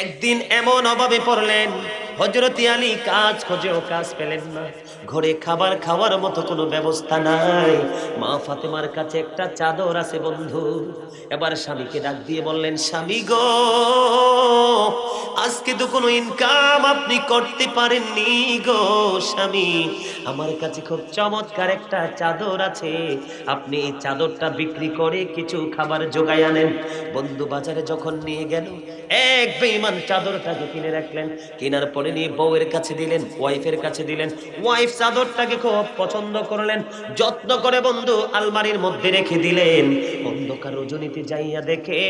একদিন এমন অভাবে পড়লেন, হযরত আলী কাজ খোঁজেও কাজ পেলেন না, ঘরে খাবার খাওয়ার মতো কোনো ব্যবস্থা নাই। মা ফাতেমার কাছে একটা চাদর আছে বন্ধু। এবার স্বামীকে ডাক দিয়ে বললেন, স্বামী গো, আজকে তো কোনো ইনকাম আপনি করতে পারেননি গো স্বামী, আমার কাছে খুব চমৎকার একটা চাদর আছে, আপনি এই চাদরটা বিক্রি করে কিছু খাবার জোগায় আনেন। বন্ধু বাজারে যখন নিয়ে গেল, এক বেঈমান চাদরটাকে কিনে রাখলেন, কেনার পরে নিয়ে বউয়ের কাছে দিলেন, ওয়াইফের কাছে দিলেন। ওয়াইফ চাদরটাকে খুব পছন্দ করলেন, যত্ন করে বন্ধু আলমারির মধ্যে রেখে দিলেন। অন্ধকার রজনীতে যাইয়া দেখে,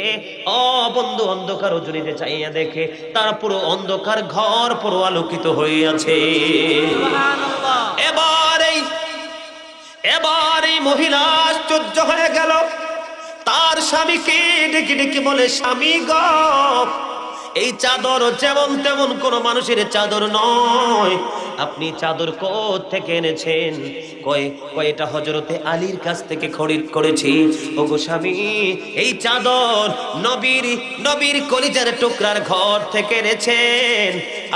ও বন্ধু, অন্ধকার রজনীতে যাইয়া দেখে তার পুরো অন্ধকার ঘর পুরো আলোকিত হয়ে আছে। এবার এই মহিলা আশ্চর্য হয়ে গেল, তার স্বামীকে ডেকে ডেকে বলে, স্বামী গো, এই চাদর যেমন তেমন কোন মানুষের চাদর নয়, আপনি চাদর কোথা থেকে এনেছেন? কয়টা হযরতে আলীর কাছ থেকে খরিদ করেছি। ওগো স্বামী, এই চাদর নবীর কলিজার টুকরার ঘর থেকে এনেছেন।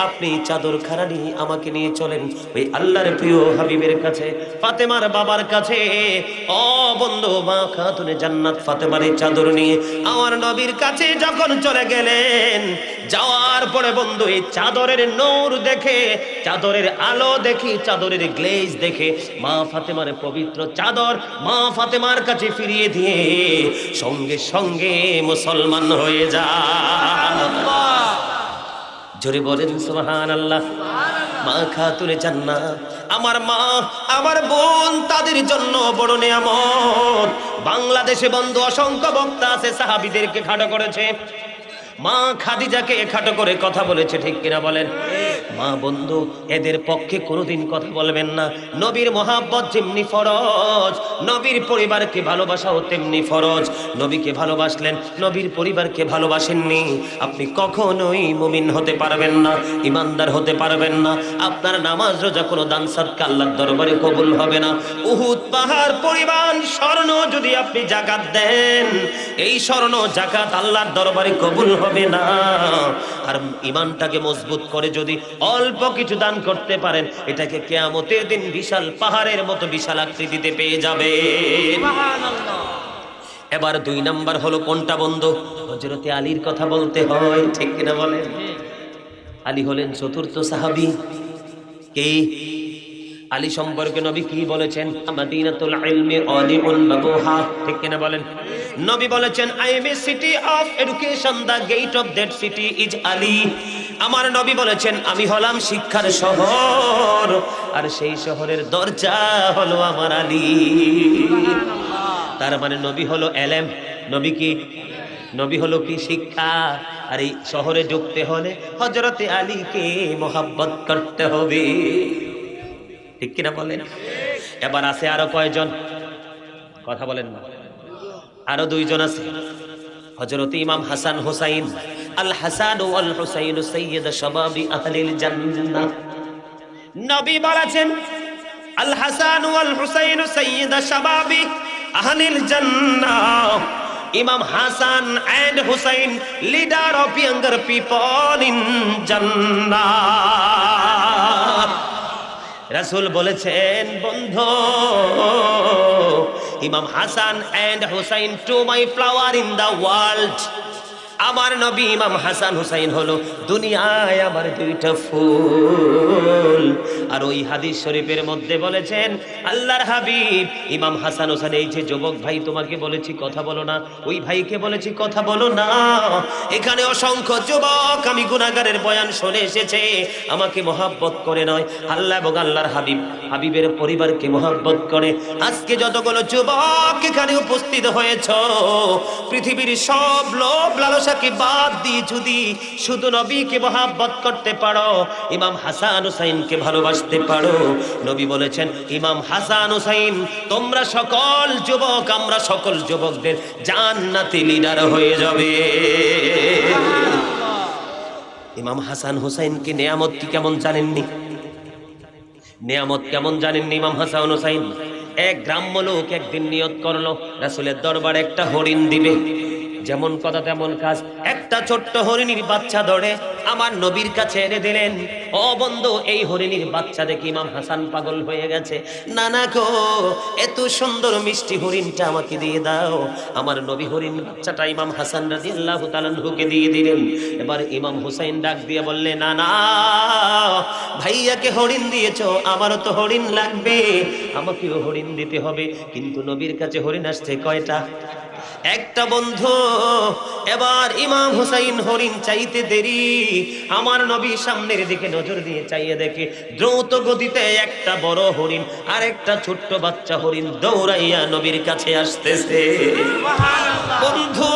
আপনি চাদর খানা নিয়ে আমাকে নিয়ে চলেন ওই আল্লাহর প্রিয় হাবিবের কাছে, ফাতেমার বাবার কাছে। ও বন্ধু, মা খাতুনে জান্নাত ফাতেমার এই চাদর নিয়ে আমার নবীর কাছে যখন চলে গেলেন, যাওয়ার পরে বন্ধু এই চাদরের নূর দেখে, চাদরের আলো দেখি, চাদরের গ্লেজ দেখে মা ফাতেমার পবিত্র চাদর মা ফাতেমার কাছে ফিরিয়ে দিয়ে সঙ্গে সঙ্গে মুসলমান হয়ে যায়। জোরে বলেন সুবহানাল্লাহ। মা খাতুনে জান্নাত, আমার মা, আমার বোন, তাদের জন্য বড় নিয়ামত। বাংলাদেশে বন্ধু অসংখ্য বক্তা আছে সাহাবীদেরকে খাটো করেছে, মা খাদিজাকে খাটো করে কথা বলেছে, ঠিক কিনা বলেন? মা বন্ধু, এদের পক্ষে কোনোদিন কথা বলবেন না। নবীর মহাব্বত যেমনি ফরজ, নবীর পরিবারকে ভালোবাসাও তেমনি ফরজ। নবীকে ভালোবাসলেন, নবীর পরিবারকে ভালোবাসেননি, আপনি কখনোই মুমিন হতে পারবেন না, ইমানদার হতে পারবেন না। আপনার নামাজ, রোজা, কোনো দান সাদকা আল্লাহর দরবারে কবুল হবে না। উহুদ পাহাড় পরিমাণ স্বর্ণ যদি আপনি যাকাত দেন, এই স্বর্ণ যাকাত আল্লাহর দরবারে কবুল হবে না। আর ঈমানটাকে মজবুত করে যদি অল্প কিছু দান করতে পারেন, এটাকে কিয়ামতের দিন বিশাল পাহাড়ের মতো বিশাল আকৃতিতে পেয়ে যাবে। সুবহানাল্লাহ। এবার 2 নাম্বার হলো কোনটা বন্ধু? হযরতে আলীর কথা বলতে হয়, ঠিক কিনা বলেন? আলী হলেন চতুর্থ সাহাবী। কে? আলী সম্পর্কে নবী কি বলেছেন? মাদিনাতুল ইলমি আলিউন বাবুহা, ঠিক কিনা বলেন? নবী বলেছেন, I am a city of education, the gate of that city is Ali. আমার নবী বলেছেন, আমি হলাম শিক্ষার শহর, আর সেই শহরের দরজা হলো আমার আলী। তার মানে নবী হলো এলেম, নবী কি? নবী হলো কি? শিক্ষা। আর এই শহরে ঢুকতে হলে হযরতে আলীকে মোহাব্বত করতে হবে, ঠিক কিনা বলেন? এবার আছে আরো কয়জন? কথা বলেন না। আরো 2 জন আছে, হযরত ইমাম হাসান হুসাইন। আল হাসান ওয়াল হুসাইন সাইয়্যিদ শাবাবি আহলিল জান্নাহ। নবী বলেছেন, আল হাসান ওয়াল হুসাইন সাইয়্যিদ শাবাবি আহলিল জান্নাহ। Imam Hasan and Husain, leader of younger people in জান্নাহ। রাসূল বলেছেন, বন্ধু, Imam Hasan and Husain, to my flower in the world. আমার নবী ইমাম হাসান হুসাইন হলো দুনিয়ায় আমার 2টা ফুল। আর ওই হাদিস শরীফের মধ্যে বলেছেন আল্লাহর হাবিব, ইমাম হাসান হোসেন, এই যে যুবক ভাই তোমাকে বলেছি কথা বলো না, ওই ভাইকে বলেছি কথা বলো না। এখানে অসংখ্য যুবক আমি গুনাহগারের বয়ান শুনে এসেছে, আমাকে মহব্বত করে নয়, আল্লাহ এবং আল্লাহর হাবিবের পরিবারকে মহব্বত করে। আজকে যতগুলো যুবক এখানে উপস্থিত হয়েছ, পৃথিবীর সব লোভ লালসাকে বাদ দিয়ে যদি শুধু নবীকে মহব্বত করতে পারো, ইমাম হাসান হুসাইনকে ভালোবাসতে পারো, নবী বলেছেন, ইমাম হাসান হুসাইন, তোমরা সকল যুবক, আমরা সকল যুবকদের জান্নাতি লিডার হয়ে যাবে। ইমাম হাসান হুসাইনকে নেয়ামত কি কেমন জানেননি? নেয়ামত কেমন জানেননি? ইমাম হাসান হুসাইন, এক গ্রাম্য লোক একদিন নিয়ত করলো রাসূলের দরবারে একটা হরিণ দিবে। যেমন কথা তেমন কাজ। একটা ছোট্ট হরিণীর বাচ্চা ধরে আমার নবীর কাছে এনে দিলেন। ও বন্ধু, এই হরিণীর বাচ্চা দেখে ইমাম হাসান পাগল হয়ে গেছে। নানা গো, এত সুন্দর মিষ্টি হরিণটা আমাকে দিয়ে দাও। আমার নবী হরিণ বাচ্চাটা ইমাম হাসান রাদিয়াল্লাহু তাআলা আনহুকে দিয়ে দিলেন। এবার ইমাম হুসাইন ডাক দিয়ে বললেন, না না, ভাইয়াকে হরিণ দিয়েছো, আমারও তো হরিণ লাগবে, আমাকেও হরিণ দিতে হবে। কিন্তু নবীর কাছে হরিণ আসছে কয়টা? একটা। বন্ধু, এবার ইমাম হুসাইন হরিণ চাইতে দেরি, আমার নবী সামনের দিকে নজর দিয়ে চাইয়ে দেখে দ্রুত গতিতে একটা বড় হরিণ আর একটা ছোট্ট বাচ্চা হরিণ দৌড়াইয়া নবীর কাছে আসতেছে। বন্ধু,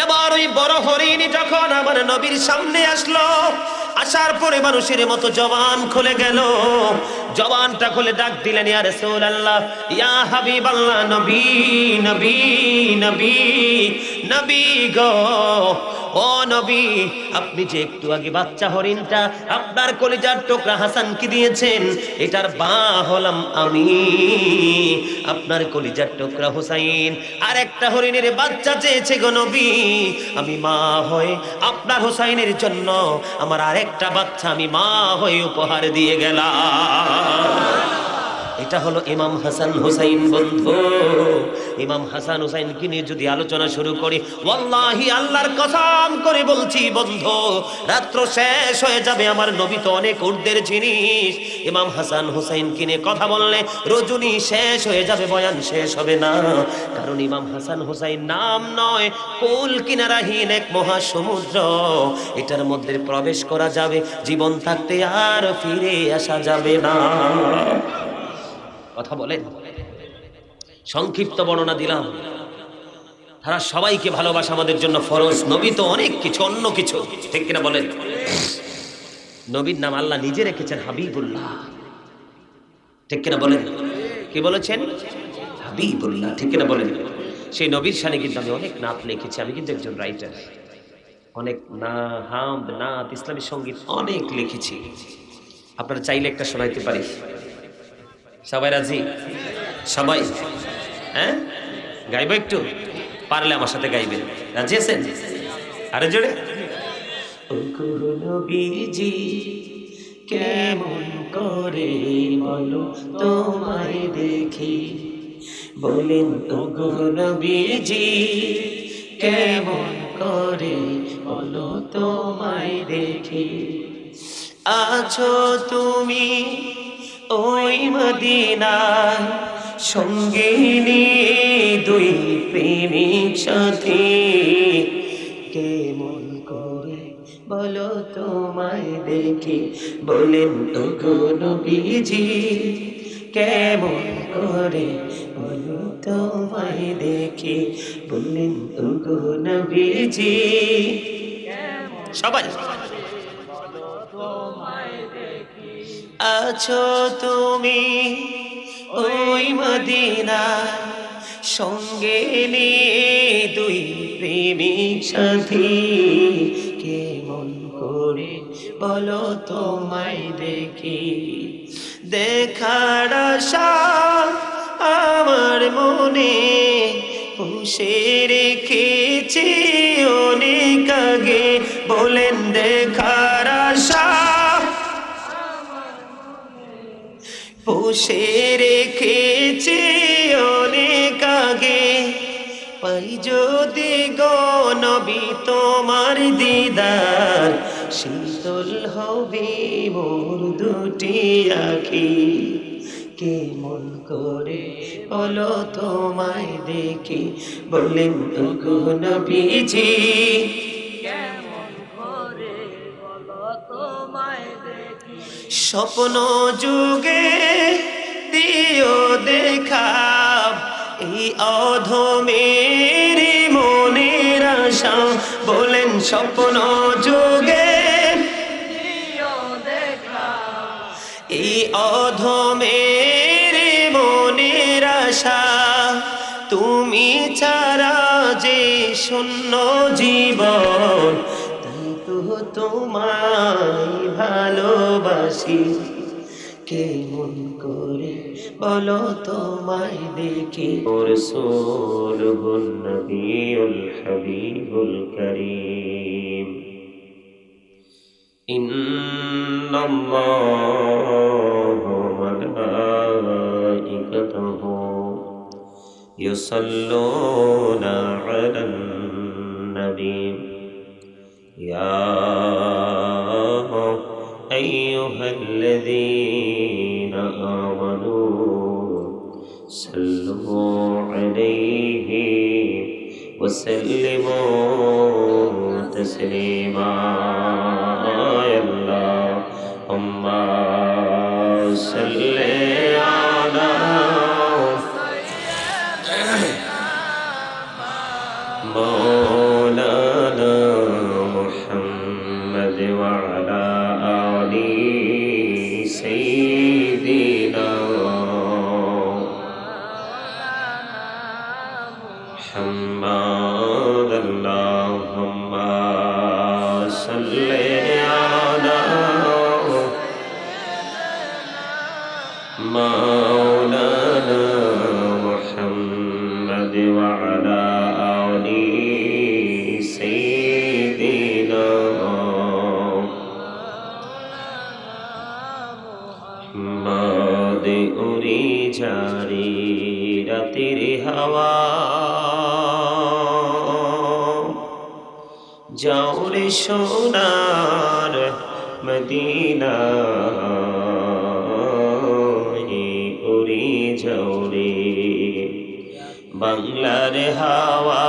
এবার ওই বড় হরিণ যখন আমার নবীর সামনে আসলো, আসার পরে মানুষের মতো জবান খুলে গেল। জবানটা খুলে ডাক দিলেন, ইয়া রাসূলুল্লাহ, ইয়া হাবিবাল্লাহ, নবী নবী নবী নবী গো, ও নবী, আপনি যে একটু আগে বাচ্চা হরিণটা আপনার কলিজার টুকরা হাসানকে দিয়েছেন, এটার মা হলাম আমি, আপনার কলিজার টুকরা হুসাইন। আর একটা হরিণের বাচ্চা চেয়েছে গো নবী, আমি মা হয়ে আপনার হুসাইনের জন্য আমার আরেকটা বাচ্চা আমি মা হয়ে উপহার দিয়ে গেলাম। এটা হলো ইমাম হাসান হুসাইন। বন্ধু, ইমাম হাসান হুসাইনকে নিয়ে যদি আলোচনা শুরু করি, ওয়াল্লাহি আল্লাহর কসম করে বলছি বন্ধু, রাত্র শেষ হয়ে যাবে। আমার নবী তো অনেক ঊর্ধ্বের জিনিস, ইমাম হাসান হুসাইনকে নিয়ে কথা বললে রজনী শেষ হয়ে যাবে, বয়ান শেষ হবে না। কারণ ইমাম হাসান হুসাইন নাম নয়, কুল কিনারাহীন এক মহাসমুদ্র, এটার মধ্যে প্রবেশ করা যাবে, জীবন থাকতে আর ফিরে আসা যাবে না। কথা বলেন। সংক্ষিপ্ত বর্ণনা দিলাম। তারা সবাইকে ভালোবাসা আমাদের জন্য ফরজ। নবী তো অনেক কিছু, অন্য কিছু, ঠিক কিনা বলেন? নবীর নাম আল্লাহ নিজে রেখেছেন হাবিবুল্লাহ, ঠিক কিনা বলেন? কি বলেছেন? হাবিবুল্লাহ, ঠিক কিনা বলেন? সেই নবীর শানে কিন্তু আমি অনেক নাত লিখেছি, আমি কিন্তু একজন রাইটার। অনেক হামদ, নাত, ইসলামী সঙ্গীত অনেক লিখেছি। আপনারা চাইলে একটা শোনাইতে পারি। সবাই রাজি? সবাই? হ্যাঁ, গাইব একটু? পারলে আমার সাথে গাইবেন। রাজি আছেন? আরে জোরে। নবীজি কেমন করে বলো তোমায় দেখি, বলেন ওগো নবীজি কেমন করে বলো তোমায় দেখি, আছো তুমি ওই মদিনায় সঙ্গিনী দুই প্রেমিক সাথী, কেমন করে বলো তোমায় দেখি, বলেন ওগো নবীজি কেমন করে বলো তোমায় দেখি, বলেন ওগো নবীজি। সবাই আছো তুমি ওই মদিনায় সঙ্গে নিয়ে দুই প্রেমিক সাথী, কেমন করে বলো তোমায় দেখি, দেখার আশা আমার মনে পুষে রেখেছি অনেক আগে, বলেন দেখার আশা পুষে রেখেছি অনেক আগে, পাই যদি গো নবী তোমার দিদার, শীতল হবে মোর দুটি আঁখি, কেমন করে বলো তোমায় দেখি, বলেন ওগো নবীজি কেমন করে বলো তোমায় দেখি, স্বপ্ন যুগে দিও দেখা এই অধমের মনের আশা, বলেন স্বপ্ন যুগে দিও দেখা এই অধমের মনের আশা, তুমি ছাড়া যে শূন্য জীবন, তাই তো তোমায় ভালোবাসি, কেমন করে বলো তোমায় দেখি রাসূলুহুন নবিয়ুল হাবিবুল কারীম ইন্নাল্লাহা ওয়া মালাইকাতাহু ইউসাল্লুনা আলান নবী ইয়া আইয়ুহাল্লাযীনা আমানু সাল্লু আলাইহি ওয়া সাল্লিমু তাসলিমা আল্লাহুম্মা সাল্লি আলা مولانا محمد وعلى آل سيدنا محمد اللهم صل على مولانا محمد وعلى آل سيدنا محمد উড়ে যারে রাতের হাওয়া যাও রে সোনার মদিনা উড়ে যাও রে বাংলার হাওয়া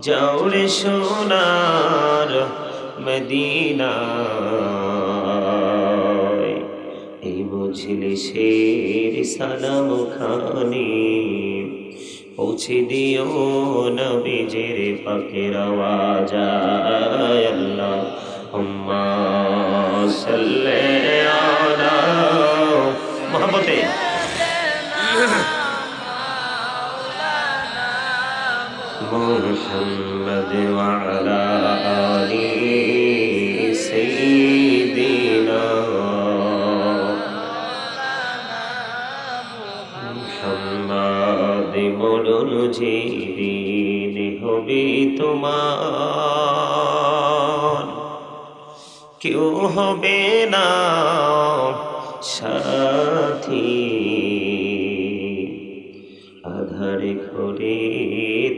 যাও রে সোনার মদিনা এই মজলিসের সালাম খানি পৌঁছে দিও নবীজির পাকের আওয়াজ আল্লাহুম্মা সাল্লি আলা মোহাম্মদে محمد وعلى آل سيدنا محمد মরণ যেদিন হবে তোমার কেউ হবে না সাথী আধারে ঘরে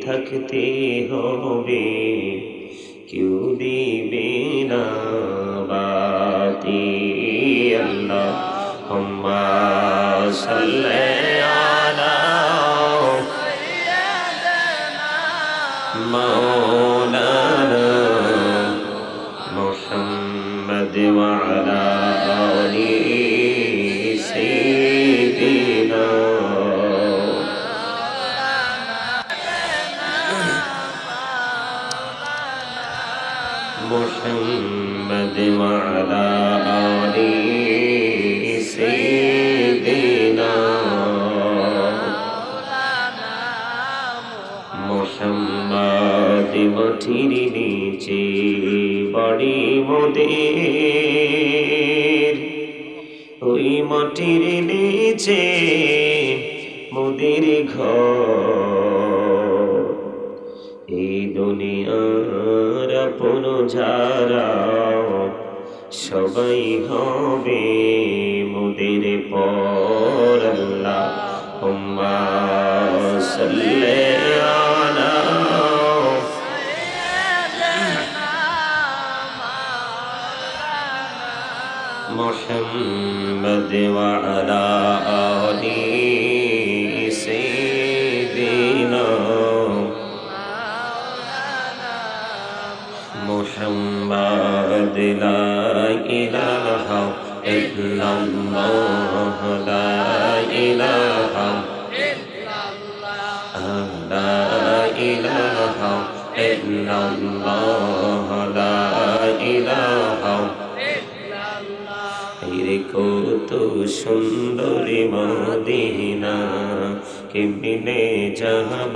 থাকতে হবে কেউ দিবে না বাতি আল্লাহুম্মা সাল্লি আলা মাওলানা মুহাম্মদ ওয়া আলা আলি সাইয়্যিদিনা محمد وعلى آل سيدنا محمد মাটির নিচে বাড়ি মোদের ওই মাটির নিচে মোদের ঘর এই দুনিয়ার আপন যারা সবাই হবে মোদের পর আল্লাহুম্মা সাল্লি আলা মুহাম্মদ ওয়া আলা আলি সাইয়্যিদিনা محمد لا إله إلا الله لا إله إلا الله لا إله إلا الله لا إله إلا الله কত সুন্দর মদিনা কেমনে যাব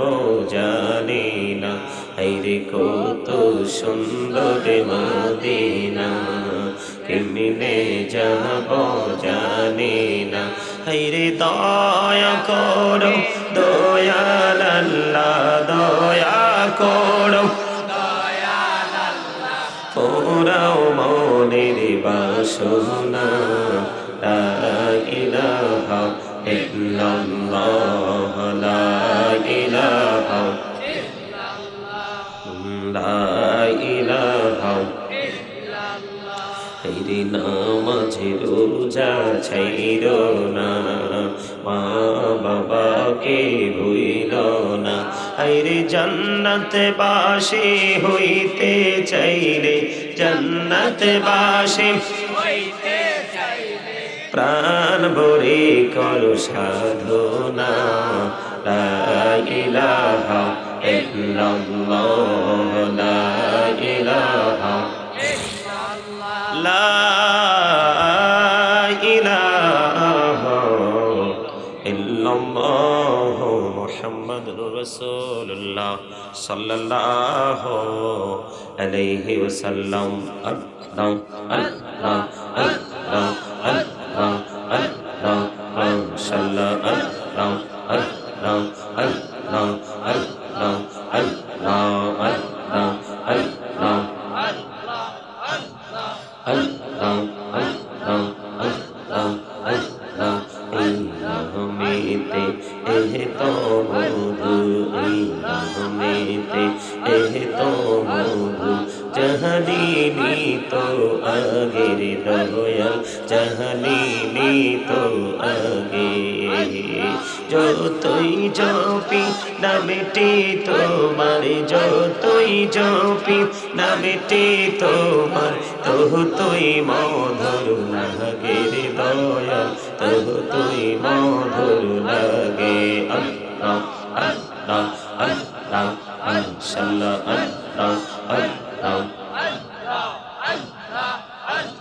জানি না হায়রে কত সুন্দর মদিনা কেমনে যাব জানি না। হায়রে দয়া করো দয়াল আল্লাহ, দয়া করো পোড়াও মনের বাসনা। লা ইলাহা ইল্লাল্লাহ, লা ইলাহা, লা ইলাহা। হায়রে নামাজে রোজা ছাইরো না, মা বাবাকে ভুইল না। হায়রে জান্নাতে বাসী হইতে চাইলে, জান্নাতে বাসী প্রাণ ভরে করো সাধনা। লা ইলাহা ইল্লাল্লাহ, লা ইলাহা, লা ইলাহা ইল্লাল্লাহ মুহাম্মাদুর রাসূলুল্লাহ সাল্লাল্লাহু আলাইহি ওয়াসাল্লাম। আল্লাহ আল্লাহ আল্লাহ আল্লাহ আল্লাহ মাশাআল্লাহ, আল্লাহ আল্লাহ আল্লাহ আল্লাহ আল্লাহ আল্লাহ আল্লাহ আল্লাহ আল্লাহ আল্লাহ আল্লাহ। এই নামেতে এহ তো মধু, এই নামেতে এহ তো মধু। জাহানিনি তো আগের দয়াল, জাহানিনি তো আগে। যতই জপি নামেটি তোমার, যতই জপি নামেটি তোমার, ততই মধুর লাগে রে দয়াল, ততই মধুর লাগে। আল্লাহ আল্লাহ আল্লাহ মাশাআল্লাহ, আল্লাহ আল্লাহ আল্লাহ আল্লাহ আল্লাহ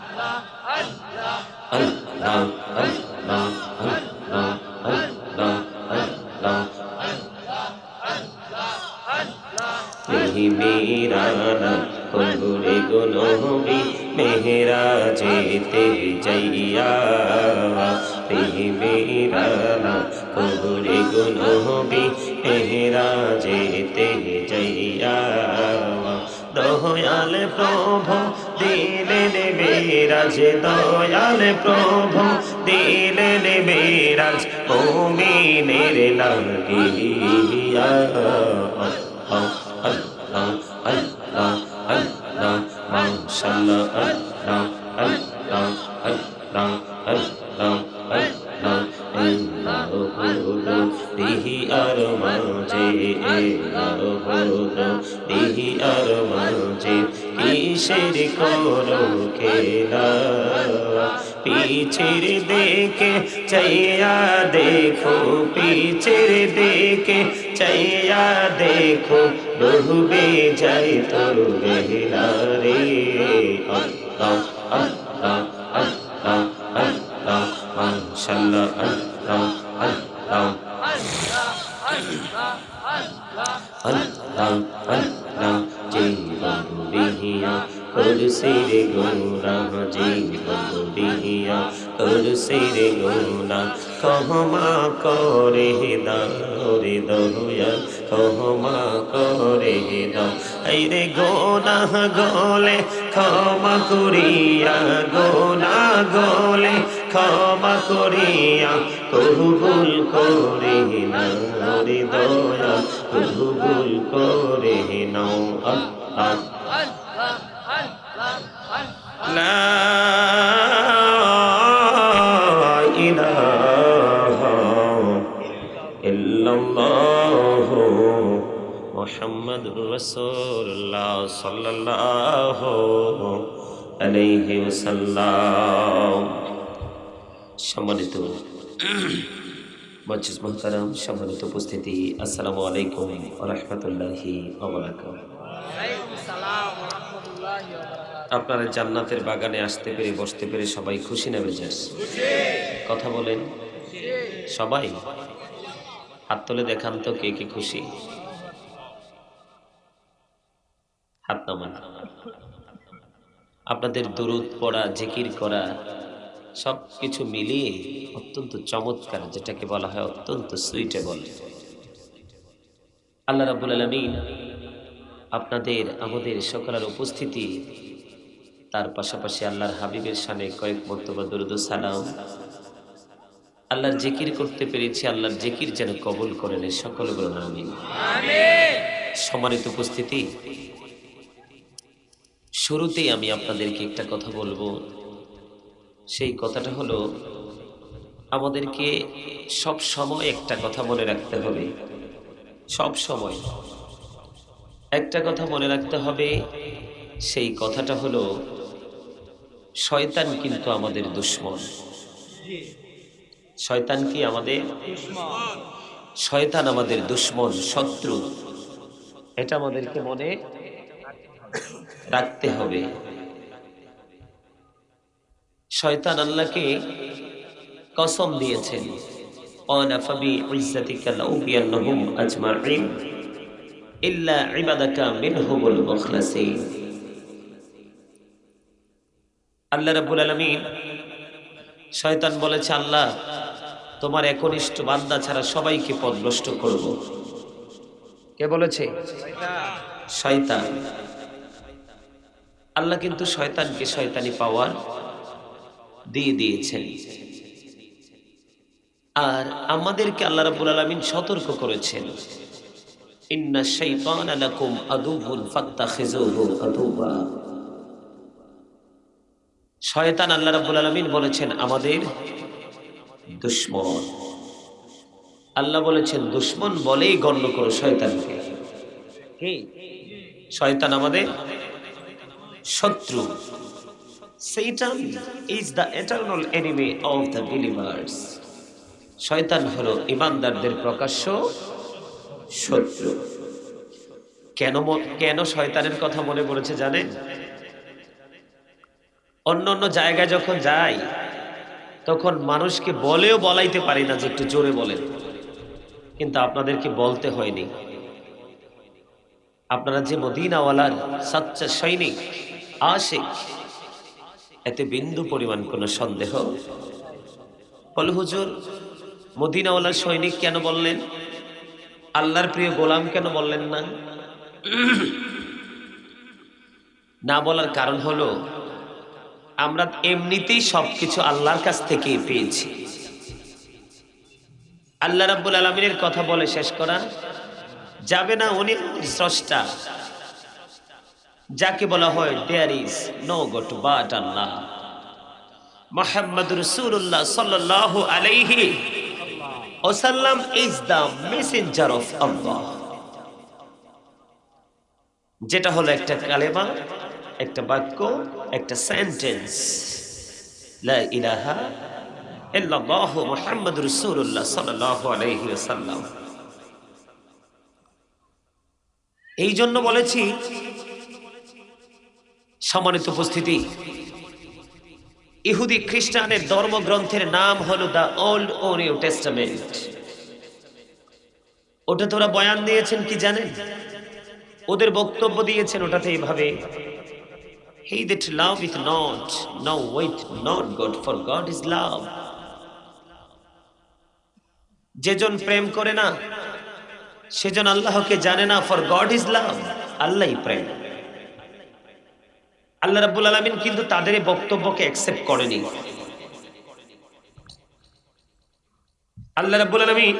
আল্লাহ আল্লাহ। মেহরানা কবরে গো নবী, মেহরাজেতে যাইয়া। মেহরানা কবরে গো নবী, মেহরাজেতে যাইয়া। দয়াল প্রভু দিলেন বিরাজ, দয়াল প্রভু দিলেন বিরাজ, মুমিনের লাগিয়া। আল্লাহ আল্লাহ আল্লাহ আল্লাহ মাশাআল্লাহ, আল্লাহ আল্লাহ আল্লাহ আল্লাহ আল্লাহ। দিহি আর মাঝে দিহি আর মাঝে কিসের করো খেলা। পিছের দিকে চাইয়া দেখো, পিছের দিকে চাইয়া দেখো, ডুবে যাই তোর বেলা রে। আল্লাহ আল্লাহ আল্লাহ আল্লাহ মাশাআল্লাহ, আল্লাহ আল্লাহ আল্লাহ আল্লাহ। জীবন বিহিয়া করছে রে গুনাহ, জীবন বিহিয়া করছে রে গুনাহ, ক্ষমা করে দাও রে দয়াল, ক্ষমা করে দাও। এই রে গুনাহ গলে ক্ষমা করিয়া, গুনাহ গলে ক্ষমা করিয়া, কবুল করে নাও রে দয়াল, কবুল করে নাও। আল্লাহ লা ইলাহা ইল্লাল্লাহ মুহাম্মাদুর রাসূলুল্লাহ সাল্লাল্লাহু আলাইহি ওয়াসাল্লাম। সম্মানিত মুআজ্জিজ মুহতারাম, সম্মানিত উপস্থিতি, আসসালামু আলাইকুম ওয়া রাহমাতুল্লাহি ওয়া বারাকাতুহু। আপনারা জান্নাতের বাগানে আসতে পেরে, বসতে পেরে সবাই খুশি না বেজার? কথা বলেন সবাই। হাত তুলে দেখান তো কে কে খুশি। হাত নামান। আপনাদের দুরূদ পড়া, জিকির করা সবকিছু মিলিয়ে অত্যন্ত চমৎকার, যেটাকে বলা হয় অত্যন্ত সুইটেবল। আল্লাহ রাব্বুল আলামিন আপনাদের আমাদের সকলের উপস্থিতি, তার পাশাপাশি আল্লাহর হাবিবের শানে কয়েক মর্তবা দরুদ ও সালাম, আল্লাহর জিকির করতে পেরেছি, আল্লাহর জিকির যেন কবুল করেন, সকলে বলুন আমিন। সম্মানিত উপস্থিতি, শুরুতেই আমি আপনাদেরকে একটা কথা বলবো। সেই কথাটা হলো, আমাদেরকে সব সময় একটা কথা মনে রাখতে হবে। সব সময় একটা কথা মনে রাখতে হবে, সেই কথাটা হলো, শয়তান কিন্তু আমাদের দুশমন। শয়তান কি আমাদের দুশমন? শয়তান আমাদের দুশমন, শত্রু। এটা আমাদেরকে মনে রাখতে হবে। শয়তান আল্লাহকে কসম দিয়েছেন, ক্বালা ফাবিইজ্জাতিকা লাউগিয়ান্নাহুম আজমাঈন ইল্লা ইবাদাকা মিনহুমুল মুখলাসিন। আল্লাহ রাব্বুল আলামিন, শয়তান বলেছে, আল্লাহ তোমার একনিষ্ঠ বান্দা ছাড়া সবাইকে পথভ্রষ্ট করব। কে বলেছে? শয়তান। আল্লাহ কিন্তু শয়তানকে শয়তানি পাওয়ার দিয়ে দিয়েছেন। আর আমাদেরকে আল্লাহ রাব্বুল আলামিন সতর্ক করেছেন, ইন্নাশ শাইতানা লাকুম আদুউন ফাত্তাখিযুহু আদুওয়া। শয়তান, আল্লাহ রাব্বুল আলামিন বলেছেন, আমাদের দুশমন। আল্লাহ বলেছেন দুশমন বলেই গণ্য করো শয়তানকে। কি? শয়তান আমাদের শত্রু। Satan is the eternal enemy of the believers. শয়তান হলো ঈমানদারদের প্রকাশ্য শত্রু। কেন শয়তানের কথা মনে পড়েছে জানেন? অন্য জায়গায় যখন যাই, তখন মানুষকে বলেও বলাইতে পারি না যে একটু জোরে বলেন, কিন্তু আপনাদেরকে বলতে হয়নি। আপনারা যে মদিনাওয়ালার সাচ্চা সৈনিক, আশিক, এতে বিন্দু পরিমাণ কোনো সন্দেহ। বলে, হুজুর মদিনাওয়ালার সৈনিক কেন বললেন? আল্লাহর প্রিয় গোলাম কেন বললেন না? না বলার কারণ হলো, আমরা এমনিতেই সবকিছু আল্লাহর কাছ থেকেই পেয়েছি। আল্লাহ রাব্বুল আলামিনের কথা বলে শেষ করা যাবে না। উনি স্রষ্টা, যাকে বলা হয় there is no God but Allah. মুহাম্মদুর রাসূলুল্লাহ সাল্লাল্লাহু আলাইহি ওয়াসাল্লাম is the messenger of Allah. যেটা হলো একটা কালেমা, একটা বাক্য, একটা সেন্টেন্স, লা ইলাহা ইল্লাল্লাহ মুহাম্মাদুর রাসূলুল্লাহ সাল্লাল্লাহু আলাইহি ওয়াসাল্লাম। এই জন্য বলেছি, সম্মানিত উপস্থিতি, ইহুদি খ্রিস্টানের ধর্মগ্রন্থের নাম হলো দ্য ওল্ড ও নিউ টেস্টামেন্ট। ওটা তোরা বয়ান দিয়েছেন কি জানেন? ওদের বক্তব্য দিয়েছেন ওটাতে এইভাবে, He that loveth not, knoweth not God, for God is love. যেজন প্রেম করে না সেজন আল্লাহকে জানে না, for God is love. আল্লাহই প্রেম। আল্লাহ রাব্বুল আলামিন কিন্তু তাদের এই বক্তব্যকে অ্যাকসেপ্ট করেনি। আল্লাহ রাব্বুল আলামিন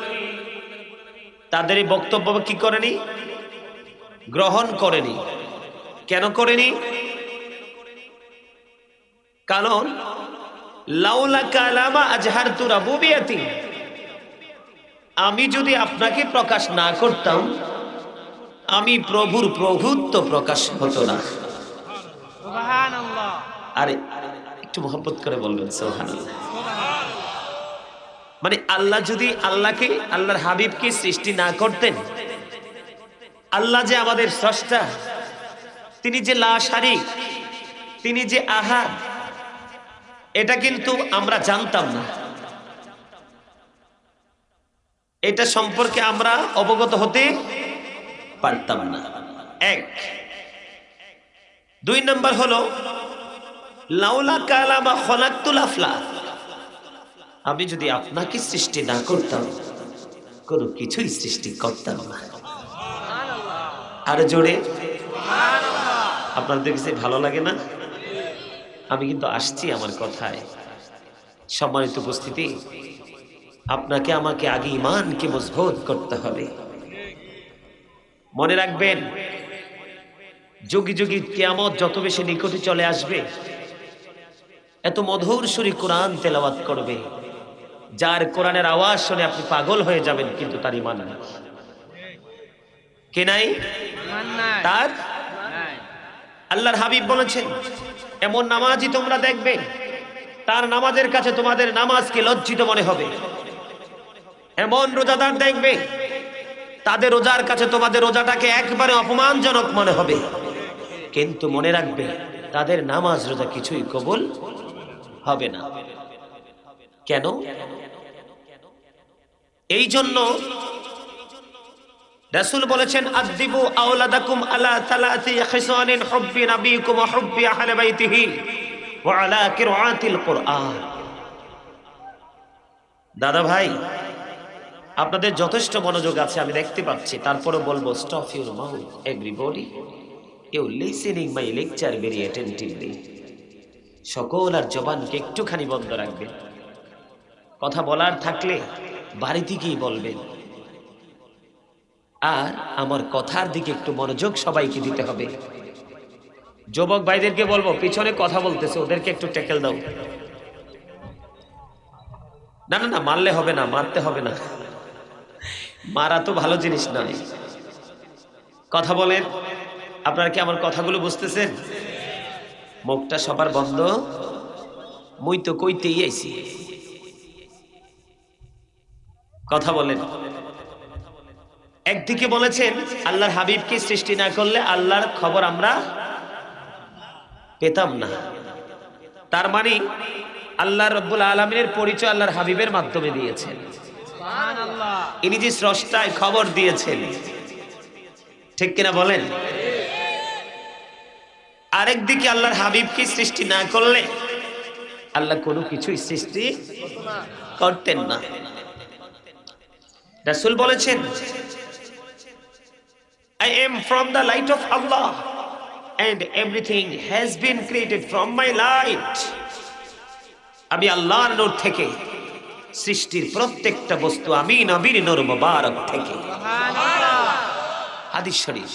তাদের এই বক্তব্য কি করেনি? গ্রহণ করেনি। কেন করেনি? কারণ লাউলা কালামা আজহারতু রাবুবিয়াতি, আমি যদি আপনাকে প্রকাশ না করতাম, আমি প্রভুর প্রভুত্ব প্রকাশ হতো না। সুবহানাল্লাহ। আরে একটু মহব্বত করে বলবেন সুবহানাল্লাহ। মানে আল্লাহ যদি আল্লাহকে, আল্লাহর হাবিবকে সৃষ্টি না করতেন, আল্লাহ যে আমাদের স্রষ্টা, তিনি যে লা শারীক, তিনি যে আহাদ, এটা কিন্তু আমরা জানতাম না। এটা সম্পর্কে আমরা অবগত হতে পারতাম না। এক। দুই নাম্বার হলো, লাউলা কালামা খলাকতুল আফলাক, আমি যদি আপনাকে সৃষ্টি না করতাম কোনো কিছুই সৃষ্টি করতাম না। আর জোরে আপনাদের কাছে ভালো লাগে না? আমি কিন্তু আসছি আমার কথায়। সম্মানিত উপস্থিতি, আপনাকে আমাকে আগে ঈমানকে মজবুত করতে হবে। মনে রাখবেন, যুগে যুগে কিয়ামত যত বেশি নিকটে চলে আসবে, এত মধুর সুরে কোরআন তেলাওয়াত করবে, যার কোরআনের আওয়াজ শুনে আপনি পাগল হয়ে যাবেন, কিন্তু তার ঈমান নাই। কে নাই? তার আল্লাহর হাবিব বলেছেন, এমন নামাজই তোমরা দেখবে, তার নামাজের কাছে তোমাদের নামাজকে লজ্জিত মনে হবে। এমন রোজাদার দেখবে, তাদের রোজার কাছে তোমাদের রোজাটাকে একবারে অপমানজনক মনে হবে। কিন্তু মনে রাখবে, তাদের নামাজ রোজা কিছুই কবুল হবে না। কেন? এই জন্য রাসূল বলেছেন, আদিবু আওলাদাকুম আলা সালাসি খিসানিন হুব্বি নবিয়িকুম ওয়া হুব্বি আহলি বাইতিহি ওয়া আলা কিরাআতিল কুরআন। দাদা ভাই, আপনাদের যথেষ্ট মনোযোগ আছে আমি দেখতে পাচ্ছি, তারপরে বলবো, stop your mouth everybody, you listening my lecture very attentively. সকল আর জবানকে একটুখানি বন্ধ রাখবেন। কথা বলার থাকলে বাড়িতে গিয়ে বলবেন। আর আমার কথার দিকে একটু মনোযোগ সবাইকে দিতে হবে। যুবক ভাইদেরকে বলবো, পিছনে কথা বলতেছে, ওদেরকে একটু ট্যাকেল দাও। না না না, মারলে হবে না, মারতে হবে না, মারা তো ভালো জিনিস নয়। কথা বলেন। আপনারা কি আমার কথাগুলো বুঝতেছেন? মুখটা সবার বন্ধ। মুই তো কইতেই আইছি। কথা বলেন। একদিকে বলেছেন, আল্লাহর হাবিবকে সৃষ্টি না করলে আল্লাহর খবর আমরা পেতাম না। তার মানে আল্লাহ রাব্বুল আলামিনের পরিচয় আল্লাহর হাবিবের মাধ্যমে দিয়েছেন। সুবহানাল্লাহ। ইনি যে স্রষ্টায় খবর দিয়েছেন, ঠিক কিনা বলেন? আরেকদিকে আল্লাহর হাবিবকে সৃষ্টি না করলে আল্লাহ কোনো কিছুই সৃষ্টি করতেন না। রাসূল বলেছেন, I am from the light of Allah and everything has been created from my light. আমি আল্লাহর নূর থেকে, সৃষ্টির প্রত্যেকটা বস্তু আমি নবীর নূর মুবারক থেকে। সুবহানাল্লাহ। হাদিস শরীফ।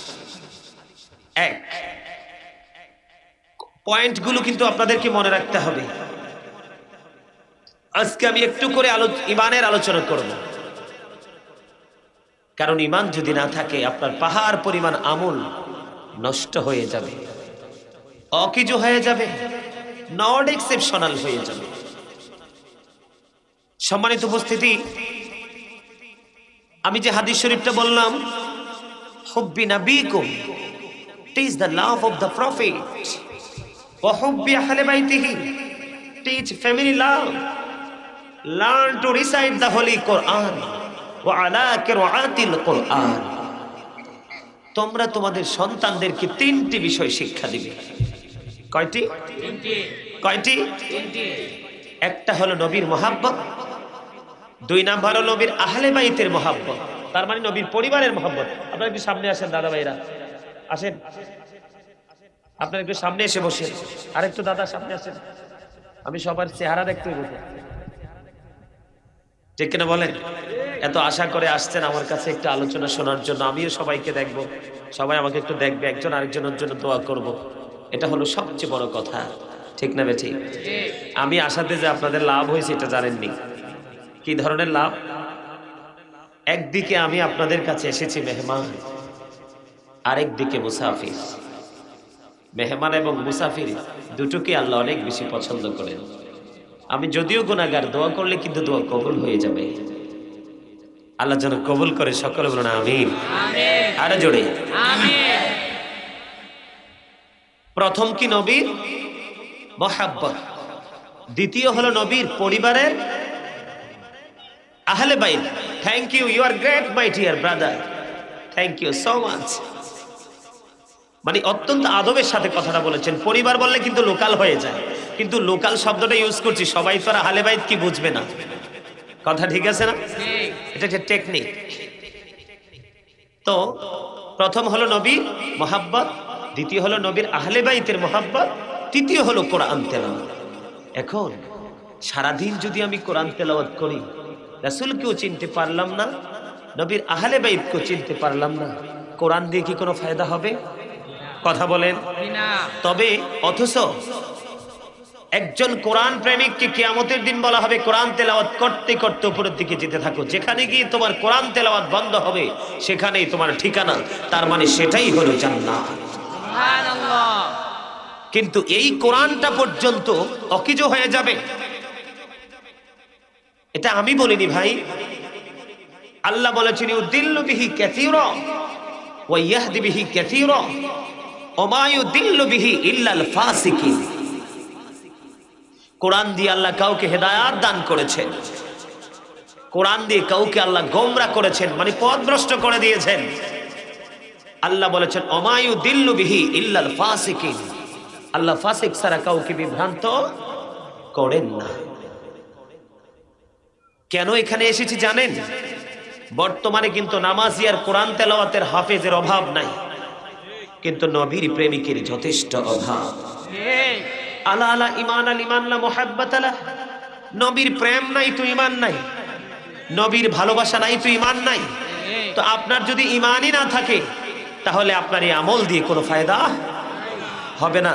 এক পয়েন্টগুলো কিন্তু আপনাদেরকে মনে রাখতে হবে। আজকে আমি একটু করে ঈমানের আলোচনা করব, কারণ ঈমান যদি না থাকে আপনার পাহাড় পরিমাণ আমল নষ্ট হয়ে যাবে, অকিজু হয়ে যাবে, নট এক্সেপশনাল হয়ে যাবে। সম্মানিত উপস্থিতি, আমি যে হাদিস শরীফটা বললাম, হুব্বি নবিকুম, teach the love of the prophet, wa hubbi ahli baitihi, teach family love, learn to recite the holy Quran, wa ala qira'atil Quran। তোমরা তোমাদের সন্তানদেরকে তিনটি বিষয় শিক্ষা দিবে। কয়টি? কয়টি? একটা হলো নবীর মহব্বত, দুই নাম্বার হলো নবীর আহলে বাইতের মহব্বত, তার মানে নবীর পরিবারের মহব্বত। আপনারা একটু সামনে আসেন, দাদা ভাইরা আসেন, আপনারা একটু সামনে এসে বসেন। আরেকটু দাদা সামনে আসেন, আমি সবার চেহারা দেখতে বসে, ঠিক কিনা বলেন? এত আশা করে আসছেন আমার কাছে একটু আলোচনা শোনার জন্য। আমিও সবাইকে দেখব, সবাই আমাকে একটু দেখবে, একজন আরেকজনের জন্য দোয়া করব। এটা হলো সবচেয়ে বড় কথা, ঠিক না বে ঠিক? আমি আশাতে যে আপনাদের লাভ হয়েছে এটা জানেননি। কি ধরনের লাভ? একদিকে আমি আপনাদের কাছে এসেছি মেহমান, আরেকদিকে মুসাফির। মেহমান এবং মুসাফির দুটোকে আল্লাহ অনেক বেশি পছন্দ করেন। আমি যদিও গুনাহগার, দোয়া করলে কিন্তু দোয়া কবুল হয়ে যাবে। আল্লাহ যেন কবুল করে, সকলে বলুন আমিন। আরে জোরে আমিন। প্রথম কি নবীর মহব্বত, দ্বিতীয় হলো নবীর পরিবারের আহলে বাইত। Thank you, you are great my dear brother, thank you so much. মানে অত্যন্ত আদবের সাথে কথাটা বলেছেন। পরিবার বললে কিন্তু লোকাল হয়ে যায়, কিন্তু লোকাল শব্দটা ইউজ করছি, সবাই তো আর আহলে বাইত কি বুঝবে না, কথা ঠিক আছে না? এটা একটা টেকনিক। তো প্রথম হলো নবীর মোহাব্বত, দ্বিতীয় হলো নবীর আহলে বাইতের মোহাব্বত, তৃতীয় হলো কোরআন তেলাওয়াত। এখন সারাদিন যদি আমি কোরআন তেলাওয়াত করি, রাসূলকেও চিনতে পারলাম না, নবীর আহলে বাইতকেও চিনতে পারলাম না, কোরআন দিয়ে কি কোনো ফায়দা হবে? কথা বলেন। তবে অথচ একজন কোরআন প্রেমিককে কিয়ামতের দিন বলা হবে কোরআন তেলাওয়াত করতে করতে উপরের দিকে যেতে থাকো, যেখানে গিয়ে তোমার কোরআন তেলাওয়াত বন্ধ হবে সেখানেই তোমার ঠিকানা, তার মানে সেটাই হলো জান্নাত। সুবহানাল্লাহ। কিন্তু এই কোরআনটা পর্যন্ত অকিজ হয়ে যাবে, এটা আমি বলিনি ভাই, আল্লাহ বলেছেন ইউদিল্লু বিহি কাসীরা ওয়া ইয়াহদি বিহি কাসীরা ওয়া মা ইউদিল্লু বিহি ইল্লাল ফাসিকিন। কোরআন দিয়ে আল্লাহ কাউকে হেদায়াত দান করেছেন, কোরআন দিয়ে কাউকে আল্লাহ গোমরা করেছেন, মানে পথভ্রষ্ট করে দিয়েছেন। আল্লাহ বলেছেন ওয়া মা ইউদিল্লু বিহি ইল্লাল ফাসিকিন, আল্লাহ ফাসিক ছাড়া কাউকে বিভ্রান্ত করেন না। কেন এখানে এসেছি জানেন? বর্তমানে কিন্তু নামাজি আর কোরআন তেলাওয়াতের হাফেজের অভাব নাই, কিন্তু নবীর প্রেমিকের যথেষ্ট অভাব। আলা আলা ঈমান আল ঈমান লা মুহাব্বাত আলা, নবীর প্রেম নাই তো ঈমান নাই, নবীর ভালোবাসা নাই তো ঈমান নাই। তো আপনার যদি ঈমানই না থাকে তাহলে আপনার এই আমল দিয়ে কোনো ফায়দা হবে না।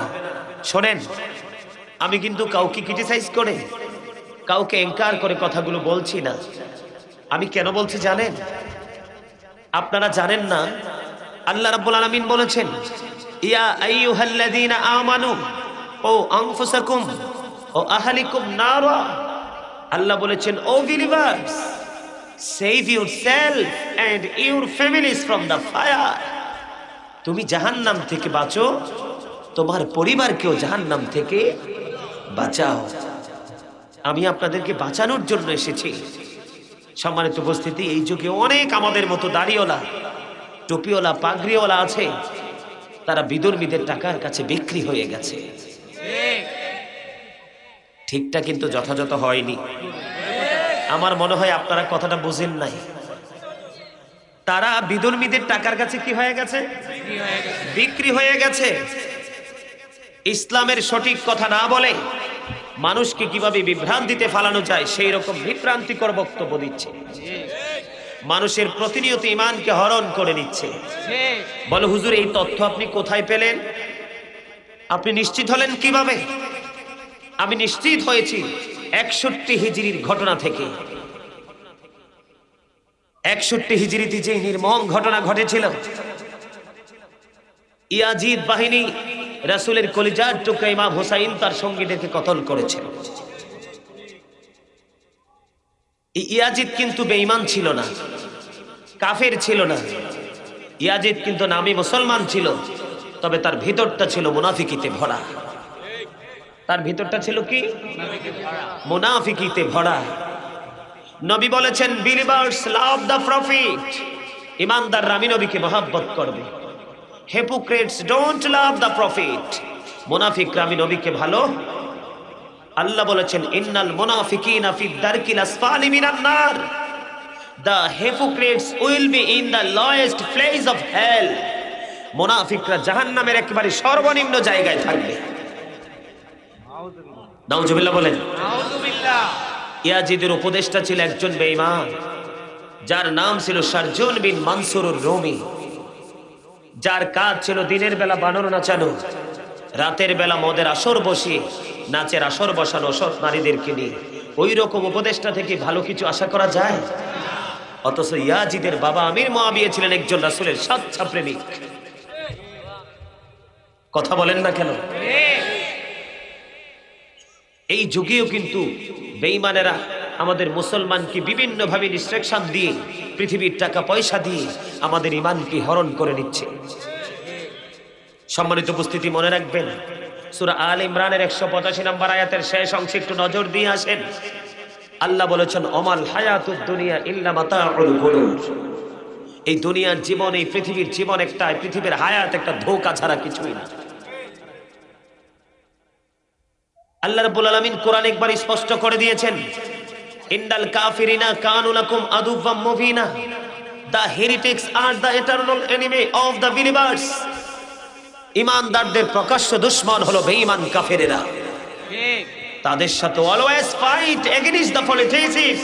শোনেন, আমি কিন্তু কাউকে ক্রিটিসাইজ করে, কাউকে এনকার করে কথাগুলো বলছি না। আমি কেন বলছি জানেন? আপনারা জানেন না আল্লাহ রাব্বুল আলামিন বলেছেন ইয়া আইয়ুহাল্লাযীনা আমানু ও আনফুসাকুম ও আহলিকুম নারা, আল্লাহ বলেছেন O believers, save yourself and your families from the fire. তুমি জাহান্নাম থেকে বাঁচো, তোমার পরিবারকেও জাহান্নাম থেকে বাঁচাও। আমি আপনাদেরকে বাঁচানোর জন্য এসেছি। সম্মানিত উপস্থিতি, এই যুগে অনেক আমাদের মতো দাড়িওয়ালা, টুপিওয়ালা, পাগড়িওয়ালা আছে, তারা বিধর্মীদের টাকার কাছে বিক্রি হয়ে গেছে। ঠিকটা কিন্তু যথাযথ হয়নি। আমার মনে হয় আপনারা কথাটা বুঝেন নাই। তারা বিধর্মীদের টাকার কাছে কি হয়ে গেছে? বিক্রি হয়ে গেছে। ইসলামের সঠিক কথা না বলে মানুষকে কিভাবে বিভ্রান্তিতে ফালানো যায় সেই রকম বিভ্রান্তিকর বক্তব্য দিচ্ছে, মানুষের প্রতিনিয়ত ঈমানকে হরণ করে নিচ্ছে। বলে হুজুর এই তথ্য আপনি কোথায় পেলেন? আপনি নিশ্চিত হলেন কিভাবে? আমি নিশ্চিত হয়েছি 61 হিজরির ঘটনা থেকে। 61 হিজরিতে যে নির্মম ঘটনা ঘটেছিল, ইয়াজিদ বাহিনী রাসূলের কলিজার টুকরা ইমাম হুসাইন তার সঙ্গীদেরকে কতল করেছে। ইয়াজিদ কিন্তু বেঈমান ছিল না, কাফের ছিল না। ইয়াজিদ কিন্তু নামী মুসলমান ছিল, তবে তার ভিতরটা ছিল মুনাফিকিতে ভরা। তার ভিতরটা ছিল কি? মুনাফিকিতে ভরা। নবী বলেছেন বিলিভার্স লাভ দ্য প্রফিট, ইমানদাররা আমি নবীকে মহব্বত করবে। Hypocrites don't love the profit, মুনাফিকরা আমি নবীকে ভালো। আল্লাহ বলেছেন ইন্নাল মুনাফিকিনা ফি দারকিল আসফালি মিনান নার, the hypocrites will be in the lowest place of hell. মুনাফিকরা জাহান্নামের একেবারে সর্বনিম্ন জায়গায় থাকবে। নাউজুবিল্লাহ বলেন। নাউজুবিল্লাহ। ইয়াজিদের উপদেষ্টা ছিল একজন বেঈমান, যার নাম ছিল শারজুন বিন মানসুরুর রুমি, যার কাজ ছিল দিনের বেলা বানর নাচানো, রাতের বেলা মদের আসর বসিয়ে নাচের আসর বসানো সৎ নারীদেরকে নিয়ে। ওই রকম উপদেষ্টা থেকে ভালো কিছু আশা করা যায়? অথচ ইয়াজিদের বাবা আমির মুআবিয়া ছিলেন একজন রাসূলের সাচ্চা প্রেমিক। কথা বলেন না কেন? এই যুগেও কিন্তু বেঈমানেরা আমাদের মুসলমানকে বিভিন্ন ভাবে ডিস্ট্রাকশন দিয়ে, পৃথিবীর টাকা পয়সা দিয়ে আমাদের ঈমানকে হরণ করে নিচ্ছে। সম্মানিত উপস্থিতি, মনে রাখবেন সূরা আল ইমরানের 185 নম্বর আয়াতের শেষ অংশে একটু নজর দিয়ে আসেন। আল্লাহ বলেছেন অমাল হায়াতুদ দুনিয়া ইল্লা মাতাউল গুরুর। এই দুনিয়ার জীবন, এই পৃথিবীর জীবন একটা, পৃথিবীর হায়াত একটা ধোঁকা ছাড়া কিছুই না। আল্লাহ রাব্বুল আলামিন কোরআন একবার স্পষ্ট করে দিয়েছেন, ইন্নাল কাফিরিনা কানু লাকুম আদুওয়াম মুবিনা, the heretics are the eternal enemy of the believers. ঈমানদারদের প্রকাশ্য দুশমন হলো বেঈমান কাফেরেরা। ঠিক, তাদের সাথে always fight against the politicians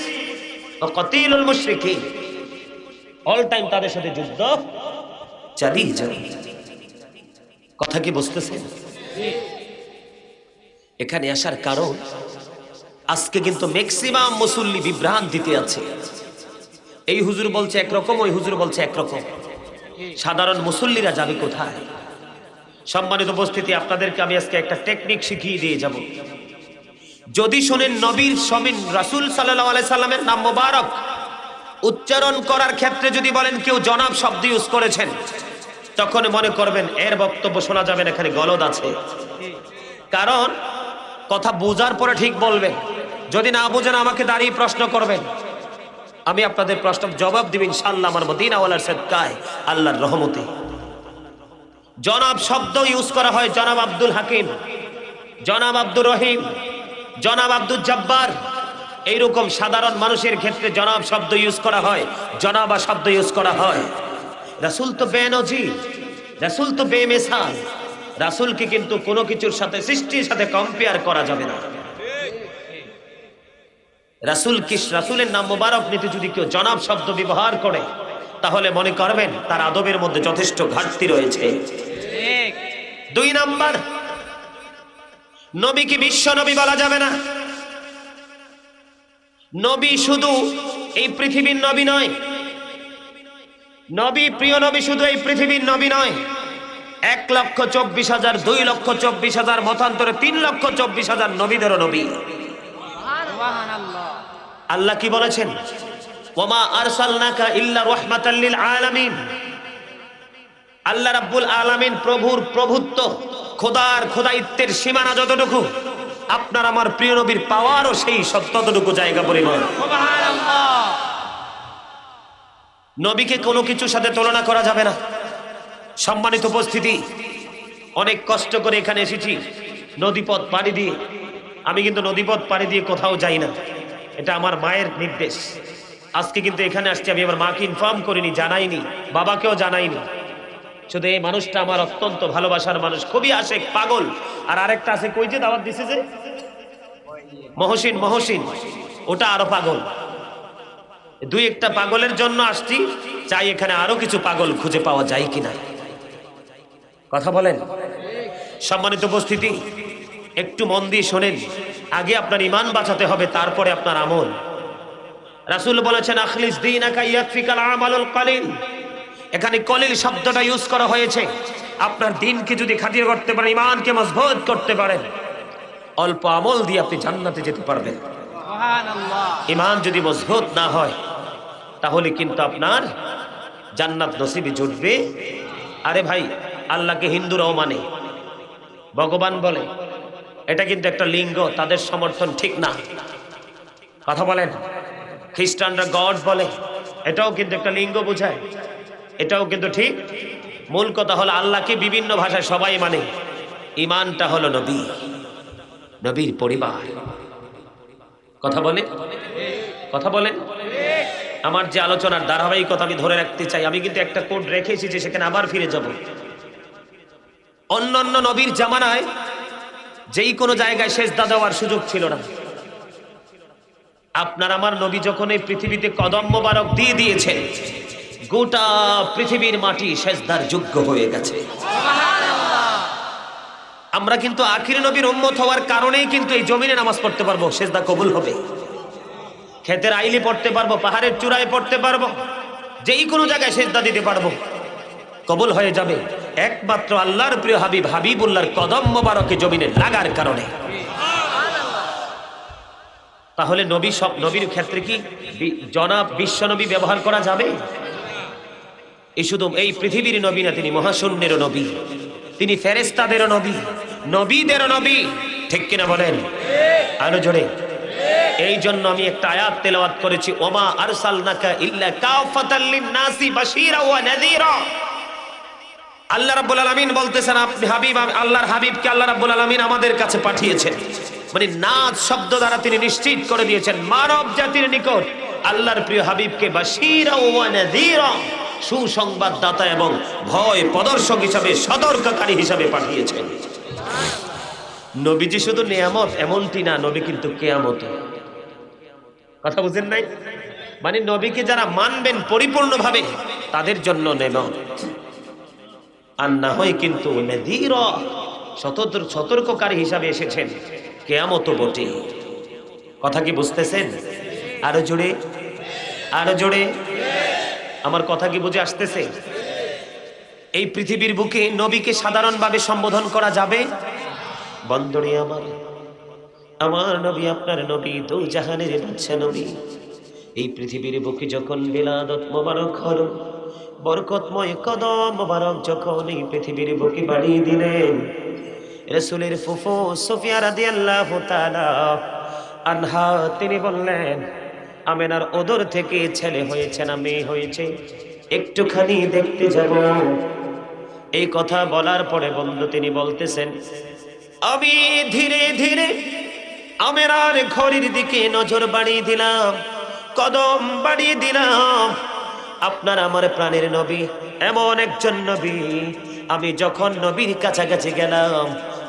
ওয়া কাতিলুল মুশরিকিন, অল টাইম তাদের সাথে যুদ্ধ চালিয়ে যাবে। কথা কি বুঝতেছেন? এখানে আসার কারণ, আজকে কিন্তু ম্যাক্সিমাম মুসল্লি বিভ্রান্তিতে আছে। এই হুজুর বলছে একরকম, ওই হুজুর বলছে একরকম। সাধারণ মুসল্লিরা যাবে কোথায়? সম্মানিত উপস্থিতি, আপনাদেরকে আমি আজকে একটা টেকনিক শিখিয়ে দিয়ে যাব। যদি শোনেন নবীর সমিন রাসূল সাল্লাল্লাহু আলাইহি সাল্লামের নাম মোবারক উচ্চারণ করার ক্ষেত্রে যদি বলেন কেউ জনাব শব্দ ইউজ করেছেন, তখন মনে করবেন এর বক্তব্য শোনা যাবে না, এখানে গলদ আছে। কারণ কথা বোঝার পরে ঠিক বলবেন, যদি না বুঝেন আমাকে দাঁড়িয়ে প্রশ্ন করবেন, আমি আপনাদের প্রশ্ন জবাব দিব ইনশাআল্লাহ আমার মদিনাওয়ালার সাদকায়, আল্লাহর রহমতে। জনাব শব্দ ইউজ করা হয় জনাব আব্দুল হাকিম, জনাব আব্দুর রহিম, জনাব আব্দুল জব্বার, এইরকম সাধারণ মানুষের ক্ষেত্রে জনাব শব্দ ইউজ করা হয়, জনাবা শব্দ ইউজ করা হয়। রাসূল তো বেনজির, রাসূল তো বেমিসাল, রাসূলকে কিন্তু কোনো কিছুর সাথে সৃষ্টির সাথে কম্পেয়ার করা যাবে না। রাসূলের নাম মোবারক নিতে যদি কেউ জনাব শব্দ ব্যবহার করে, তাহলে মনে করবেন তার আদবের মধ্যে যথেষ্ট ঘাটতি রয়েছে। দুই নাম্বার, নবীকে বিশ্ব নবী বলা যাবে না। নবী শুধু এই পৃথিবীর নবী নয়, নবী প্রিয় নবী শুধু এই পৃথিবীর নবী নয়। 1,24,000, 2,24,000, মতান্তরে 3,24,000 নবীদেরও নবী। আল্লাহ কি বলেছেন? ওয়ামা আরসালনাকা ইল্লা রাহমাতাল লিল আলামিন। আল্লাহ রাব্বুল আলামিন প্রভুর প্রভুত্ব, খোদার খোদাইত্বের সীমানা যতটুকু, আপনার আমার প্রিয় নবীর পাওয়ারও সেই ততটুকু জায়গা পরিমাণ। সুবহানাল্লাহ। নবীকে কোনো কিছুর সাথে তুলনা করা যাবে না। সম্মানিত উপস্থিতি, অনেক কষ্ট করে এখানে এসেছি নদীপথ পাড়ি দিয়ে। আমি কিন্তু নদীপথ পাড়ি দিয়ে কোথাও যাই না, এটা আমার মায়ের নির্দেশ। আজকে কিন্তু এখানে আসছি, আমি আমার মাকে ইনফর্ম করিনি, জানাইনি, বাবাকেও জানাইনি। শুধু এই মানুষটা আমার অত্যন্ত ভালোবাসার মানুষ, খুবই আশেক, পাগল। আর আরেকটা আছে, কই যে দাওয়াত দিছে যে মহসিন, মহসিন, ওটা আরো পাগল। দুই একটা পাগলের জন্য আসছি, চাই এখানে আরো কিছু পাগল খুঁজে পাওয়া যায় কিনা। কথা বলেন। সম্মানিত উপস্থিতি, একটু মন দিয়ে শোনেন। আগে আপনার ঈমান বাঁচাতে হবে, তারপরে আপনার আমল। রাসূল বলেছেন আখলিস দীনাকা ইয়াকফিকাল আমালুল কলিল। এখানে কলিল শব্দটা ইউজ করা হয়েছে। আপনার দিনকে যদি খাঁটি করতে পারেন, ঈমানকে মজবুত করতে পারেন, অল্প আমল দিয়ে আপনি জান্নাতে যেতে পারবেন। সুবহানাল্লাহ। ঈমান যদি মজবুত না হয়, তাহলে কিন্তু আপনার জান্নাত নসিবে জুটবে। আরে ভাই, আল্লাহকে হিন্দুরাও মানে, ভগবান বলে, এটা কিন্তু একটা লিঙ্গ, তাদের সমর্থন ঠিক না। কথা বলেন। খ্রিস্টানরা গড বলে, এটাও কিন্তু একটা লিঙ্গ বোঝায়, এটাও কিন্তু ঠিক। মূল কথা হলো আল্লাহকে বিভিন্ন ভাষায় সবাই মানে। ঈমানটা হলো নবী, নবীর পরিবার। কথা বলে, কথা বলেন। আমার যে আলোচনার ধারাবাহিকতা আমি ধরে রাখতে চাই, আমি কিন্তু একটা কোড রেখেছি যে সেখানে আবার ফিরে যাব। অন্যান্য নবীর জামানায় যেই কোনো জায়গায় সেজদা দেওয়ার সুযোগ ছিল না। আপনার আমার নবী যখন এই পৃথিবীতে কদম মোবারক দিয়ে দিয়েছেন, গোটা পৃথিবীর মাটি সেজদার যোগ্য হয়ে গেছে। আমরা কিন্তু আখির নবীর উম্মত হওয়ার কারণেই কিন্তু এই জমিনে নামাজ পড়তে পারবো, সেজদা কবুল হবে। ক্ষেতের আইলে পড়তে পারবো, পাহাড়ের চূড়ায় পড়তে পারবো, যেই কোনো জায়গায় সেজদা দিতে পারবো, কবুল হয়ে যাবে। একমাত্র আল্লাহর প্রিয় হাবিব হাবিবুল্লাহর কদম মোবারকে জমিনে লাগার কারণে। তাহলে নবী, সব নবীর ক্ষেত্রে কি জনাব বিশ্ব নবী ব্যবহার করা যাবে? এই শুধু এই পৃথিবীর নবী না, তিনি মহাশূন্যেরও নবী, তিনি ফেরেশতাদেরও নবী, নবীদেরও নবী। ঠিক কিনা বলেন? আরো জোরে। এই জন্য আমি একটা আয়াত তেলাওয়াত করেছি, ওমা আরসালনাকা ইল্লা কাফাতাল লিন-নাসি বাশীরা ওয়া নাযীরা। আল্লাহ রাব্বুল আলামিন বলতেছেন, আপনি হাবিব, আল্লাহর হাবিবকে আল্লাহ রাব্বুল আলামিন আমাদের কাছে পাঠিয়েছেন মানে নাজ শব্দ দ্বারা তিনি নিশ্চিত করে দিয়েছেন মানব জাতির নিকট আল্লাহর প্রিয় হাবিবকে বাশীরা ওয়া নাযীরা, সুসংবাদদাতা এবং ভয় প্রদর্শক হিসাবে, সতর্ককারী হিসাবে পাঠিয়েছেন। নবীজি শুধু নিয়ামত এমনটি না, নবী কিন্তু কিয়ামত। কথা বুঝেন নাই? মানে নবীকে যারা মানবেন পরিপূর্ণভাবে তাদের জন্য নেয়ামত, আর না হয় কিন্তু নাযীরা, সতর্ককারী হিসাবে এসেছেন, কিয়ামত বটে। কথা কি বুঝতেছেন? আরো জোরে, আরো জোরে। আমার কথা কি বুঝে আসতেছে? এই পৃথিবীর বুকে নবীকে সাধারণভাবে সম্বোধন করা যাবে? বন্ধুরে আমার নবী, আপনার নবী, দু জাহানের বাদশা নবী, এই পৃথিবীর বুকে যখন বিলাদত মোবারক হলো, বরকতময় কদম মোবারক যখন এই পৃথিবীর বুকে বাড়িয়ে দিলেন, রাসূলের ফুফু সুফিয়া রাদিয়াল্লাহু তাআলা আনহা তিনি বললেন, আমেনার ওদর থেকে ছেলে হয়েছে না মেয়ে হয়েছে, একটুখানি দেখতে যাব। এই কথা বলার পরে বন্ধু তিনি বলতেছেন, আমি ধীরে ধীরে আমেনার ঘরের দিকে নজর বাড়িয়ে দিলাম, কদম বাড়িয়ে দিলাম। আপনার আমার প্রাণের নবী এমন একজন নবী, আমি যখন নবীর কাছাকাছি গেলাম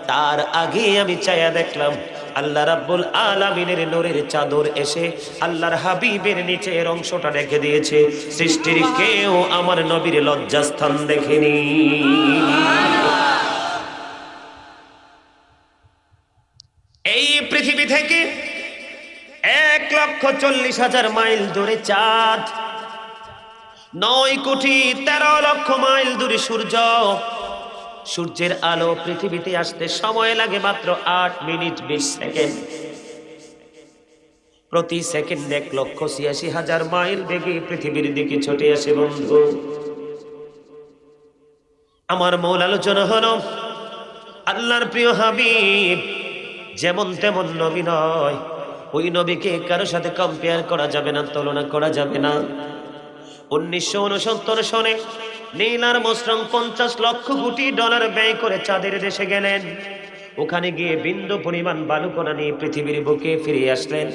তার আগে আমি চাইয়া দেখলাম আল্লাহ রাব্বুল আলামিনের নূরের চাদর এসে আল্লাহর হাবিবের নিচের অংশটা রেখে দিয়েছে। সৃষ্টির কেউ আমার নবীর লজ্জাস্থান দেখেনি। এই পৃথিবী থেকে 1,40,000 মাইল দূরে চাঁদ, 9,13,00,000 মাইল দূরে সূর্য। সূর্যের আলো পৃথিবীতে আসতে সময় লাগে মাত্র 8 মিনিট 20 সেকেন্ড। প্রতি সেকেন্ডে 1,86,000 মাইল বেগে পৃথিবীর দিকে ছুটে আসে। বন্ধু আমার মূল আলোচনা হলো আল্লাহর প্রিয় হাবিব যেমন তেমন নবী নয়, ওই নবীকে কারোর সাথে কম্পেয়ার করা যাবে না, তুলনা করা যাবে না। 1969 সনে Neil Armstrong 50 lakh crore dollar ব্যয় করে চাঁদের দেশে গেলেন। ওখানে গিয়ে বিন্দু পরিমাণ বালুকণা নিয়ে পৃথিবীর বুকে ফিরে আসলেন।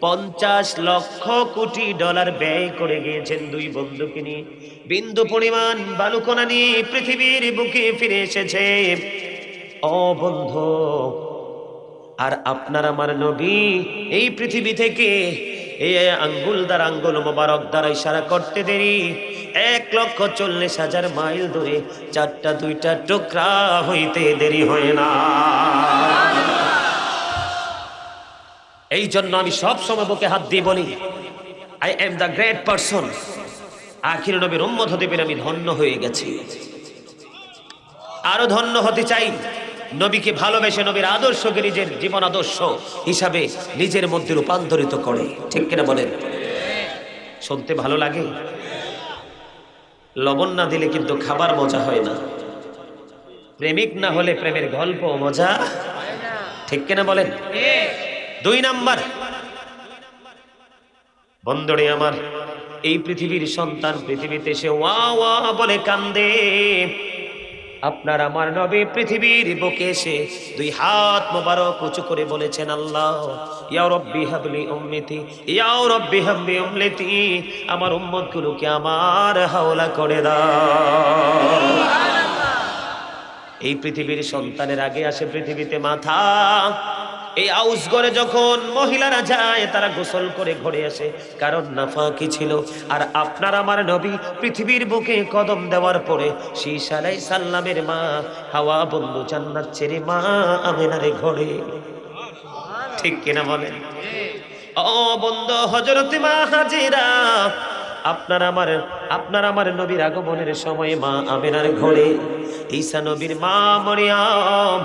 50 লক্ষ কোটি ডলার ব্যয় করে গিয়েছেন দুই বন্ধুকে নিয়ে, বিন্দু পরিমাণ বালুকণা নিয়ে পৃথিবীর বুকে ফিরে এসেছে। ও বন্ধু, আর আপনার আমার নবী এই পৃথিবী থেকে এই আঙ্গুল দ্বারা, আঙ্গুল মোবারক দ্বারা ইশারা করতে দেরি 1,40,000 মাইল দূরে 4টা 2টা টুকরা হইতে দেরি হয় না। এই জন্য আমি সব সময় বুকে হাত দিয়ে বলি, I am the great person. আখির নবীর উম্মত হতে পেরে আমি ধন্য হয়ে গেছি, আরো ধন্য হতে চাই। নবীকে ভালোবেসে নবীর আদর্শকে নিজের জীবন আদর্শ হিসাবে নিজের মধ্যে রূপান্তরিত করে। ঠিক কিনা বলেন? শুনতে ভালো লাগে? লবণ না দিলে কিন্তু খাবার মজা হয় না, প্রেমিক না হলে প্রেমের গল্প মজা। ঠিক কিনা বলেন? 2 নাম্বার, বন্ধুরে আমার, এই পৃথিবীর সন্তান পৃথিবীতে এসে ওয়া ওয়া বলে কান্দে। আপনার আমার নবী পৃথিবীর বুকে এসে 2 হাত মোবারক উঁচু করে বলেছেন, আল্লাহ ইয়া রাব্বি হাবলি উম্মতি, ইয়া রাব্বি হাবলি উম্মতি, আমার উম্মতগুলোকে আমার হাওলা করে দাও। এই পৃথিবীর সন্তানের আগে আসে পৃথিবীতে মাথা। এই আউস ঘরে যখন মহিলারা যায় তারা গোসল করে ঘরে আসে, কারণ নাফাকি ছিল। আর আপনার আমার নবী পৃথিবীর বুকে কদম দেওয়ার পরে শীশ আলাইহিস সালামের মা হাওয়া বন্ধু জান্নাত ছেড়ে মা আমিনারে ঘরে। ঠিক কিনা বলেন? ও বন্ধু, হযরত মা হাজেরা আপনার আমার নবীর আগমনের সময় মা আমিনার ঘরে, ঈসা নবীর মা মরিয়ম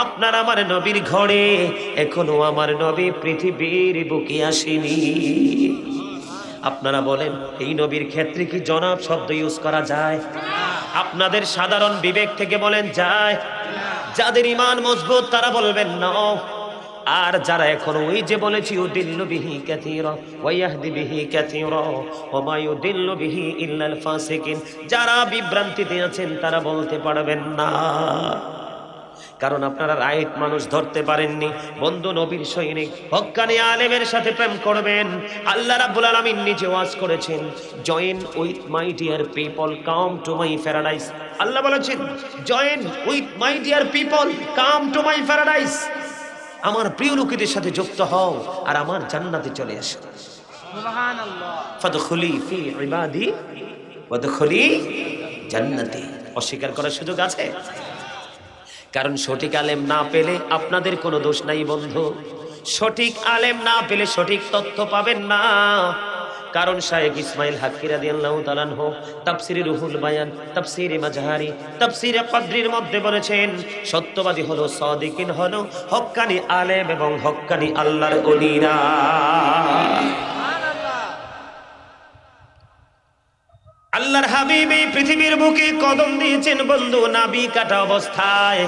আপনার আমার নবীর ঘরে। এখনো আমার নবী পৃথিবীর বুকে আসেনি। আপনারা বলেন, এই নবীর ক্ষেত্রে কি জনাব শব্দ ইউজ করা যায়? আপনাদের সাধারণ বিবেক থেকে বলেন যায়? যাদের ঈমান মজবুত তারা বলবেন না। আর যারা এখন ওই যে বলেছি ইউদিল্লু বিহি কাসীরা ওয়া ইয়াহদি বিহি কাসীরা ওয়া মা ইউদিল্লু বিহি ইল্লাল ফাসিকিন, যারা বিভ্রান্তিতে আছেন তারা বলতে পারবেন না কারণ আপনারা রাইট মানুষ ধরতে পারেননি। বন্ধু নবীর সৈনিক হক্কানি আলেমের সাথে প্রেম করবেন। আল্লাহ রাব্বুল আলামিন নিজে ওয়াজ করেছেন, join with my dear people, come to my paradise. Allah বলেছেন, join with my dear people, come to my paradise. আমার প্রিয় লোকেদের সাথে যুক্ত হও আর আমার জান্নাতে চলে আসো। সুবহানাল্লাহ। ফাদখুলি ফি ইবাদি ওয়াদখুলি জান্নাতি। অস্বীকার করার সুযোগ আছে? কারণ সঠিক আলেম না পেলে আপনাদের কোনো দোষ নাই বন্ধু। সঠিক আলেম না পেলে সঠিক তথ্য পাবেন না। কারণ শায়েখ ইসমাইল হাক্কি রাদিয়াল্লাহু তাআলা আনহু তাফসীরে রুহুল বায়ান, তাফসীরে মাজাহারি, তাফসীরে কদরির মধ্যে বলেছেন, সত্যবাদী হলো, সাদিকিন হলো হক্কানি আলেম এবং হক্কানি আল্লাহর ওলিরা। আল্লাহর হাবিব এই পৃথিবীর বুকে কদম দিয়েছেন বন্ধু নাবি কাটা অবস্থায়।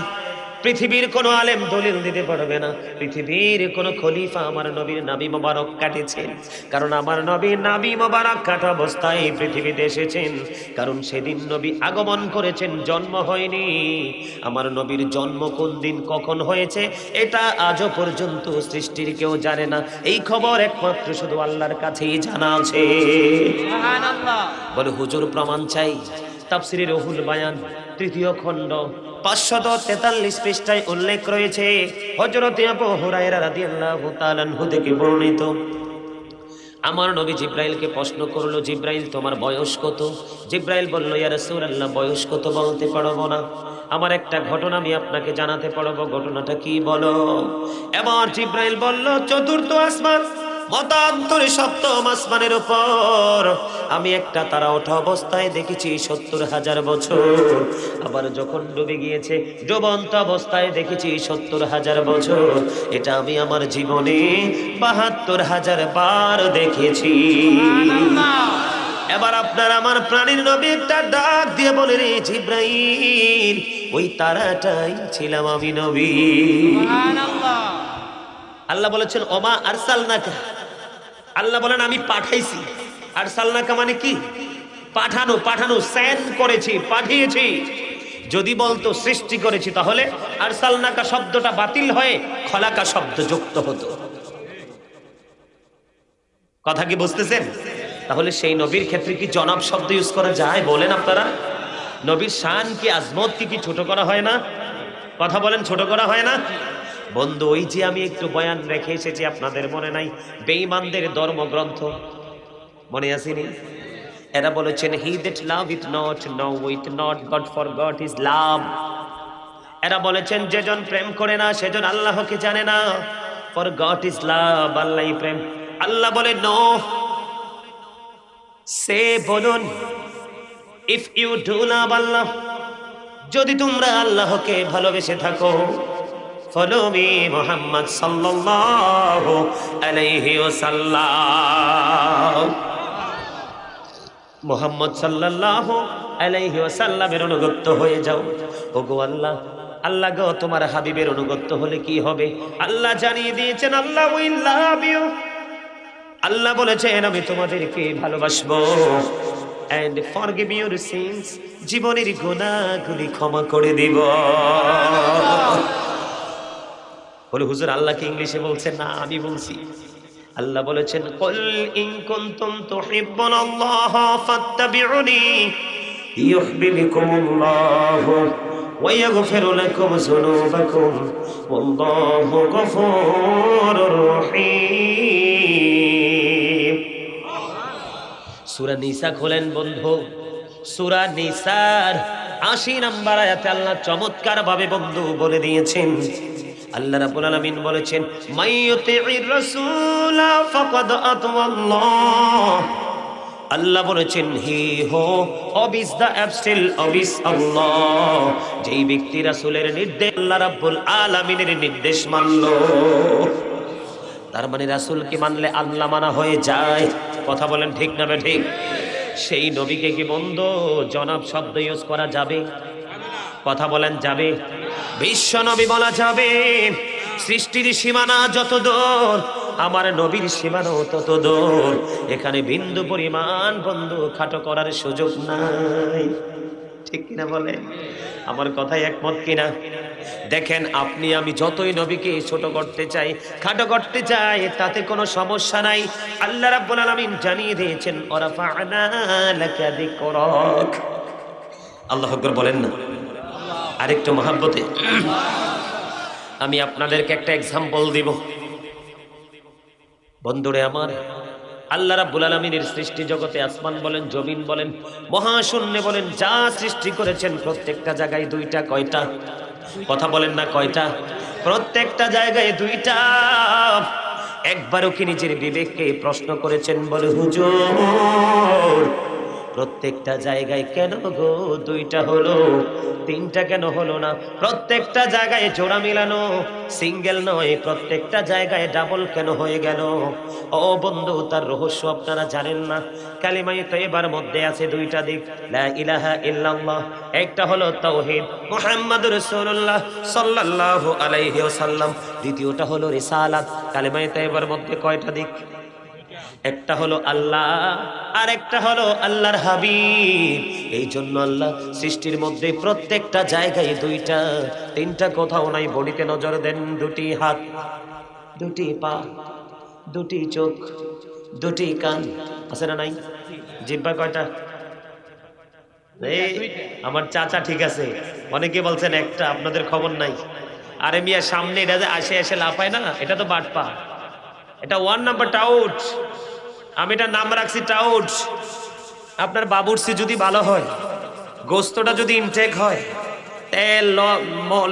পৃথিবীর কোনো আলেম দলিল দিতে পারবে না পৃথিবীর কোনো খলিফা আমার নবীর নাবি মোবারক কাটেছেন। কারণ আমার নবী নাবি মোবারক কাটা অবস্থায় পৃথিবীতে এসেছেন। কারণ সেদিন নবী আগমন করেছেন, জন্ম হয়নি। আমার নবীর জন্ম কোন দিন কখন হয়েছে এটা আজও পর্যন্ত সৃষ্টির কেউ জানে না। এই খবর একমাত্র শুধু আল্লাহর কাছেই জানা আছে। সুবহানাল্লাহ। বলে হুজুর প্রমাণ চাই। তাফসীরে রুহুল বায়ান ৩য় খণ্ড ৫৪৩ পৃষ্ঠায় উল্লেখ রয়েছে, হযরত আবু হুরায়রা রাদিয়াল্লাহু তাআলা আনহু থেকে বর্ণিত, আমার নবী জিব্রাইলকে প্রশ্ন করলো, জিব্রাইল তোমার বয়স কত? জিব্রাইল বলল, ইয়া রাসূলুল্লাহ বয়স কত বলতে পারবো না, আমার একটা ঘটনা আমি আপনাকে জানাতে পারবো। ঘটনাটা কি বলো? এবার জিব্রাইল বলল, চতুর্থ আসমান মতান্তরে সপ্তম আসমানের উপর আমি একটা তারা ওঠা অবস্থায় দেখেছি ৭০,০০০ বছর। আবার যখন ডুবে গিয়েছে ডুবন্ত অবস্থায় দেখেছি ৭০,০০০ বছর। এটা আমি আমার জীবনে ৭২,০০০ বার দেখেছি। এবার আপনার আমার প্রাণীর নবী একটা ডাক দিয়ে বলে, রে জিব্রাইল, ওই তারাটাই ছিলাম আমি নবী। সুবহানাল্লাহ। আল্লাহ বলেছেন, ওমা আরসালনাকা, আল্লাহ বলেন আমি পাঠাইছি। আরসালনাকা মানে কি? পাঠানো, পাঠানো, সেন্ড করেছি, পাঠিয়েছি। যদি বলতো সৃষ্টি করেছি তাহলে আরসালনাকা শব্দটা বাতিল হয়ে খলাকা শব্দ যুক্ত হতো। কথা কি বুঝতেছেন? তাহলে সেই নবীর ক্ষেত্রে কি জনাব শব্দ ইউজ করা যায়? বলেন আপনারা। নবীর শান কি আজমত কি ছোট করা হয় না? কথা বলেন, ছোট করা হয় না? বন্ধু, ওই যে আমি একটু বয়ান রেখে এসেছি, আপনাদের মনে নাই? বেঈমানদের ধর্মগ্রন্থ মনে আসেনি? এরা বলেছেন, he that love it not know with not god for god is love. এরা বলেছেন, যেজন প্রেম করে না সেজন আল্লাহকে জানে না, ফর গড ইজ লাভ, আল্লাহই প্রেম। আল্লাহ বলে, নো, সে বলুন, ইফ ইউ ডু লাভ আল্লাহ, যদি তোমরা আল্লাহকে ভালোবেসে থাকো, ফলো মি মুহাম্মদ সাল্লাল্লাহু আলাইহি ওয়াসাল্লাম, মুহাম্মদ সাল্লাল্লাহু আলাইহি ওয়াসাল্লামের অনুগত হয়ে যাও। ওগো আল্লাহ, আল্লাহ গো, তোমার হাবিবের অনুগত হলে কি হবে? আল্লাহ জানিয়ে দিয়েছেন, আল্লাহ উইল লাভ ইউ। আল্লাহ বলেছেন, আমি তোমাদেরকে ভালোবাসবো। and forgive your sins, জীবনের গুনাহগুলি ক্ষমা করে দিব। বলে হুজুর আল্লাহ কি ইংলিশে বলছেন? না, আমি বলছি। আল্লাহ বলেছেন, কুল ইন কুনতুম তুহিব্বুনাল্লাহ ফাত্তাবিউনি ইউহিব্বুকুমুল্লাহ ওয়া ইয়াগফির লাকুম যুনুবাকুম ওয়াল্লাহু গফুরুর রহিম। সূরা নিসা খোলেন বন্ধু, সূরা নিসার ৮০ নম্বর আয়াতে আল্লাহ চমৎকার ভাবে বন্ধু বলে দিয়েছেন। আল্লাহ রাব্বুল আলামিন বলেছেন, মাইয়ুতির রাসূল ফাকাদ আতাল্লাহ। আল্লাহ বলেছেন, হি হো অবিস দা অ্যাবস্টিল অবিস আল্লাহ। যেই ব্যক্তি রাসূলের নির্দেশ, আল্লাহ রাব্বুল আলামিনের নির্দেশ মানলো, তার মানে রাসূলকে মানলে আল্লাহ মানা হয়ে যায়। কথা বলেন ঠিক না ঠিক? সেই নবীকে কি বন্ধু জনাব শব্দ ইউজ করা যাবে? কথা বলেন, যাবে? বিশ্ব নবী বলা যাবে। সৃষ্টির সীমানা যত দূর, আমার নবীর সীমানাও তত দূর। এখানে বিন্দু পরিমাণ বন্ধু খাটো করার সুযোগ নাই, ঠিক কিনা বলে? আমার কথায় একমত কিনা? দেখেন, আপনি আমি যতই নবীকে ছোট করতে চাই, খাটো করতে চাই, তাতে কোনো সমস্যা নাই। আল্লাহ রাব্বুল আলামিন জানিয়ে দিয়েছেন, ওয়ারাফা'না লাকা যিকরাক। আল্লাহু আকবার বলেন না? আরেকটু মহব্বতে আমি আপনাদেরকে একটা এক্সাম্পল দিব। বন্ধুরে আমার, আল্লাহ রাব্বুল আলামিনের সৃষ্টি জগতে আসমান বলেন, জমিন বলেন, মহাশূন্যে বলেন, যা সৃষ্টি করেছেন প্রত্যেকটা জায়গায় দুইটা। কয়টা? কথা বলেন না, কয়টা? প্রত্যেকটা জায়গায় দুইটা। একবারও কি নিজের বিবেককে প্রশ্ন করেছেন? বলে হুজুর, প্রত্যেকটা জায়গায় কেন গো দুইটা হলো, তিনটা কেন হলো না? প্রত্যেকটা জায়গায় জোড়া মিলানো, সিঙ্গেল নয়, প্রত্যেকটা জায়গায় ডাবল কেন হয়ে গেল? ও বন্ধু, তার রহস্য আপনারা জানেন না। কালিমায়ে তয়্যিবার মধ্যে আছে দুইটা দিক, লা ইলাহা ইল্লাল্লাহ, একটা হলো তাওহীদ মুহাম্মাদুর রাসূলুল্লাহ সাল্লাল্লাহু আলাইহি ওয়াসাল্লাম, দ্বিতীয়টা হলো রিসালাত। কালিমায়ে তয়্যিবার মধ্যে কয়টা দিক? একটা হলো আল্লাহ, আর একটা হলো আল্লাহর হাবিব। এই জন্য আল্লাহ সৃষ্টির মধ্যে প্রত্যেকটা জায়গায় দুইটা, তিনটা কোথাও নাই। বডিতে নজর দেন, দুটি হাত, দুটি পা, দুটি চোখ, দুটি কান, আছে না নাই? জিহ্বা কয়টা? আমার চাচা ঠিক আছে, অনেকে বলছেন একটা, আপনাদের খবর নাই। আরে মিয়া, সামনে এটা যে আসে এসে লাফায় না, এটা তো বাটপা, এটা 1 নাম্বার টাউট। আমি এটা নাম রাখছি টাউট। আপনার বাবুর্চি যদি ভালো হয়, গোস্তটা যদি ইনটেক হয়, তেল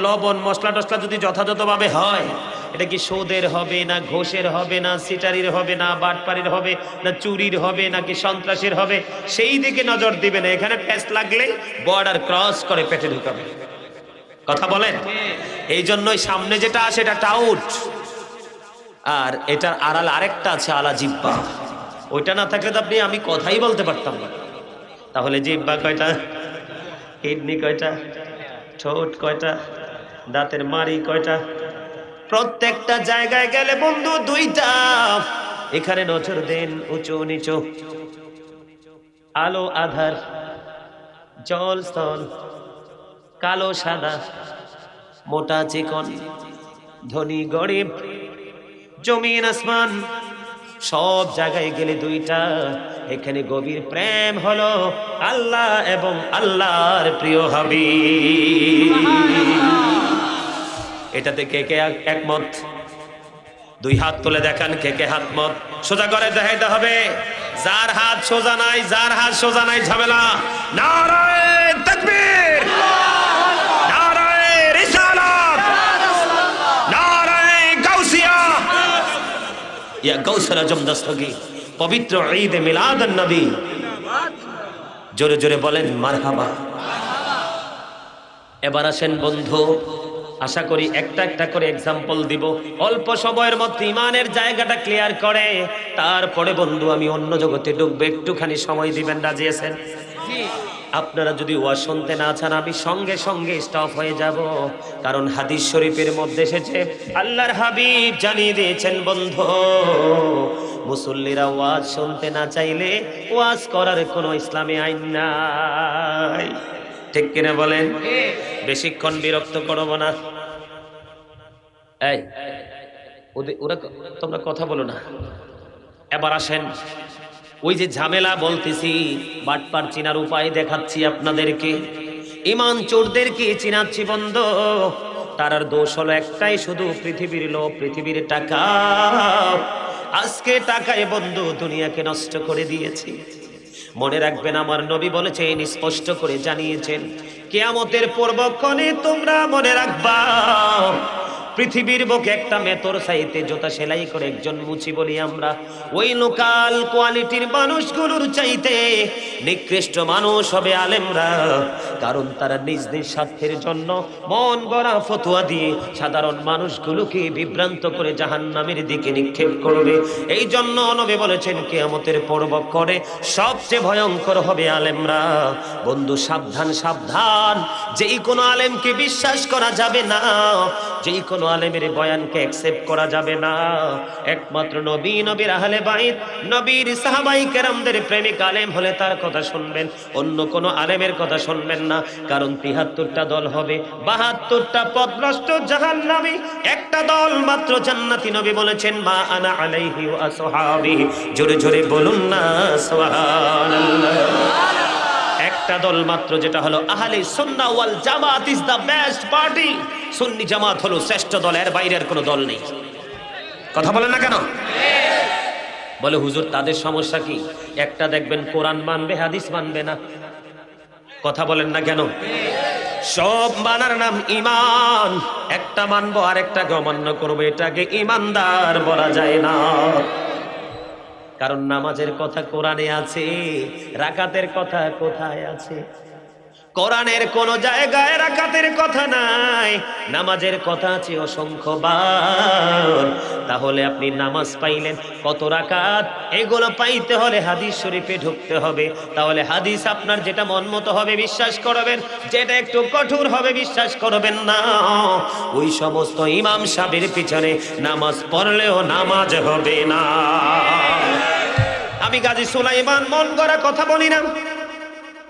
লবণ মশলা টসলা যদি যথাযথভাবে হয়, এটা কি সুদের হবে না, ঘোষের হবে না, সিটারির হবে না, বাটপাড়ির হবে না, চুরির হবে নাকি সন্ত্রাসের হবে, সেই দিকে নজর দিবে না। এখানে টেস্ট লাগলে বর্ডার ক্রস করে পেটে ঢুকাবে। কথা বলেন? এই জন্যই সামনে যেটা আসে এটা টাউট, আর এটার আড়াল আরেকটা আছে, আলা জিব্বা। ওইটা না থাকলে তো আমি কথাই বলতে পারতাম না। তাহলে জিহ্বা কয়টা? কিডনি কয়টা? ঠোঁট কয়টা? দাঁতের মাড়ি কয়টা? প্রত্যেকটা জায়গায় গেলে বন্ধু দুইটা। এখানে নজর দেন, উঁচু নিচু, আলো আধার, জল স্থল, কালো সাদা, মোটা চিকন, ধনী গরিব, জমিন আসমান, সব জায়গায় গেলে দুইটা। এখানে গভীর প্রেম হলো আল্লাহ এবং আল্লাহর প্রিয় হাবিব। এটাতে কে কে একমত? দুই হাত তুলে দেখান, কে কে হাত মত? সোজা করে দেখাইতে হবে। যার হাত সোজা নাই, যার হাত সোজা নাই, ঝামেলা। নারায়ে তাকবীর, নারায়ে রিসালাত, নারায়ে গাউসিয়া, ইয়া গাউসুল আজম দস্তগীর, পবিত্র ঈদ মিলাদুন নবী। জোরে জোরে বলেন মারহাবা। এবার আসেন বন্ধু, আশা করি একটা একটা করে এক্সাম্পল দিব, অল্প সময়ের মধ্যে ইমানের জায়গাটা ক্লিয়ার করে। তারপরে বন্ধু আমি অন্য জগতে ঢুকবো, একটুখানি সময় দিবেন, রাজি আছেন? আপনারা যদি ওয়াজ শুনতে না চান, আমি সঙ্গে সঙ্গে স্টপ হয়ে যাব, কারণ হাদিস শরীফের মধ্যে এসেছে, আল্লাহর হাবিব জানিয়ে দিয়েছেন বন্ধু, মুসল্লিরা ওয়াজ শুনতে না চাইলে ওয়াজ করার কোনো ইসলামে আইন নাই। ঠিক কিনা বলেন? বেশিক্ষণ বিরক্ত করব না। এই ওরা, তোমরা কথা বলো না। এবার আসেন, ওই যে ঝামেলা বলতেছি, বাটপার চিনার উপায় দেখাচ্ছি আপনাদেরকে, ইমান চোরদেরকে চিনাচ্ছি বন্ধু। তার দোষ হলো একটাই, শুধু পৃথিবীর লোভ, পৃথিবীর টাকা। আজকে টাকায় বন্ধু দুনিয়াকে নষ্ট করে দিয়েছি। মনে রাখবেন, আমার নবী বলেছেন, স্পষ্ট করে জানিয়েছেন, কিয়ামতের পূর্বক্ষণে তোমরা মনে রাখবা, পৃথিবীর বুকে একটা মেতর চাইতে জুতা সেলাই করে একজন মুচি বলি আমরা, ওই লোকাল কোয়ালিটির মানুষগুলোর চাইতে নিকৃষ্ট মানুষ হবে আলেমরা। কারণ তারা নিজ নিজ স্বার্থের জন্য মন গড়া ফতোয়া দিয়ে সাধারণ মানুষগুলোকে বিভ্রান্ত করে জাহান্নামের দিকে নিক্ষেপ করবে। এই জন্য নবী বলেছেন, কিয়ামতের পূর্বক্ষণে সবচেয়ে ভয়ঙ্কর হবে আলেমরা। বন্ধু সাবধান, সাবধান, যেই কোনো আলেমকে বিশ্বাস করা যাবে না, যেই কোনো কোনো আলেমের বয়ানকে অ্যাকসেপ্ট করা যাবে না। একমাত্র নবী, নবীর আহলে বাইত, নবীর সাহাবাই কেরামদের প্রেমিক আলেম হলে তার কথা শুনবেন, অন্য কোনো আলেমের কথা শুনবেন না। কারণ ৭৩টা দল হবে, ৭২টা পথভ্রষ্ট জাহান্নামী, একটা দল মাত্র জান্নাতি। নবী বলেছেন মা আনা আলাইহি ওয়া আসহাবি, জোরে জোরে বলুন না সুবহানাল্লাহ। একটা দল মাত্র, যেটা হলো আহলে সুন্নাহ ওয়াল জামাত ইজ দা বেস্ট পার্টি। সুন্নি জামাত হলো শ্রেষ্ঠ দল, এর বাইরের কোনো দল নেই। কথা বলেন না কেন? বলে হুজুর তাদের সমস্যা কি? একটা দেখবেন কোরআন মানবে, হাদিস মানবে না। কথা বলেন না কেন? সব মানার নাম ঈমান। একটা মানবো আর একটাকে অমান্য করবো, এটাকে ঈমানদার বলা যায় না। কারণ নামাজের কথা কোরআনে আছে, রাকাতের কথা কোথায় আছে? কোরআনের কোন জায়গায় রাকাতের কথা নাই, নামাজের কথা আছে অসংখ্যবার। তাহলে আপনি নামাজ পাইলেন, কত রাকাত, এগুলো পাইতে হলে হাদিস শরীফে ঢুকতে হবে। তাহলে হাদিস আপনার যেটা মন মতো হবে বিশ্বাস করবেন, যেটা একটু কঠোর হবে বিশ্বাস করবেন না। ওই সমস্ত ইমাম সাহেবের পিছনে নামাজ পড়লেও নামাজ হবে না। আমি গাজী সুলাইমান মন গড়া কথা বলি না।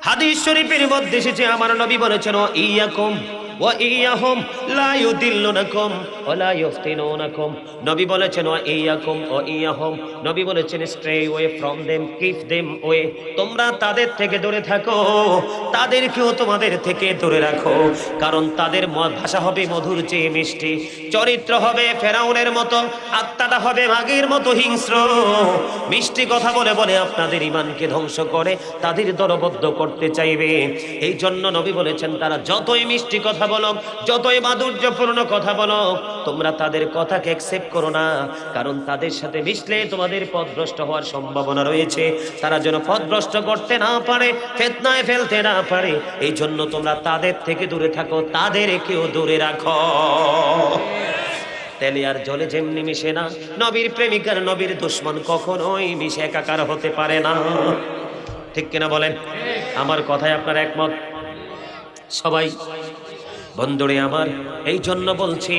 হাদিস শরীফের মধ্যে এসেছে, আমার নবী বলেছেন ইয়াকুম ওয়া ইয়াহুম লা ইউদিল্লুনাকুম ওয়া লা ইফতিনুনাকুম। নবী বলেছেন ইয়াকুম ওয়া ইয়াহুম, নবী বলেছেন stay way from them, keep them way. তোমরা তাদের থেকে দূরে থাকো, তাদেরকেও তোমাদের থেকে দূরে রাখো। কারণ তাদের ভাষা হবে মধুর চেয়ে মিষ্টি, চরিত্র হবে ফেরাউনের মতো, আত্মাটা হবে মাগীর মতো হিংস্র। মিষ্টি কথা বলে বলে আপনাদের ঈমানকে ধ্বংস করে, তাদের দলবদ্ধ করতে চাইবে। এই জন্য নবী বলেছেন তারা যতই মিষ্টি কথা বলো, যতই মাধুর্যপূর্ণ কথা বলো, তোমরা তাদের কথাকে অ্যাকসেপ্ট করো না। কারণ তাদের সাথে মিশলে তোমাদের পথভ্রষ্ট হওয়ার সম্ভাবনা রয়েছে। তারা যেন পথভ্রষ্ট করতে না পারে, ফিতনায় ফেলতে না পারে, এই জন্য তোমরা তাদের থেকে দূরে থাকো, তাদেরকেও দূরে রাখো। তেলে আর জলে যেমনি মিশে না, নবীর প্রেমিকার নবীর দুশ্মন কখনোই মিশে একাকার হতে পারে না। ঠিক কিনা বলেন? আমার কথায় আপনার একমত সবাই? বন্ধুরে আমার, এই জন্য বলছি,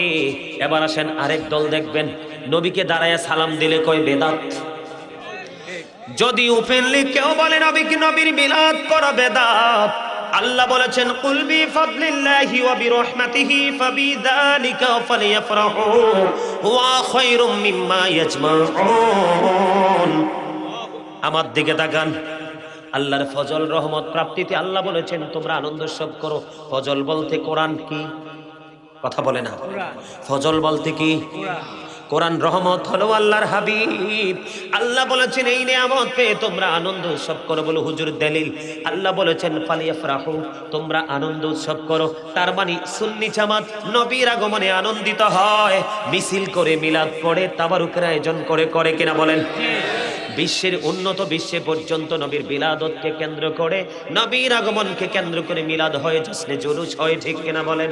এবার আসেন আরেক দল দেখবেন নবীকে দাঁড়ায় সালাম দিলে কয় বেদাত। যদি ওপেনলি কেউ বলে নবীকে নবীর মিলাদ করা বেদাত, আল্লাহ বলেছেন কুল বি ফাদলিল্লাহি ওয়া বিরহমাতিহি ফাবিযালিকা ফালইফরাহু হুয়া খায়রুম মিম্মা ইয়াজমাউন। আমার দিকে তাকান, আল্লাহর ফজল রহমত প্রাপ্তিতে আল্লাহ বলেছেন তোমরা আনন্দ উৎসব করো। ফজল বলতে কোরআন কি? কথা বলে না। ফজল বলতে কি? কোরআন। রহমত হলো আল্লাহর হাবিব। আল্লাহ বলেছেন এই নিয়ামত পেয়ে তোমরা আনন্দ উৎসব করো। বলো হুজুর দলিল? আল্লাহ বলেছেন ফালিয়াফরাহু, তোমরা আনন্দ উৎসব করো। তার মানে সুন্নি জামাত নবীর আগমনে আনন্দিত হয়, মিছিল করে, মিলাদ পড়ে, তাবারুকের আয়োজন করে, করে কিনা বলেন? বিশ্বের উন্নত বিশ্বে পর্যন্ত নবীর বিলাদতকে কেন্দ্র করে, নবীর আগমনকে কেন্দ্র করে মিলাদ হয়, জশ্নে জুলুস হয়। ঠিক কিনা বলেন?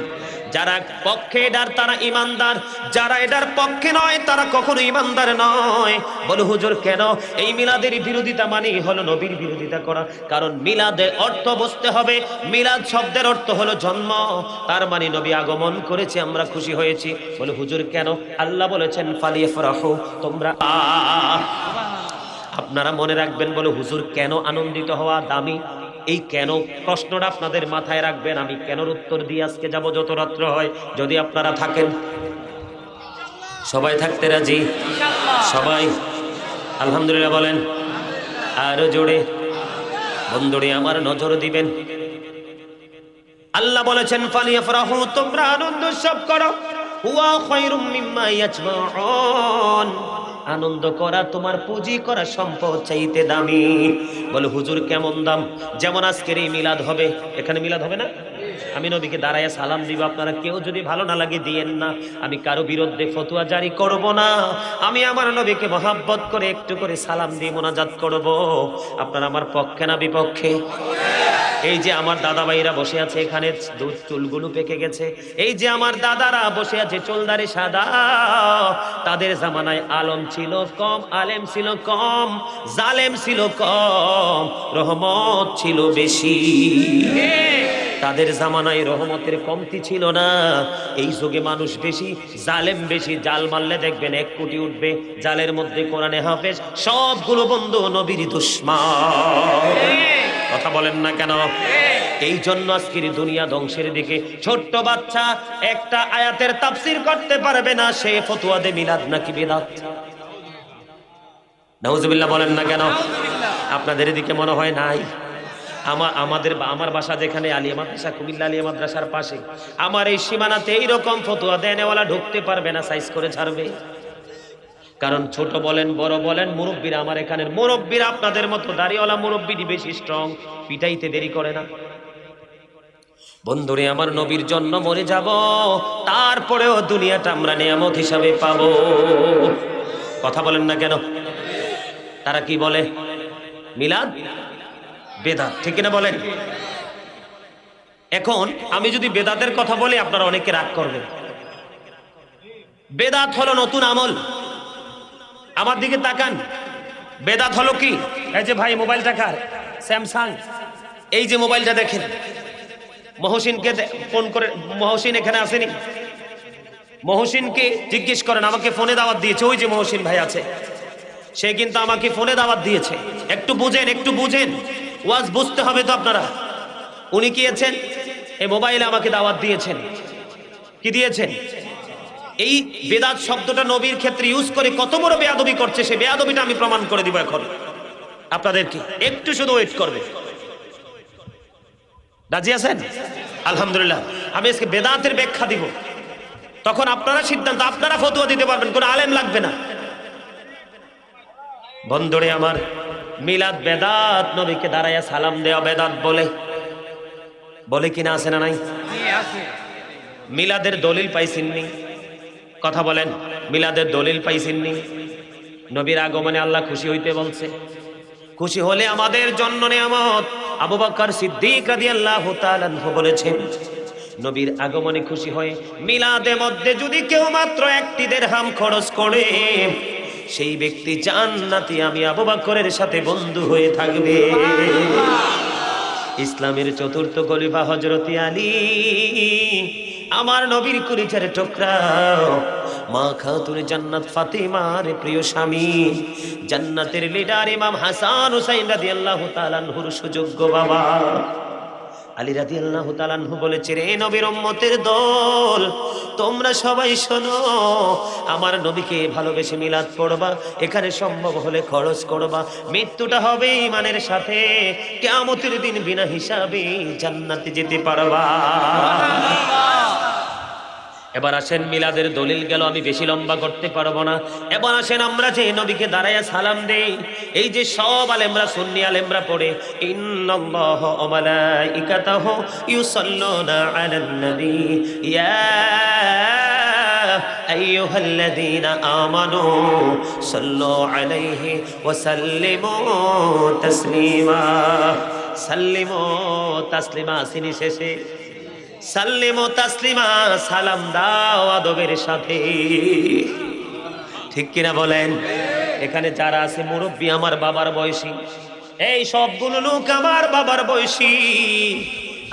যারা পক্ষে এটার তারা ইমানদার, যারা এটার পক্ষে নয় তারা কখনো ইমানদার নয়। বলো হুজুর কেন? এই মিলাদের বিরোধিতা মানে হলো নবীর বিরোধিতা করা। কারণ মিলাদের অর্থ বুঝতে হবে, মিলাদ শব্দের অর্থ হলো জন্ম। তার মানে নবী আগমন করেছে, আমরা খুশি হয়েছি। বলো হুজুর কেন? আল্লাহ বলেছেন ফালিয়াফরাহু, তোমরা আপনারা মনে রাখবেন। বলে হুজুর কেন আনন্দিত হওয়া দামি? এই কেন প্রশ্নটা আপনাদের মাথায় রাখবেন। আমি কেনর উত্তর দিয়ে আজকে যাব যত রাত্র হয়, যদি আপনারা থাকেন। সবাই থাকতে রাজি? সবাই আলহামদুলিল্লাহ বলেন আরো জোরে। বন্ধুরে আমার নজর দিবেন, আল্লাহ বলেছেন ফালিয়াফরাহু, তোমরা আনন্দ উৎসব করো, হুয়া খায়রুম মিম্মা ইয়াজমাউন। আনন্দ করা তোমার পুঁজি করা সম্পদ চাইতে দামি। বলে হুজুর কেমন দাম? যেমন আজকের এই মিলাদ হবে, এখানে মিলাদ হবে না? আমি নবীকে দাঁড়ায় সালাম দিব, আপনারা কেউ যদি ভালো না লাগে দিয়েন না। আমি কারো বিরুদ্ধে ফতোয়া জারি করব না। আমি আমার নবীকে মহাব্বত করে একটু করে সালাম দিয়ে মোনাজাত করব। আপনারা আমার পক্ষে না বিপক্ষে? এই যে আমার দাদা ভাইরা বসে আছে এখানে, চুলগুলো পেকে গেছে। এই যে আমার দাদারা বসে আছে চুলদারি সাদা, তাদের জামানায় আলম ছিল কম, আলেম ছিল কম, জালেম ছিল কম, রহমত ছিল বেশি। তাদের জামানায় রহমতের কমতি ছিল না। এই যুগে মানুষ বেশি, জালেম বেশি। জাল মারলে দেখবেন 1 কোটি উঠবে। জালের মধ্যে কোরআনে হাফেজ, সবগুলো বন্ধু নবীর দুশমন। কথা বলেন না কেন? এই জন্য আজকের দুনিয়া ধ্বংসের দিকে। ছোট্ট বাচ্চা একটা আয়াতের তাফসীর করতে পারবে না, সে ফতোয়া দে মিলাদ নাকি বিদআত। নাউজুবিল্লাহ বলেন না কেন? আপনাদের এদিকে মনে হয় নাই? আমার বাসা যেখানে আলিয়া মাদ্রাসা, কুমিল্লা আলিয়া মাদ্রাসার পাশে, আমার এই সীমানাতে এইরকম ফতোয়া দেনেওয়ালা ঢুকতে পারবে না, সাইজ করে ছাড়বে। কারণ ছোট বলেন বড় বলেন, মুরব্বীরা, আমার এখানের মুরব্বীরা আপনাদের মতো দাড়িওয়ালা মুরব্বী বেশি স্ট্রং, পিটাইতে দেরি করে না। বন্ধুরে, আমার নবীর জন্য মরে যাব, তারপরেও দুনিয়াটা আমরা নিয়ামত হিসাবে পাবো। কথা বলেন না কেন? তারা কি বলে? মিলাদ বেদাত, ঠিক না বলেন? এখন আমি যদি বেদাতের কথা বলি আপনারা অনেকে রাগ করবেন। বেদাত হলো নতুন আমল। আমার দিকে তাকান, বেদাত হলো কি? এই যে ভাই মোবাইলটা কার? স্যামসাং। এই যে মোবাইলটা দেখেন, মহসিনকে ফোন করে, মহসিন এখানে আসেনি? মহসিনকে জিজ্ঞেস করেন, আমাকে ফোনে দাওয়াত দিয়েছে, ওই যে মহসিন ভাই আছে, সে কিন্তু আমাকে ফোনে দাওয়াত দিয়েছে। একটু বুঝেন, একটু বুঝেন, ওয়াজ বুঝতে হবে তো আপনারা। উনি কি আছেন? এই মোবাইলে আমাকে দাওয়াত দিয়েছেন। কি দিয়েছেন? এই বেদাত শব্দটা নবীর ক্ষেত্রে ইউজ করে কত বড় বেয়াদবি করছে, সে বেয়াদবিটা আমি প্রমাণ করে দিব এখন আপনাদেরকে। একটু শুধু ওয়েট করবে। রাজি আছেন? আলহামদুলিল্লাহ। আমি আজকে বেদাতের ব্যাখ্যা দিব, তখন আপনারা সিদ্ধান্ত, আপনারা ফতোয়া দিতে পারবেন, কোনো আলেম লাগবে না। বন্ধুরে আমার, মিলাদ বেদাত, নবীকে দাঁড়াইয়া সালাম দেওয়া বেদাত বলে, বলে কিনা? আছে না নাই? মিলাদের দলিল পাইছেননি? কথা বলেন, মিলাদের দলিল পাইছেননি? নবীর আগমনে আল্লাহ খুশি হইতে বলছে, খুশি হলে আমাদের জন্য নিয়ামত। আবু বকর সিদ্দিক রাদিয়াল্লাহু তাআলা আনহু বলেছেন, নবীর আগমনে খুশি হয়ে মিলাদের মধ্যে যদি কেউ মাত্র 1টি দিরহাম খরচ করে, সেই ব্যক্তি জান্নাতি। আমি আবু বকরের সাথে বন্ধু হয়ে থাকবে। ইসলামের চতুর্থ খলিফা হযরত আলী, আমার নবীর কুলিচার টুকরা, মা খাতুন জান্নাত ফাতিমার প্রিয় স্বামী, জান্নাতের লিডার ইমাম হাসান হুসাইন রাদিয়াল্লাহু তাআলা আনহুর সুযোগ্য বাবা আলী রাদিয়াল্লাহু তাআলা আনহু বলেছে, রে নবীর উম্মতের দল, তোমরা সবাই শোনো, আমার নবীকে ভালোবেসে মিলাদ পড়বা, এখানে সম্ভব হলে খরচ করবা, মৃত্যুটা হবে ঈমানের সাথে, কিয়ামতের দিন বিনা হিসাবে জান্নাতে যেতে পারবা। এবার আসেন, মিলাদের দলিল গেল, আমি বেশি লম্বা করতে পারবো না। এবার আসেন আমরা যে নবীকে দাঁড়াইয়া সালাম দেই, এই যে সব আলেমরা, সুন্নি আলেমরা পড়ে, ইন্নাল্লাহা ওয়া মালাইকাতাহু ইউসাল্লুনা আলান নবী ইয়া আইয়ুহাল্লাযীনা আমানু সাল্লু আলাইহি ওয়া সাল্লিমু তাসলিমা। সাল্লিমু তাসলিমা সিনি শেষে, সাল্লিমু তাসলিমা, সালাম দাও আদবের সাথে। ঠিক কিনা বলেন? এখানে যারা আছে মুরব্বী, আমার বাবার বয়সী, এই সবগুলো লোক আমার বাবার বয়সী।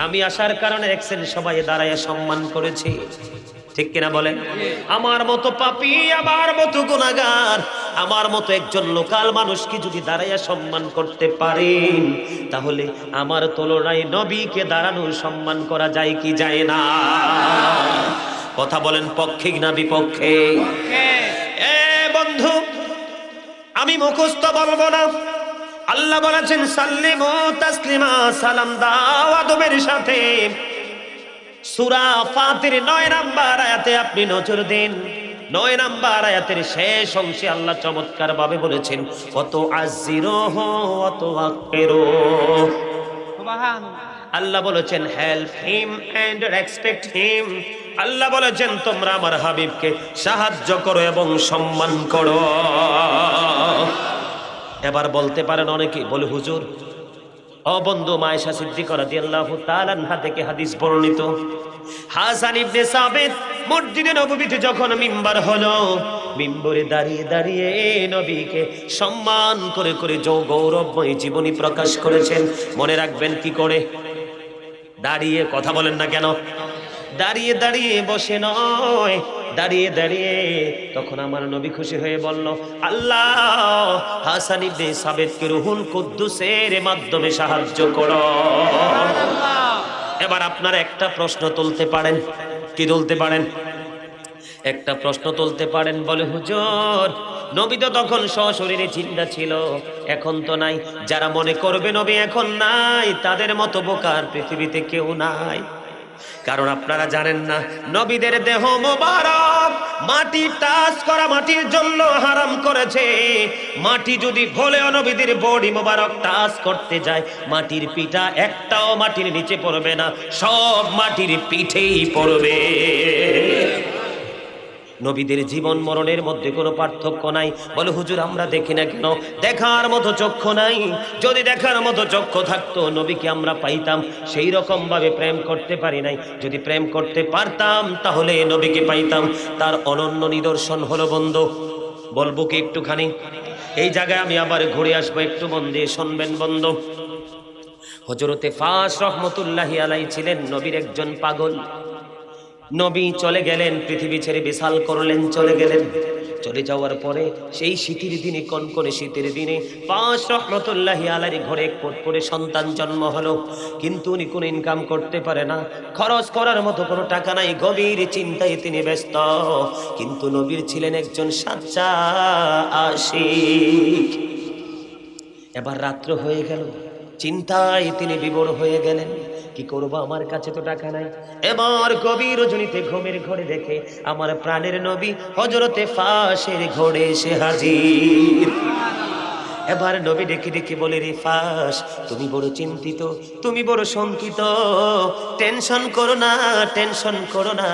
আমি আসার কারণে দেখছেন সবাই দাঁড়ায় সম্মান করেছে। ঠিক কিনা বলেন? আমার মতো পাপী, আমার মতো গুনাহগার, আমার মতো একজন লোকাল মানুষকে যদি দাঁড়াইয়া সম্মান করতে পারেন, তাহলে আমার তুলনায় নবীকে দাঁড়ানোর সম্মান করা যায় কি যায় না? কথা বলেন, পক্ষে না বিপক্ষে? এ বন্ধু, আমি মুখস্থ বলবো না। আল্লাহ বলেছেন সাল্লিমু তাসলিমা, সালাম দাও আদবের সাথে। সূরা ফাতির 9 নম্বর আয়াতে আপনি নজর দিন। 9 নম্বর আয়াতের শেষ অংশে আল্লাহ চমৎকার ভাবে বলেছেন, কত আজিরুহু ওয়া তুআক্কিরু। সুবহানাল্লাহ। আল্লাহ বলেছেন help him and respect him. Allah বলেছেন তোমরা আমার হাবিবকে সাহায্য করো এবং সম্মান করো। এবার বলতে পারেন অনেকে, বলে হুজুর, ও বন্ধু, মায়েশা সিদ্দিকা রাদিয়াল্লাহু তাআলা আনহা থেকে হাদিস বর্ণিত, হাসান ইবনে সাবিত মসজিদে নববীতে যখন মিম্বার হলো, মিম্বরে দাঁড়িয়ে দাঁড়িয়ে নবীকে সম্মান করে করে গৌরবময় জীবনী প্রকাশ করেছেন। মনে রাখবেন কি করে? দাঁড়িয়ে, কথা বলেন না কেন? দাঁড়িয়ে দাঁড়িয়ে বসে নয়, দাঁড়িয়ে দাঁড়িয়ে। তখন আমার নবী খুশি হয়ে বলল, আল্লাহ হাসান ইবনে সাবিতকে রুহুল কুদ্দুসের মাধ্যমে সাহায্য করো। এবার আপনারা একটা প্রশ্ন তুলতে পারেন, কি তুলতে পারেন? একটা প্রশ্ন তুলতে পারেন, বলে হুজুর নবী তো তখন সশরীরে জিন্দা ছিল, এখন তো নাই। যারা মনে করবে নবী এখন নাই, তাদের মতো বোকার পৃথিবীতে কেউ নাই। কারণ আপনারা জানেন না, নবীদের দেহ মোবারক মাটি টাচ করা মাটির জন্য হারাম করেছে। মাটি যদি ভুলেও নবীদের বডি মোবারক টাচ করতে যায়, মাটির পিঠা একটাও মাটির নিচে পড়বে না, সব মাটির পিঠেই পড়বে। নবীদের জীবন মরণের মধ্যে কোনো পার্থক্য নাই। বলে হুজুর আমরা দেখি না কেন? দেখার মতো চক্ষু নাই। যদি দেখার মতো চক্ষু থাকতো নবীকে আমরা পাইতাম, সেই রকম ভাবে প্রেম করতে পারি নাই। যদি প্রেম করতে পারতাম তাহলে নবীকে পাইতাম। তার অনন্য নিদর্শন হলো বন্ধু, বলবো কি একটুখানি? এই জায়গায় আমি আবার ঘুরে আসবো, একটু মন দিয়ে শুনবেন বন্ধু। হযরতে ফাস রহমতুল্লাহি আলাইহি ছিলেন নবীর একজন পাগল। নবী চলে গেলেন, পৃথিবী ছেড়ে বিশাল করলেন, চলে গেলেন। চলে যাওয়ার পরে সেই শীতের দিনে, কনকনে শীতের দিনে ফাস রহমতুল্লাহি আলাইহি ঘরে এক পুত্র করে সন্তান জন্ম হলো। কিন্তু উনি কোনো ইনকাম করতে পারে না, খরচ করার মতো কোনো টাকা নাই, গভীর চিন্তায় তিনি ব্যস্ত। কিন্তু নবীর ছিলেন একজন সাচ্চা আশিক। এবার রাত্র হয়ে গেল, চিন্তায় তিনি বিভোর হয়ে গেলেন, কি করব, আমার কাছে তো টাকা নাই। এবার গভীর রজনীতে ঘুমের ঘরে দেখে আমার প্রাণের নবী হযরতে ফাসের ঘরে এসে হাজির। এবার নবী ডেকে ডেকে বলে, রে ফাস, তুমি বড় চিন্তিত, তুমি বড় শঙ্কিত, টেনশন করো না, টেনশন করো না।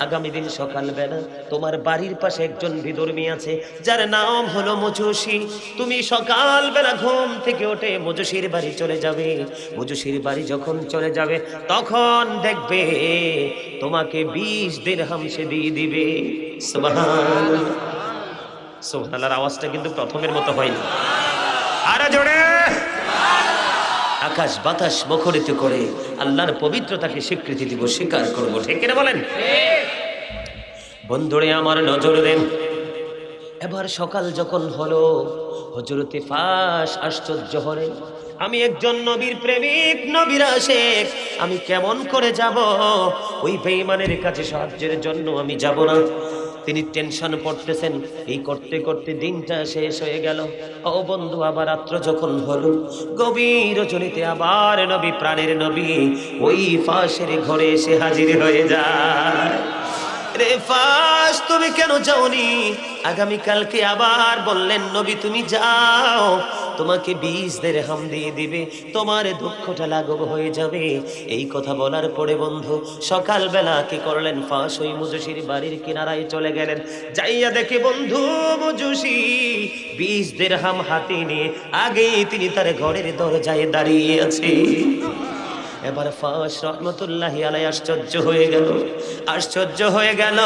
আগামী দিন সকালবেলা তোমার বাড়ির পাশে একজন বিধর্মী আছে, যার নাম হলো মজুসী। তুমি সকালবেলা ঘুম থেকে উঠে মজুসীর বাড়ি চলে যাবে। মজুসীর বাড়ি যখন চলে যাবে, তখন দেখবে তোমাকে 20 দিরহাম সে দিয়ে দিবে। সুবহানাল্লাহ, সুবহানাল্লাহর আওয়াজটা কিন্তু প্রথমের মতো হয়নি, আরো জোরে। আকাশ বাতাস মুখরিত করে আল্লাহর পবিত্রতাকে স্বীকৃতি দিব, স্বীকার করব, ঠিক কিনা বলেন? বন্ধুরে আমার নজর দেন। এবার সকাল যখন হলো, হযরতে ফাস আশ্চর্য হলেন, আমি একজন নবীর প্রেমিক, নবীর আশিক, আমি কেমন করে যাব ওই বেঈমানের কাছে সাহায্যের জন্য? আমি যাব না। তিনি টেনশন পড়তেছেন। এই করতে করতে দিনটা শেষ হয়ে গেল। ও বন্ধু, আবার রাত্র যখন হলো, গভীর রজনীতে আবার নবী, প্রাণের নবী ওই ফাসের ঘরে এসে হাজির হয়ে যায়। রে ফাস, তুমি কেন যাওনি? আগামীকালকে আবার বললেন নবী তুমি যাও, তোমাকে 20 দিরহাম দিয়ে দিবে, তোমার দুঃখটা লাঘব হয়ে যাবে। এই কথা বলার পরে বন্ধু সকালবেলা কি করলেন? ফাস ওই মজুসির বাড়ির কিনারায় চলে গেলেন। যাইয়া দেখে বন্ধু মজুসি 20 দিরহাম হাতে নিয়ে আগেই তিনি তার ঘরের দরজায় দাঁড়িয়ে আছে। এবার ফাস রহমতুল্লাহি আলাইহি আশ্চর্য হয়ে গেল, আশ্চর্য হয়ে গেল।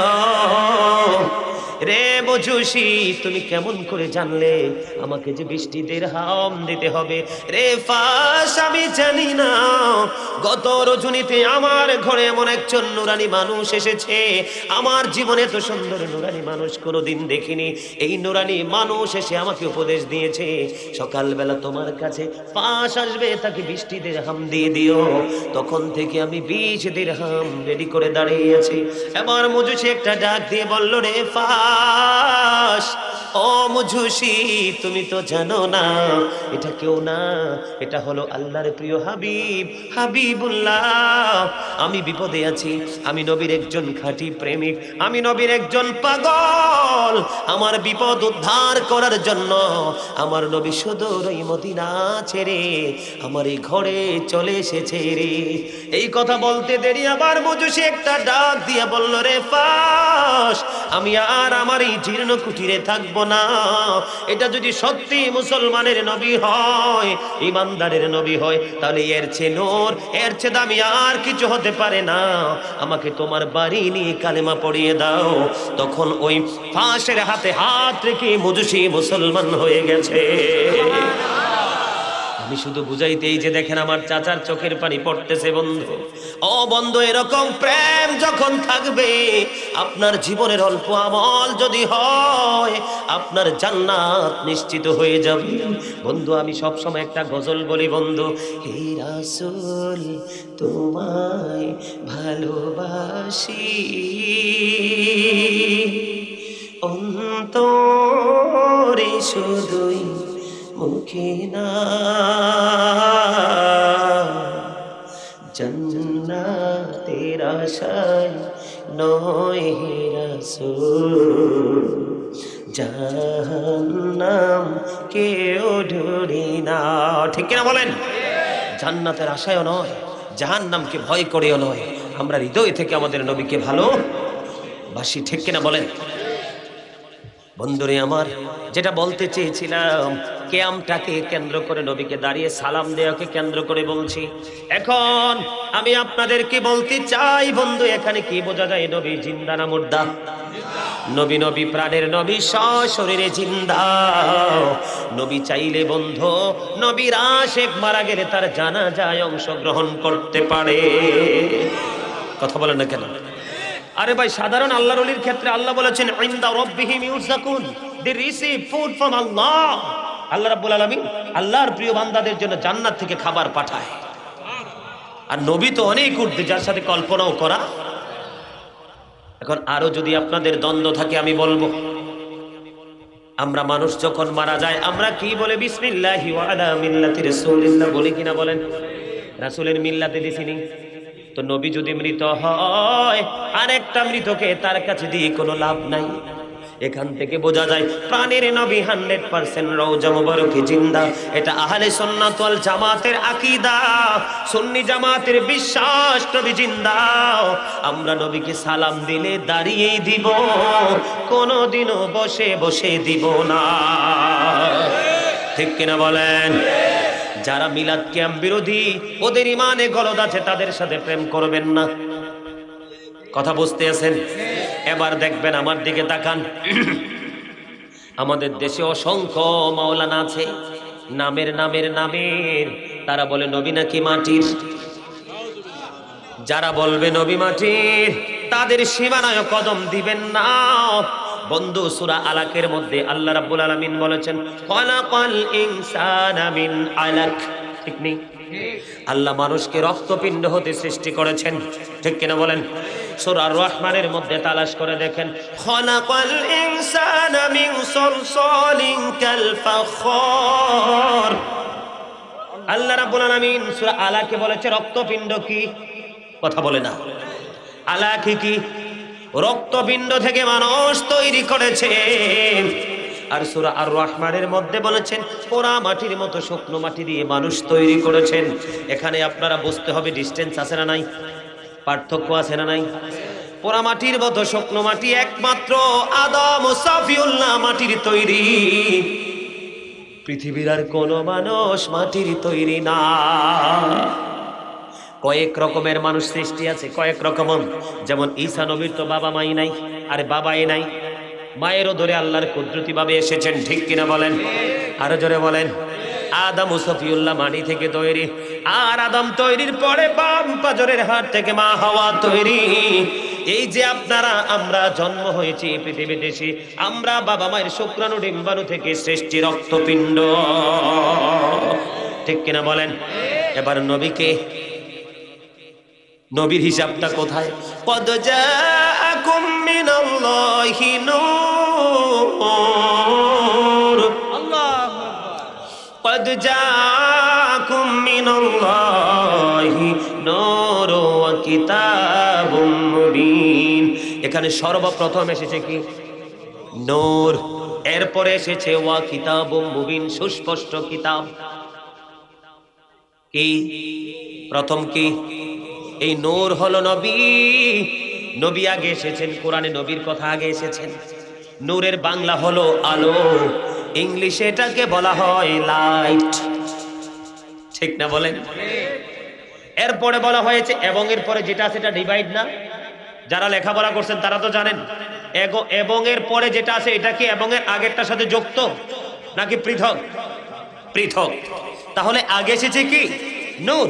রে মজুসি, তুমি কেমন করে জানলে আমাকে যে 20 দিরহাম দিতে হবে? রে ফাস, আমি জানি না, গত রজনীতে আমার ঘরে এমন একজন নুরানি মানুষ এসেছে, আমার জীবনে তো সুন্দর নুরানি মানুষ কোনোদিন দেখিনি। এই নুরানি মানুষ এসে আমাকে উপদেশ দিয়েছে, সকালবেলা তোমার কাছে ফাস আসবে, তাকে 20 দিরহাম দিয়ে দিও। তখন থেকে আমি 20 দিরহাম রেডি করে দাঁড়িয়ে আছি। এবার মজুসি একটা ডাক দিয়ে বলল, রে ফাস, ও মজুসি, তুমি তো জানো না এটা কেউ না, এটা হলো আল্লাহর প্রিয় হাবিব, হাবিবুল্লাহ। আমি বিপদে আছি, আমি নবীর একজন খাঁটি প্রেমিক, আমি নবীর একজন পাগল। আমার বিপদ উদ্ধার করার জন্য আমার নবী সুদূর ওই মদিনা ছেড়ে আমার এই ঘরে চলে এসেছে রে। এই কথা বলতে দেরি আবার মজুসি একটা ডাক দিয়ে বলল, রে ফাস, আমি আর আমার এই জীর্ণ কুটিরে থাকবো না। এটা যদি সত্যি মুসলমানের নবী হয়, ইমানদারের নবী হয়, তাহলে এর চেয়ে নূর, এর চেয়ে দামি আর কিছু হতে পারে না। আমাকে তোমার বাড়ি নিয়ে কালেমা পড়িয়ে দাও। তখন ওই ফাঁসের হাতে হাত রেখে মজুসি মুসলমান হয়ে গেছে। আমি শুধু বুঝাইতেই যে দেখেন আমার চাচার চোখের পানি পড়তেছে বন্ধু। ও বন্ধু, এরকম প্রেম যখন থাকবে, আপনার জীবনের অল্প আমল যদি হয়, আপনার জান্নাত নিশ্চিত হয়ে যাবে বন্ধু। আমি সব সময় একটা গজল বলি বন্ধু, হে রাসূল তোমায় ভালোবাসি, অন্তরে শুধুই মুখে না, জান্নাতের আশায় নয় হে রাসূল, জাহান্নাম কেউ ডরি না। ঠিক কিনা বলেন? জান্নাতের আশায়ও নয়, জাহান্নামকে ভয় করেও নয়, আমরা হৃদয় থেকে আমাদের নবীকে ভালোবাসি। ঠিক কিনা বলেন? বন্ধুরে আমার, যেটা বলতে চেয়েছিলাম, কিয়ামটাকে কেন্দ্র করে, নবীকে দাঁড়িয়ে সালাম দেওয়াকে কেন্দ্র করে বলছি। এখন আমি আপনাদেরকে বলতে চাই বন্ধু, এখানে কি বোঝা যায়? নবী জিন্দা না মুর্দা? নবী, নবী প্রাণের নবী, সশরীরে জিন্দা। নবী চাইলে বন্ধু, নবীর আশিক মারা গেলে তার জানাজায় অংশগ্রহণ করতে পারে। কথা বলেন না কেন? আরে ভাই, সাধারণ আল্লাহর ওলির ক্ষেত্রে আল্লাহ বলেছেন ইনদা রাব্বিহিম ইউরযাকুন, দে রিসিভ ফুড ফ্রম আল্লাহ। আল্লাহ রাব্বুল আলামিন আল্লাহর প্রিয় বান্দাদের জন্য জান্নাত থেকে খাবার পাঠায়। আর নবী তো অনেক ঊর্ধ্বে, যার সাথে কল্পনাও করা। এখন আরো যদি আপনাদের দ্বন্দ্ব থাকে, আমি বলবো, আমরা মানুষ যখন মারা যায় আমরা কি বলে? বিসমিল্লাহি ওয়া আলা মিল্লাতি রাসূলিল্লাহ বলি কিনা বলেন? রাসূলের মিল্লাতে দিছিনি তো। নবী যদি মৃত হয়, আরেকটা মৃতকে তার কাছে দিয়ে কোনো লাভ নাই। এখান থেকে বোঝা যায় প্রাণের নবী 100% রওজা মুবারকে জিন্দা। এটা আহলে সুন্নাত ওয়াল জামাতের আকীদা, সুন্নি জামাতের বিশ্বাস, নবী জিন্দা। আমরা নবীকে সালাম দিলে দাঁড়িয়েই দিব, কোনোদিনও বসে বসে দিব না। ঠিক কিনা বলেন? যারা মিলাদ কিয়াম বিরোধী, ওদের ইমানে গলদ আছে, তাদের সাথে প্রেম করবেন না। কথা বুঝতে আছেন? এবার দেখবেন, আমার দিকে তাকান। আমাদের দেশে অসংখ্য মাওলানা আছে, নামের নামের নামের। তারা বলে নবী নাকি মাটির। যারা বলবে নবী মাটির, তাদের সীমানায় কদম দিবেন না বন্ধু। সূরা আলাকের মধ্যে আল্লাহ রাব্বুল আলামিন বলেছেন খালাকাল ইনসানা মিন আলাক। ঠিক নেই? আল্লাহ মানুষকে রক্তপিণ্ড হতে সৃষ্টি করেছেন। ঠিক কিনা বলেন? সূরা আর রহমানের মধ্যে তালাশ করে দেখেন, খালাকাল ইনসানা মিন সালসালিন কাল ফাখার। আল্লাহ রাব্বুল আলামিন সূরা আলাকে বলেছে রক্তপিণ্ড কি? কথা বলে না। আলাকি কি? রক্তপিণ্ড থেকে মানুষ তৈরি করেছেন। আর সূরা আর রহমানের মধ্যে বলেছেন পোড়া মাটির মতো শুকনো মাটি দিয়ে মানুষ তৈরি করেছেন। এখানে আপনারা বুঝতে হবে ডিসটেন্স আছে না নাই, পার্থক্য আছে না নাই? পোড়া মাটির মতো শুকনো মাটি একমাত্র আদম ও সাফিউল্লাহ মাটির তৈরি। পৃথিবীর আর কোনো মানুষ মাটির তৈরি না। কয়েক রকমের মানুষ সৃষ্টি আছে, কয়েক রকম। যেমন ঈসা নবীর তো বাবা মাই নাই, আরে বাবাই নাই, মায়েরও ধরে আল্লাহর কুদরতি ভাবে এসেছেন। ঠিক কিনা বলেন? আরো জোরে বলেন। আদম ও সফিউল্লাহ মাটি থেকে তৈরি। আর আদম তৈরির পরে বাম পাজরের হাড় থেকে মা হাওয়া তৈরি। এই যে আপনারা আমরা জন্ম হয়েছি পৃথিবীতে এসে, আমরা বাবা মায়ের শুক্রাণু ডিম্বাণু থেকে সৃষ্টি রক্তপিণ্ড। ঠিক কিনা বলেন? এবার নবীকে, নবীর হিসাবটা কোথায়? কদ জাআকুম মিনাল্লাহি নূর, আল্লাহু আকবার। কদ জাআকুম মিনাল্লাহি নূর ওয়া কিতাবুম মুবিন। এখানে সর্বপ্রথম এসেছে কি? নূর। এরপরে এসেছে ওয়া কিতাবুম মুবিন, সুস্পষ্ট কিতাব। কি প্রথম কি? এই নূর হলো নবী। নবী আগে এসেছেন, কোরআনে নবীর কথা আগে এসেছেন। নূরের বাংলা হলো আলো, ইংলিশে এটাকে বলা হয় লাইট। ঠিক না বলেন? এরপরে বলা হয়েছে এবং, এর পরে যেটা আছে এটা ডিভাইড না? যারা লেখাপড়া করছেন তারা তো জানেন এবং এর পরে যেটা আছে এটা কি এবং এর আগেরটার সাথে যুক্ত নাকি পৃথক? পৃথক। তাহলে আগে এসেছে কি? নূর,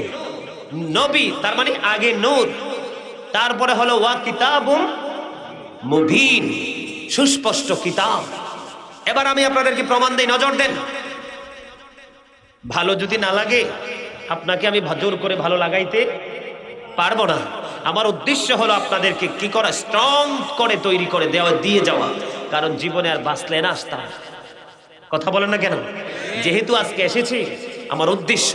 নবী, তার মানে আগে নূর, তারপরে হলো ওয়া কিতাবুম মুবিন, সুস্পষ্ট কিতাব। এবার আমি আপনাদেরকে প্রমাণ দেই, নজর দেন। ভালো যদি না লাগে আপনাকে আমি জোর করে ভালো লাগাইতে পারবো না। আমার উদ্দেশ্য হলো আপনাদেরকে কি করা, স্ট্রং করে তৈরি করে দেওয়া, দিয়ে যাওয়া। কারণ জীবনে আর বাঁচলে না আসতাম। কথা বলেন না কেন? যেহেতু আজকে এসেছি, আমার উদ্দেশ্য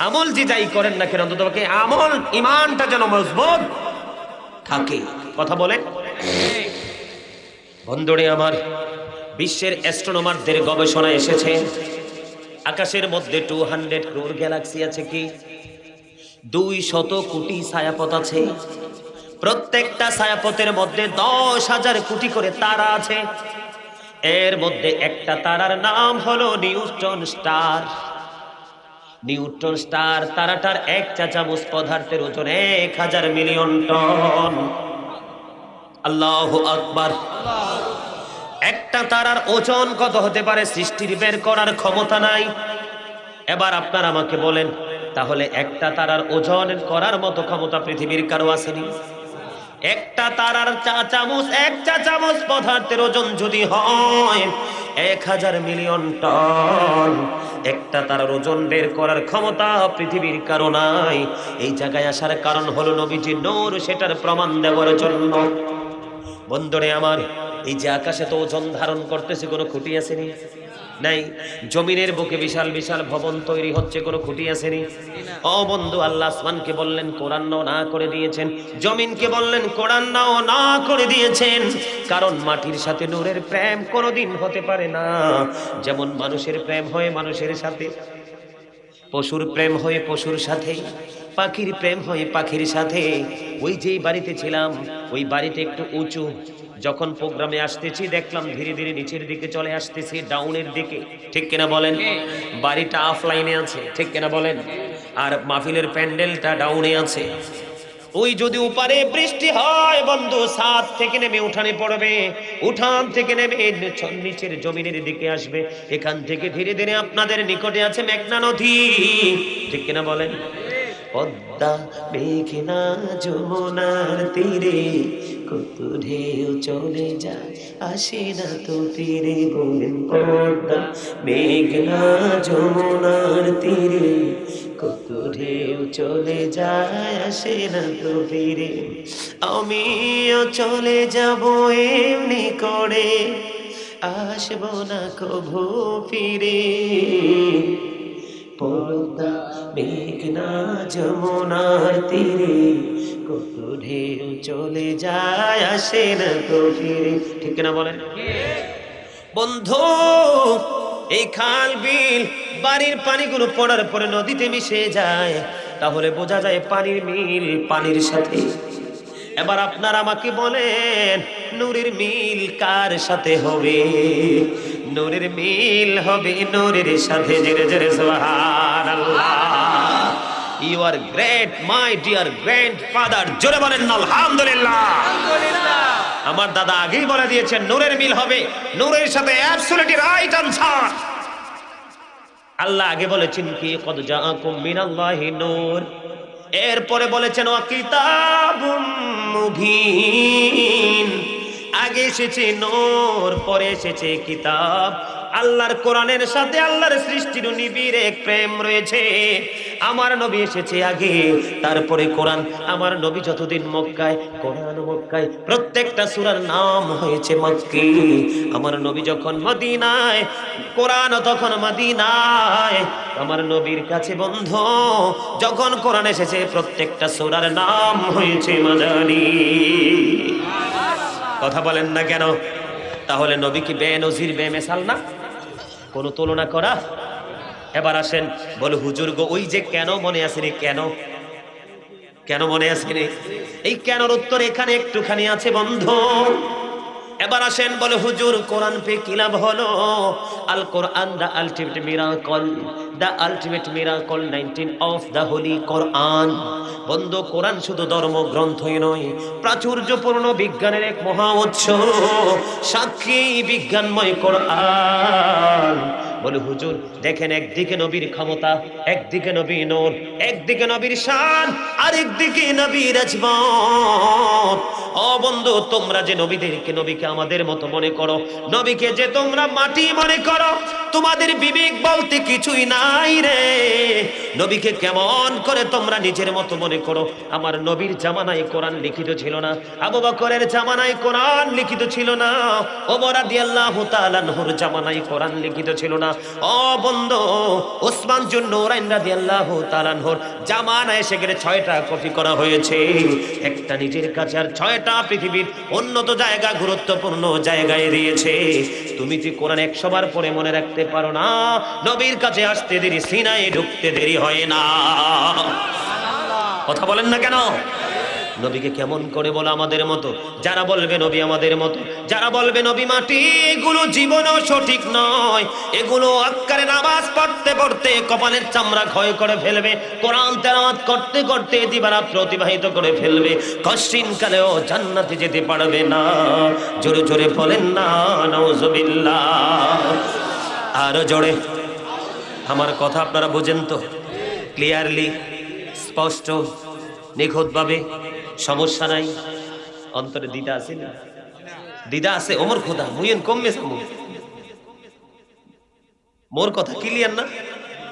আমল যে যাই করেন না কেন, অন্তত আমল ইমানটা যেন মজবুত থাকে। কথা বলেন। বন্ধুরে আমার, বিশ্বের অ্যাস্ট্রোনমারদের গবেষণা এসেছে আকাশের মধ্যে 200 ক্রোড় গ্যালাক্সি আছে, কি 200 কোটি ছায়াপথ আছে। প্রত্যেকটা ছায়াপথের মধ্যে 10,000 কোটি করে তারা আছে। এর মধ্যে একটা তারার নাম হলো নিউট্রন স্টার। নিউট্রন স্টার তারাটার এক চা চামচ পদার্থের ওজন 1000 মিলিয়ন টন। আল্লাহু আকবার। একটা তারার ওজন কত হতে পারে সৃষ্টির বের করার ক্ষমতা নাই। এবার আপনারা আমাকে বলেন, তাহলে একটা তারার ওজন করার মতো ক্ষমতা পৃথিবীর কারো আসেনি? একটা তারার এক চা চামচ পদার্থের ওজন যদি হয় 1000 মিলিয়ন টন, একটা তারার ওজন বের করার ক্ষমতা পৃথিবীর কারো নাই। এই জায়গায় আসার কারণ হলো নবীজি নূর, সেটার প্রমাণ দেওয়ার জন্য। বন্ধুরে আমার, এই যে আকাশে তো ওজন ধারণ করতেছে, কোনো খুঁটি আসেনি? নাই। জমিনের বুকে বিশাল বিশাল ভবন তৈরি হচ্ছে, কোনো খুঁটি আসেনি? ও বন্ধু, আল্লাহ আসমানকে বললেন কোরআন নাও, না করে দিয়েছেন। জমিনকে বললেন কোরআন নাও, না করে দিয়েছেন। কারণ মাটির সাথে নূরের প্রেম কোনোদিন হতে পারে না। যেমন মানুষের প্রেম হয় মানুষের সাথে, পশুর প্রেম হয় পশুর সাথে, পাখির প্রেম হয় পাখির সাথে। ওই যেই বাড়িতে ছিলাম, ওই বাড়িতে একটু উঁচু। যখন প্রোগ্রামে আসতেছি দেখলাম ধীরে ধীরে নিচের দিকে চলে আসতেছি, ডাউনের দিকে। ঠিক কিনা বলেন? বাড়িটা অফলাইনে আছে, ঠিক কিনা বলেন? আর মাহফিলের প্যান্ডেলটা ডাউনে আছে। ওই যদি উপারে বৃষ্টি হয় বন্ধু, ছাদ থেকে নেমে উঠানে পড়বে, উঠান থেকে নেমে নিচের জমিনের দিকে আসবে। এখান থেকে ধীরে ধীরে আপনাদের নিকটে আছে মেঘনা নদী। ঠিক কিনা বলেন? পদ্মা মেঘনা যমুনার তীরে কত ঢেউ চলে যায়, আসে না তো ফিরে। বলেন পদ্মা মেঘনা যমুনার তীরে কত ঢেউ চলে যায়, আসে না তো ফিরে। আমিও চলে যাব এমনি করে, আসবো না কভু ফিরে। পদ্মা মেঘনা যমুনার তীরে কত ঢেউ চলে যায়, আসে না তো ফিরে। ঠিক না বলেন? বন্ধু, এই খাল বিল বাড়ির পানিগুলো পড়ার পরে নদীতে মিশে যায়, তাহলে বোঝা যায় পানির মিল পানির সাথে। এবার আপনারা আমাকে বলেন, নূরের মিল কার সাথে হবে? নূরের মিল হবে নূরের সাথে। জোরে জোরে সুবহানাল্লাহ। You are great my dear grandfather. জোরে বলেন আলহামদুলিল্লাহ। আমার দাদা আগেই বলে দিয়েছেন নূরের মিল হবে নূরের সাথে। Absolutely right answer. আল্লাহ আগে বলেছেন কি কদ জাআকুম মিনাল্লাহি নূর, এরপরে বলেছেন ওয়া কিতাবুম মুবিন। আগে এসেছে নূর, পরে এসেছে কিতাব। আল্লাহর কোরআনের সাথে আল্লাহর সৃষ্টির নিবিড় এক প্রেম রয়েছে। আমার নবী এসেছে আগে, তারপরে কোরআন। আমার নবী যতদিন মক্কায়, কোরআন মক্কায়। প্রত্যেকটা সূরার নাম হয়েছে মক্কি। আমার নবী যখন মদিনায়, কোরআন তখন মদিনায়। আমার নবীর কাছে বন্ধু যখন কোরআন এসেছে, প্রত্যেকটা সূরার নাম হয়েছে মাদানী। কথা বলেন না কেন? তাহলে নবী কি বেনজির বেমিসাল না? কোনো তুলনা করা? এবার আসেন, বলে হুজুর গো ওই যে কেন মনে আসেনি? কেন কেন মনে আসেনি? এই কেনর উত্তর এখানে একটুখানি আছে বন্ধু। এবার আসেন, বলে হুজুর কোরআন পে কি লাভ হলো? Al Quran the ultimate miracle, the ultimate miracle 19 of the Holy Quran. বন্ধু, কোরআন শুধু ধর্মগ্রন্থই নয়, প্রাচুর্যপূর্ণ বিজ্ঞানের এক মহা উৎস। সাক্ষী বিজ্ঞানময় কোরআন। বলে হুজুর দেখেন, একদিকে নবীর ক্ষমতা, একদিকে নবী নূর, একদিকে নবীর শান, আরেকদিকে নবীর আজমত। ও বন্ধু, তোমরা যে নবীকে আমাদের মতো মনে করো, নবীকে যে তোমরা মাটি মনে করো, তোমাদের বিবেক বলতে কিছুই নাই রে। নবীকে কেমন করে তোমরা নিজের মতো মনে করো? আমার নবীর জামানায় কোরআন লিখিত ছিল না, আবু বকরের জামানায় কোরআন লিখিত ছিল না, ওমর রাদিয়াল্লাহু তাআলা আনহুর জামানায় কোরআন লিখিত ছিল না। ও বন্ধু, ওসমান জুন্নুরাইন রাদিয়াল্লাহু তাআলা আনহুর জামানায় সেখানে 6টা কপি করা হয়েছে, একটা নিজের কাছে, আর 6টা পৃথিবীর উন্নত জায়গা, গুরুত্বপূর্ণ জায়গায় দিয়েছে। তুমি কি কোরআন 100 বার পড়ে মনে রাখতে পারো না? নবীর কাছে আসতে দেরি, সিনায় ঢুকতে দেরি হয় না। কথা বলেন না কেন? নবীকে কেমন করে বলো আমাদের মতো? যারা বলবে নবী আমাদের মতো, যারা বলবে নবী মাটি, এগুলো জীবনেও সঠিক নয়। এগুলো আক্কারে নামাজ পড়তে পড়তে কপালের চামড়া ক্ষয় করে ফেলবে, কোরআন তেলাওয়াত করতে করতে দিবারাত্র অতিবাহিত করে ফেলবে, কষ্টিন কালেও জান্নাতে যেতে পারবে না। জোরে জোরে বলেন না নাউজুবিল্লাহ। আরো জোরে। আমার কথা আপনারা বুঝেন তো? ক্লিয়ারলি, স্পষ্ট, নিখুঁতভাবে, সমস্যা নাই? অন্তরে দ্বিধা আছে না? দ্বিধা আছে? ওমর খোদা মুইন কমবে সামু, মোর কথা ক্লিয়ার না?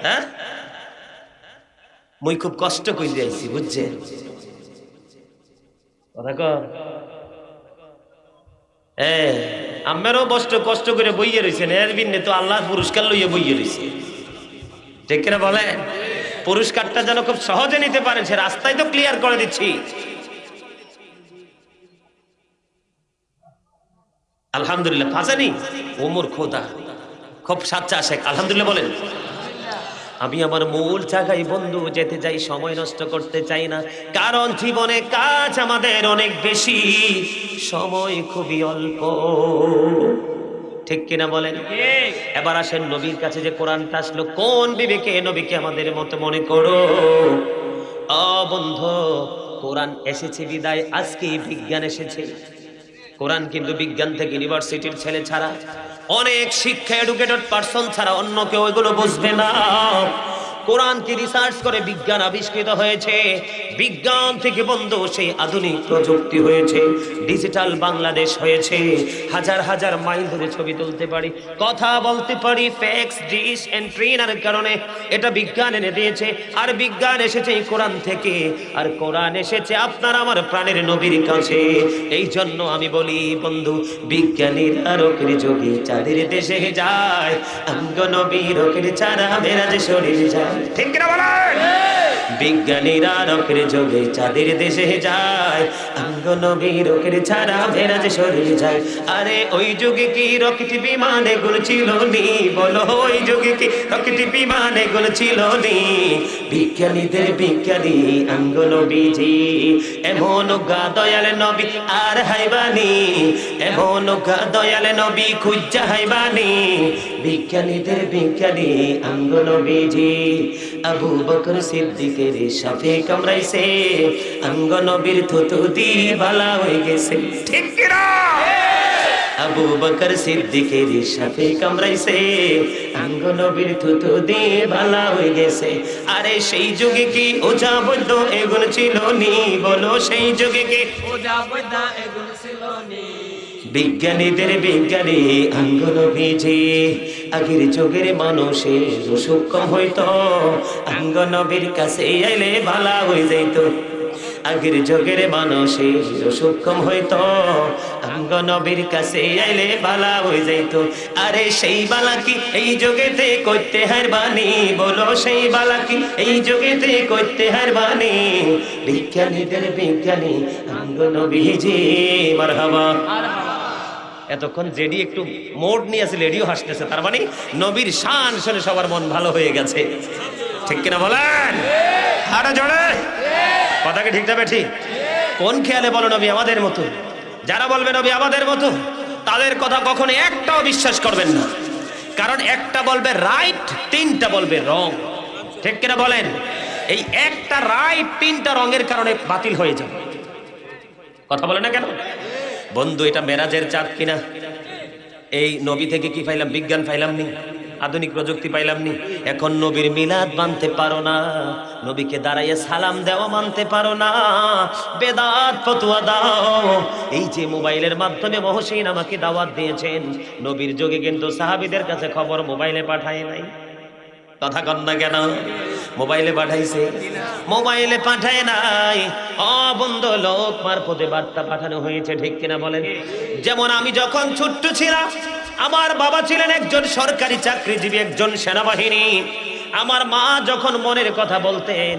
হ্যাঁ, মুই খুব কষ্ট করে যাইছি, বুঝছেন কথা কর। আমারও কষ্ট করে বইয়ে রয়েছেন, এর বিন্নে তো আল্লাহ পুরস্কার লইয়ে বইয়ে রয়েছে, ঠিক কিনা বলেন? পুরস্কারটা যেন খুব সহজে নিতে পারেন, সে রাস্তায় তো ক্লিয়ার করে দিচ্ছি। আলহামদুলিল্লাহ। ফাঁসানি ওমর খোদা খুব সাচ্চা শেখ, আলহামদুলিল্লাহ বলেন। আমি আমার মূল জায়গায় বন্ধু যেতে চাই, সময় নষ্ট করতে চাই না, কারণ জীবনে কাজ আমাদের অনেক বেশি, সময় খুবই অল্প, ঠিক কিনা বলেন? এবার আসেন নবীর কাছে যে কোরআনটা আসলো, কোন বিবেকে নবীকে আমাদের মতো মনে করো? বন্ধু, কোরআন এসেছে বিদায় আজকে বিজ্ঞান এসেছে। কোরআন কিন্তু বিজ্ঞান থেকে ইউনিভার্সিটির ছেলে ছাড়া, অনেক শিক্ষা এডুকেটেড পারসন ছাড়া অন্য কেউ এগুলো বুঝবে না। কোরআন কি রিসার্চ করে বিজ্ঞান আবিষ্কৃত হয়েছে, বিজ্ঞান থেকে বন্ধু সেই আধুনিক প্রযুক্তি হয়েছে, ডিজিটাল বাংলাদেশ হয়েছে, হাজার হাজার মাইল ধরে ছবি তুলতে পারি, কথা বলতে পারি, ফ্যাক্স ডিশ এন্ট্রিনার কারণে এটা বিজ্ঞান এনে দিয়েছে। আর বিজ্ঞান এসেছে এই কোরআন থেকে, আর কোরআন এসেছে আপনার আমার প্রাণের নবীর কাছে। এই জন্য আমি বলি বন্ধু, বিজ্ঞানীরা রোগের যোগে চাঁদের দেশে যায়, অঙ্গ নবী রোগের চারা মেরাজে শরীর যায়, ঠিক কিনা বলেন? বিজ্ঞানীরা রকের যোগে চাঁদের দেশে যায়, অঙ্গ নবী রকের ছাড়া মেরাজে শরীর যায়। আরে ওই যুগে কি রকেট বিমানে গুণ ছিল নি? বলো, ওই যুগে কি রকেট বিমানে গুণ ছিল নি? বিজ্ঞানীদের বিজ্ঞানী অঙ্গ নবীজি, এমন গা দয়াল নবী আর হাইবানি, এমন গা দয়াল নবী খুঁজা হাইবানি। বিজ্ঞানীদের বিজ্ঞানী অঙ্গ নবীজি, আবু বকর সিদ্দিকের সাথে কামড়াইছে, অঙ্গ নবীর থুতু দি বালা হয়ে গেছে, ঠিক কিনা? আবু বকর সিদ্দিকের সাথে কামড়াইছে, অঙ্গ নবীর থুতু দি বালা হয়ে গেছে। আরে সেই যুগে কি ওঝা বৈদ্য এগুলো ছিল নি? বলো, সেই যুগে কি ওঝা বৈদ্য এগুলো ছিল নি? বিজ্ঞানীদের বিজ্ঞানী অঙ্গ নবীজি, আগের যুগের মানুষের অসুখ কম হইতো, অঙ্গ নবীর কাছে আইলে ভালা হয়ে যাইতো। আগের যুগের মানুষের অসুখ কম হইতো, অঙ্গ নবীর কাছে আইলে ভালা হয়ে যাইতো। আরে সেই বালা কি এই যুগেতে করতে হারবানি? বলো, সেই বালা কি এই যুগেতে করতে হারবানি? বিজ্ঞানীদের বিজ্ঞানী অঙ্গ নবীজি, মারহাবা। এতক্ষণ জেডি একটু মোড নিয়ে আছে, লেডিও হাসতেছে, তার মানে নবীর শান শুনে সবার মন ভালো হয়ে গেছে, ঠিক কিনা বলেন? আরে জোরে কথা কি ঠিক যাবে? ঠিক। কোন খেয়ালে বলো নবী আমাদের মতো? যারা বলবে নবী আমাদের মতো, তাদের কথা কখনো একটাও বিশ্বাস করবেন না, কারণ একটা বলবে রাইট, তিনটা বলবে রং, ঠিক কিনা বলেন? এই একটা রাইট তিনটা রঙের কারণে বাতিল হয়ে যাবে। কথা বলে না কেন? বন্ধু, এটা মেরাজের চাঁদ কিনা? এই নবী থেকে কি পাইলাম? বিজ্ঞান পাইলাম নি? আধুনিক প্রযুক্তি পাইলাম নি, এখন নবীর মিলাদ মানতে পারো না, নবীকে দাঁড়াইয়ে সালাম দেওয়া মানতে পারো না, বেদাত ফতোয়া দাও। এই যে মোবাইলের মাধ্যমে মহসিন আমাকে দাওয়াত দিয়েছেন, নবীর যুগে কিন্তু সাহাবীদের কাছে খবর মোবাইলে পাঠায় নাই। কথা কন না কেন? মোবাইলে পাঠাইছে, মোবাইলে পাঠায় নাই। বন্ধু, লোক মারফতে বার্তা পাঠানো হয়েছে, ঠিক কিনা বলেন? যেমন আমি যখন ছোট্ট ছিলাম, আমার বাবা ছিলেন একজন সরকারি চাকরিজীবী, একজন সেনাবাহিনী। আমার মা যখন মনের কথা বলতেন,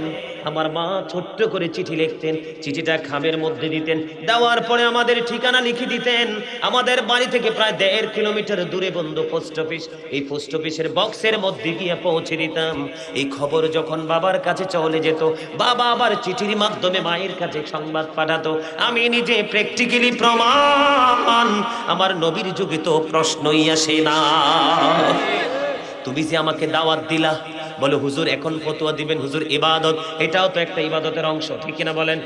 আমার মা ছোট্ট করে চিঠি লিখতেন, চিঠিটা খামের মধ্যে দিতেন, দেওয়ার পরে আমাদের ঠিকানা লিখে দিতেন। আমাদের বাড়ি থেকে প্রায় 1.5 কিলোমিটার দূরে বন্ধু পোস্ট অফিস, এই পোস্ট অফিসের বক্সের মধ্যে গিয়ে পৌঁছে দিতাম। এই খবর যখন বাবার কাছে চলে যেত, বাবা আবার চিঠির মাধ্যমে মায়ের কাছে সংবাদ পাঠাতো। আমি নিজে প্র্যাকটিক্যালি প্রমাণ, আমার নবীর যুগে তো প্রশ্নই আসে না। তুমি যে আমাকে দাওয়াত দিলা, বলে হুজুর এখন ফতোয়া দিবেন, হুজুর ইবাদত, এটাও তো একটা ইবাদতের অংশ, ঠিক কিনা বলেন?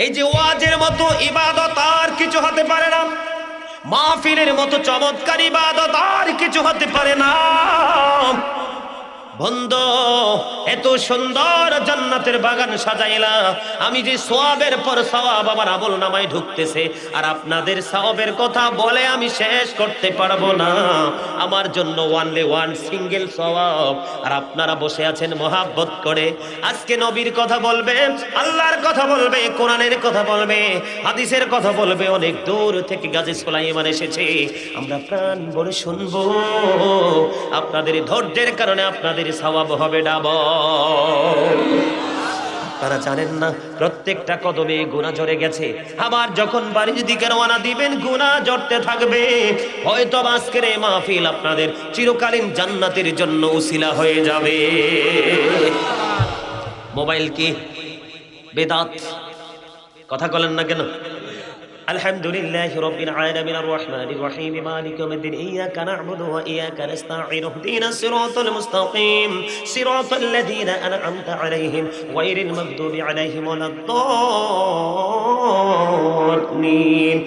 এই যে ওয়াজের মতো ইবাদত আর কিছু হতে পারে না, মাহফিলের মতো চমৎকার ইবাদত আর কিছু হতে পারে না। বন্ধু, এত সুন্দর জান্নাতের বাগান সাজাইলা, আমি যে সওয়াবের পর সওয়াব আমার আমল নামায় ঢুকতেছে, আর আপনাদের সওয়াবের কথা বলে আমি শেষ করতে পারবো না। আমার জন্য ওয়ানলি ওয়ান সিঙ্গেল সওয়াব, আর আপনারা বসে আছেন মহাব্বত করে। আজকে নবীর কথা বলবে, আল্লাহর কথা বলবে, কোরআনের কথা বলবে, হাদিসের কথা বলবে। অনেক দূর থেকে গাজী সুলাইমান এসেছে, আমরা প্রাণ ভরে শুনবো। আপনাদের ধৈর্যের কারণে আপনাদের সওয়াব হবে ডাবল। আপনারা জানেন না, প্রত্যেকটা কদমে গুনাহ ঝরে গেছে। আবার যখন বাড়ির দিকে রওনা দিবেন, গুনাহ ঝরতে থাকবে। হয়তো আজকের এই মাহফিল আপনাদের চিরকালীন জান্নাতের জন্য উসিলা হয়ে যাবে। মোবাইল কি বেদাত? কথা বলেন না কেন? আলহামদুলিল্লাহি রাব্বিল আলামিন আর রহমানির রহিম মালিক ইয়াউমিদ্দিন ইয়াকা না'বুদু ওয়া ইয়াকা নাস্তাঈন ইহদিনাস সিরাতাল মুস্তাকিম সিরাতাল্লাযীনা আন'আমতা আলাইহিম গায়রিল মাগদুবি আলাইহিম ওয়ালাদ-দাল্লিন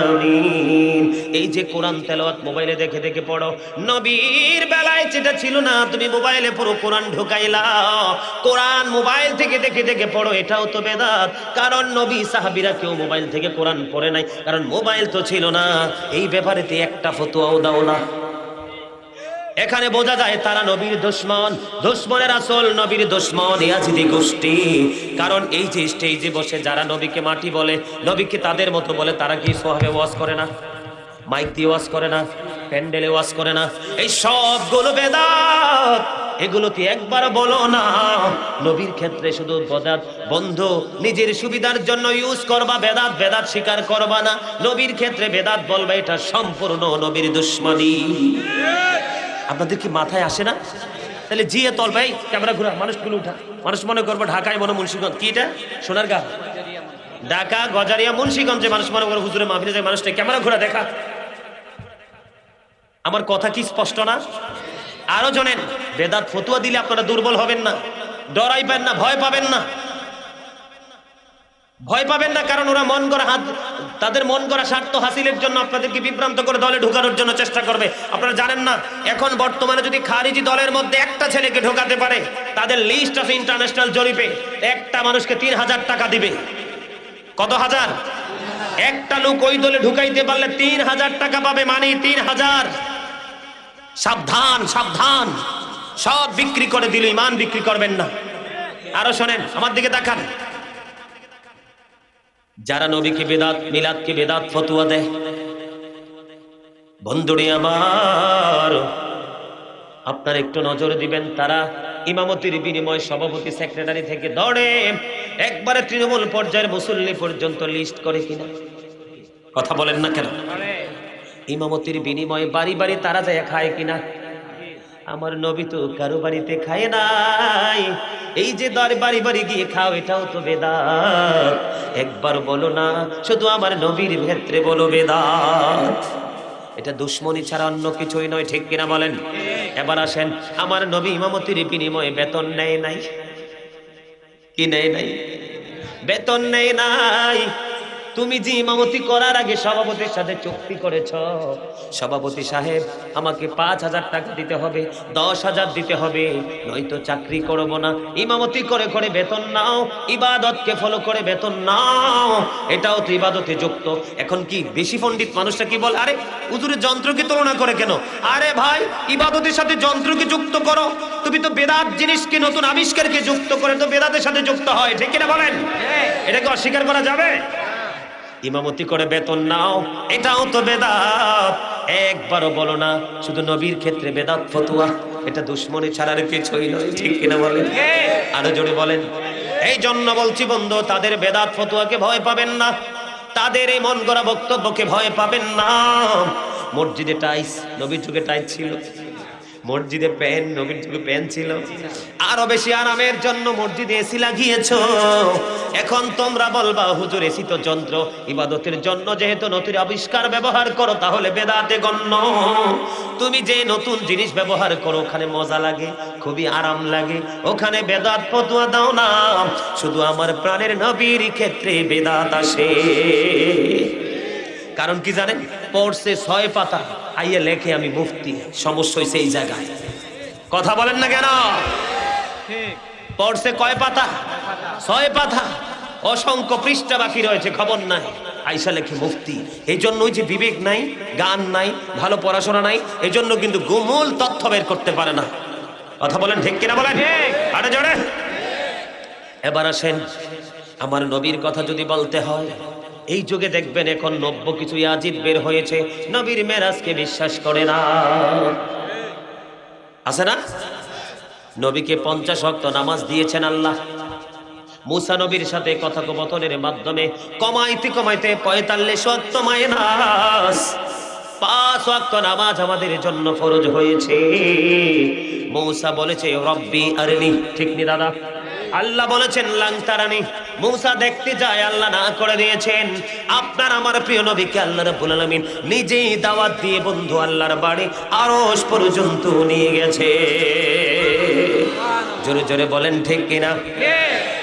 আমিন। এই যে কোরআন তেলাওয়াত মোবাইলে দেখে দেখে পড়ো, নবীর বেলায় যেটা ছিল না, তুমি মোবাইলে পুরো কোরআন ঢুকাইলা। কোরআন মোবাইল থেকে দেখে দেখে পড়ো, এটাও তো বেদাত। কারণ নবী সাহাবীরা কেউ মোবাইল থেকে কোরআন পড়ে নাই, কারণ মোবাইল তো ছিল না। এই ব্যাপারেতে একটা ফতোয়াও দাও না। এখানে বোঝা যায় তারা নবীর দুশমন, দুশমনের আসল নবীর দুশমন ইয়াজিদি গোষ্ঠী। কারণ এই যে স্টেজে বসে যারা নবীকে মাটি বলে, নবীকে তাদের মতো বলে, তারা কি সোহাবে ওয়াজ করে না? মাইক দিয়ে ওয়াজ করে না? প্যান্ডেলে ওয়াজ করে না? এই সবগুলো বেদাত। এগুলোকে একবার বলো না। নবীর ক্ষেত্রে শুধু বেদাত। বন্ধু, নিজের সুবিধার জন্য ইউজ করবা বেদাত, বেদাত স্বীকার করবা না। নবীর ক্ষেত্রে বেদাত বলবা, এটা সম্পূর্ণ নবীর দুশমনী। আপনাদের কি মাথায় আসে না? তাহলে জিয়ে তল ভাই, ক্যামেরা ঘুরা, মানুষগুলো উঠা। মানুষ মনে করবো ঢাকায় মনে মুন্সিগঞ্জ, কি এটা সোনারগাঁ, ঢাকা গজারিয়া মুন্সিগঞ্জে মানুষ মনে করে হুজুরে মাহফিলে যায়। মানুষটা ক্যামেরা ঘুরা দেখা। আমার কথা কি স্পষ্ট না? আরো জানেন, বেদাত ফতুয়া দিলে আপনারা দুর্বল হবেন না, ডরাইবেন না, ভয় পাবেন না। ভয় পাবেন না, কারণ ওরা মন গড়া তাদের মন গড়া স্বার্থ হাসিলের জন্য আপনাদেরকে বিভ্রান্ত করে দলে ঢোকানোর জন্য চেষ্টা করবে। আপনারা জানেন না, এখন বর্তমানে যদি খারিজি দলের মধ্যে একটা ছেলেকে ঢোকাতে পারে, তাদের লিস্ট অফ ইন্টারন্যাশনাল জরিপে একটা মানুষকে 3000 টাকা দিবে। কত হাজার? একটা লোক ওই দলে ঢুকাইতে পারলে 3000 টাকা পাবে, মানে 3000। সাবধান, সাবধান, সব বিক্রি করে দিল, ইমান বিক্রি করবেন না। আরো শোনেন, আমার দিকে তাকান। যারা নবীকে বেদাত, মিলাদকে বেদাত ফতোয়া দেয়, বন্ধুরে আমার, আপনার একটু নজর দিবেন। তারা ইমামতির বিনিময় সভাপতি, সেক্রেটারি থেকে ধরে একবারে তৃণমূল পর্যায়ের মুসল্লি পর্যন্ত লিস্ট করে কিনা? কথা বলেন না কেন? ইমামতির বিনিময়ে বাড়ি বাড়ি তারা যায় খায় কিনা? আমার নবী তো কারো বাড়িতে খায় নাই। এই যে বাড়ি বাড়ি গিয়ে খাও, এটাও তো বেদাত। একবার বলো না, শুধু আমার নবীর ক্ষেত্রে বলো বেদাত। এটা দুশ্মনী ছাড়া অন্য কিছুই নয়, ঠিক কিনা বলেন? এবার আসেন, আমার নবী ইমামতির বিনিময়ে বেতন নেয় নাই? কি নেয় নাই? বেতন নেয় নাই। তুমি যে ইমামতি করার আগে সভাপতির সাথে চুক্তি করেছ, সভাপতি সাহেব আমাকে 5,000 টাকা দিতে হবে, 10,000 দিতে হবে, নয়তো চাকরি করব না। ইমামতি করে করে বেতন নাও, ইবাদতকে ফলো করে বেতন নাও, এটাও তো ইবাদতে যুক্ত। এখন কি বেশি পণ্ডিত মানুষটা কি বলে, আরে হুজুরের যন্ত্রকে তুলনা করে কেন? আরে ভাই, ইবাদতের সাথে যন্ত্রকে যুক্ত করো। তুমি তো বেদাত জিনিসকে, নতুন আবিষ্কারকে যুক্ত করে তো বেদাতের সাথে যুক্ত হয়, ঠিক কিনা বলেন? এটাকে অস্বীকার করা যাবে? ইমামতি করে বেতন নাও, এটাও তো বেদাত। একবারও বলো না শুধু নবীর ক্ষেত্রে বেদাত ফতোয়া, এটা দুশ্মনী ছাড়ার কিছুই নয়, ঠিক কিনা বলেন? আরো জোরে বলেন। এই জন্য বলছি বন্ধু, তাদের বেদাত ফতোয়াকে ভয় পাবেন না, তাদের এই মন গড়া বক্তব্যকে ভয় পাবেন না। মসজিদে টাইস, নবীর যুগে টাইস ছিল। মসজিদে প্যান, নবীর যুগে প্যান ছিল। আরো বেশি আরামের জন্য মসজিদে এসি লাগিয়েছো। এখন তোমরা বলবা হুজুর এসি তো যন্ত্র, ইবাদতের জন্য যেহেতু নতুন আবিষ্কার ব্যবহার করো তাহলে বেদাতে গণ্য। তুমি যে নতুন জিনিস ব্যবহার করো ওখানে মজা লাগে, খুবই আরাম লাগে, ওখানে বেদাত ফতোয়া দাও না। শুধু আমার প্রাণের নবীর ক্ষেত্রে বেদাত আসে। কারণ কি জানেন? পড়ছে 6 পাতা, আইয়ে লেখে আমি মুফতি। সমস্যা হয়েছে এই জায়গায়। কথা বলেন না কেন? পড়ছে কয় পাতা? 6 পাতা, অসংখ্য পৃষ্ঠা বাকি রয়েছে, খবর নাই, আইসা লেখে মুফতি। এই জন্য ওই যে বিবেক নাই, গান নাই, ভালো পড়াশোনা নাই, এই জন্য কিন্তু গুমূল তথ্য বের করতে পারে না। কথা বলেন ঠিক কিনা বলেন? আরে জোরে। এবার আসেন, আমার নবীর কথা যদি বলতে হয়, এই যুগে দেখবেন এখন নব্য কিছু ইয়াজিদ বের হয়েছে, নবীর মেরাজকে বিশ্বাস করে না। আছে না? নবীকে 50 ওয়াক্ত নামাজ দিয়েছেন আল্লাহ। মুসা নবীর সাথে কথোপকথনের মাধ্যমে কমাইতে কমাইতে 45 ওয়াক্ত মাইনাস 5 ওয়াক্ত নামাজ আমাদের জন্য ফরজ হয়েছে। মুসা বলেছে রব্বি আরনি, ঠিক নি দাদা? আল্লাহ বলেছেন লাং তারানি, মুসা দেখতে যায়, আল্লাহ না করে দিয়েছেন। আপনার আমার প্রিয় নবীকে আল্লাহ রাব্বুল আলামিন নিজেই দাওয়াত দিয়ে বন্ধু আল্লাহর বাড়ি আরশ পর্যন্ত নিয়ে গেছে। জোরে জোরে বলেন ঠিক কিনা?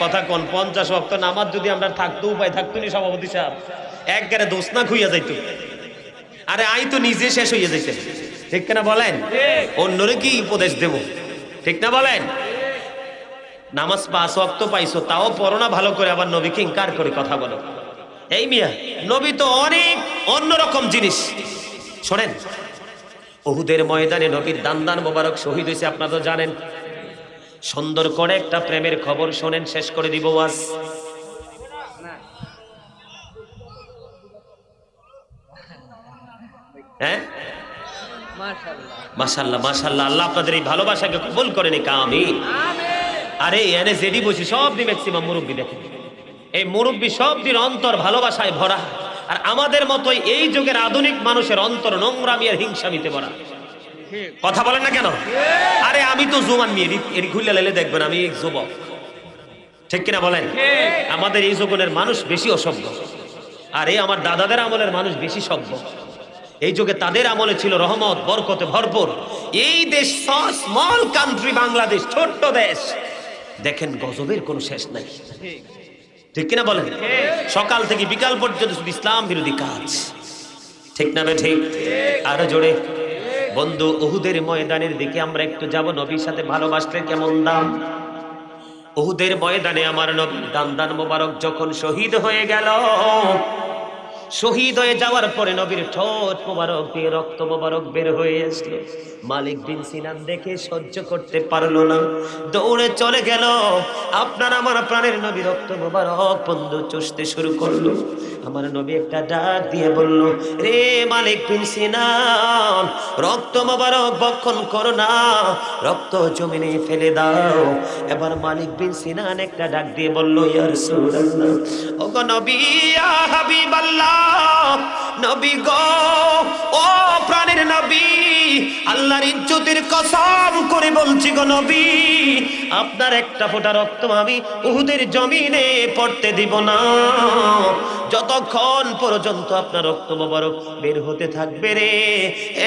কথা কোন? 50 ওয়াক্ত নামাজ যদি আমরা থাকতো, উপায় থাকতো নি সভাপতি সাহেব? একবারে দোষ না খুইয়া যাইতো। আরে আই তো নিজে শেষ হইয়া যাইতেন, ঠিক কিনা বলেন? অন্যরে কি উপদেশ দেব, ঠিক না বলেন? নামাজ 5 ওয়াক্ত পাইছো, তাও পড়ো না ভালো করে, আবার নবীকে ইনকার করে কথা বলো। এই মিয়া, নবী তো অনেক অন্যরকম জিনিস। শোনেন, উহুদের ময়দানে নবীর দান্দান মোবারক শহীদ হয়েছে, আপনারা তো জানেন। সুন্দর করে একটা প্রেমের খবর শোনেন, শেষ করে দিব ওয়াজ। হ্যাঁ, মাশাআল্লাহ মাশাআল্লাহ, আল্লাহ আপনাদের এই ভালোবাসাকে কবুল করে নিক, আমিন। আরে এনে জেডি বসে সব দিন ম্যাক্সিমাম মুরব্বী দেখেন, এই মুরব্বী সব দিন অন্তর ভালোবাসায় ভরা। আর আমাদের মতোই এই যুগের আধুনিক মানুষের অন্তর নোংরামি আর হিংসামিতে ভরা। কথা বলেন না কেন? আরে আমি তো জুয়ান মেয়ে, এর খুললে লেলে দেখবেন আমি যুবক, ঠিক কিনা বলেন? আমাদের এই যুগের মানুষ বেশি অসভ্য, আর এই আমার দাদাদের আমলের মানুষ বেশি সভ্য। এই যুগে তাদের আমলে ছিল রহমত বরকতে ভরপুর। এই দেশ স্মল কান্ট্রি বাংলাদেশ, ছোট্ট দেশ, দেখেন গজবের কোনো শেষ নাই, ঠিক কিনা বলেন? সকাল থেকে বিকাল পর্যন্ত শুধু ইসলাম বিরোধী কাজ, ঠিক না? ঠিক। আরো জোরে বন্ধু, উহুদের ময়দানের দিকে আমরা একটু যাব। নবীর সাথে ভালোবাসলে কেমন দাম। উহুদের ময়দানে আমার নবী দান্দান মোবারক যখন শহীদ হয়ে গেল, শহীদ হয়ে যাওয়ার পরে নবীর ঠোঁট মোবারক দিয়ে রক্ত মোবারক বের হয়ে আসলো। মালিক বিন সিনান দেখে সহ্য করতে পারলো না, দৌড়ে চলে গেল। আপনার আমার প্রাণের নবী রক্ত মোবারক বন্ধু চুষতে শুরু করলো। আমার নবী একটা ডাক দিয়ে বলল, রে মালিক বিন সিনান, রক্ত মোবারক ভক্ষণ করো না, রক্ত জমিনে ফেলে দাও। এবার মালিক বিন সিনান একটা ডাক দিয়ে বলল, ইয়া রাসূলুল্লাহ, ওগো নবী, ইয়া হাবিবাল্লাহ, নবী গো, ও প্রাণের নবী, আল্লাহর ইজ্জতের কসম করে বলছি গো নবী, আপনার একটা ফোঁটা রক্ত আমি উহুদের জমিনে পড়তে দিব না। যতক্ষণ পর্যন্ত আপনার রক্ত মোবারক বের হতে থাকবে রে।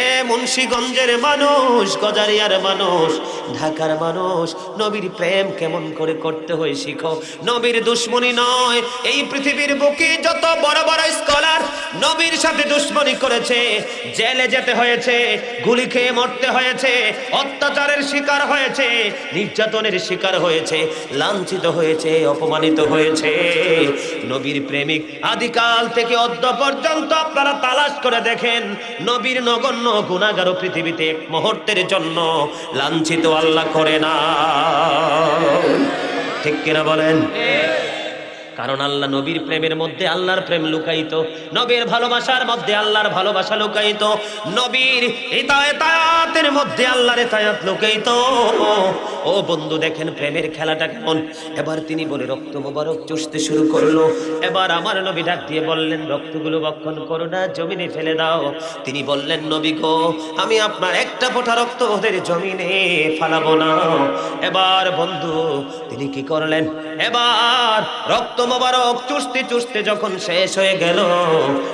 এ মুন্সিগঞ্জের মানুষ, গজারিয়ার মানুষ, ঢাকার মানুষ, নবীর প্রেম কেমন করে করতে হয় শিখো। নবীর দুশ্মনী নয়। এই পৃথিবীর বুকে যত বড় বড় স্কলার নবীর সাথে দুশ্মনী করেছে, জেলে যেতে হয়েছে, গুলি খেয়ে মরতে হয়েছে, অত্যাচারের শিকার হয়েছে, নির্যাতনের শিকার হয়েছে, লাঞ্ছিত হয়েছে, অপমানিত হয়েছে। নবীর প্রেমিক আদিকাল থেকে অদ্য পর্যন্ত আপনারা তালাশ করে দেখেন, নবীর নগণ্য গুনাহগার পৃথিবীতে এক মুহূর্তের জন্য লাঞ্ছিত আল্লাহ করে না। ঠিক কিনা বলেন? কারণ আল্লাহ নবীর প্রেমের মধ্যে আল্লাহর প্রেম লুকায়িত, নবীর ভালোবাসার মধ্যে আল্লাহর ভালোবাসা লুকায়িত, নবীর ইতায়াতের মধ্যে আল্লাহর ইতায়াত লুকায়িত। ও বন্ধু দেখেন প্রেমের খেলাটা কেমন। এবার তিনি বলে রক্ত মোবারক চুষতে শুরু করলো। এবার আমার নবী ডাক দিয়ে বললেন, রক্তগুলো বক্ষণ করো না, জমিনে ফেলে দাও। তিনি বললেন, নবী গো, আমি আপনার একটা ফোঁটা রক্ত ওদের জমিনে ফালাবো না। এবার বন্ধু তিনি কি করলেন, এবার রক্ত মোবারক চুষতে চুষতে যখন শেষ হয়ে গেল,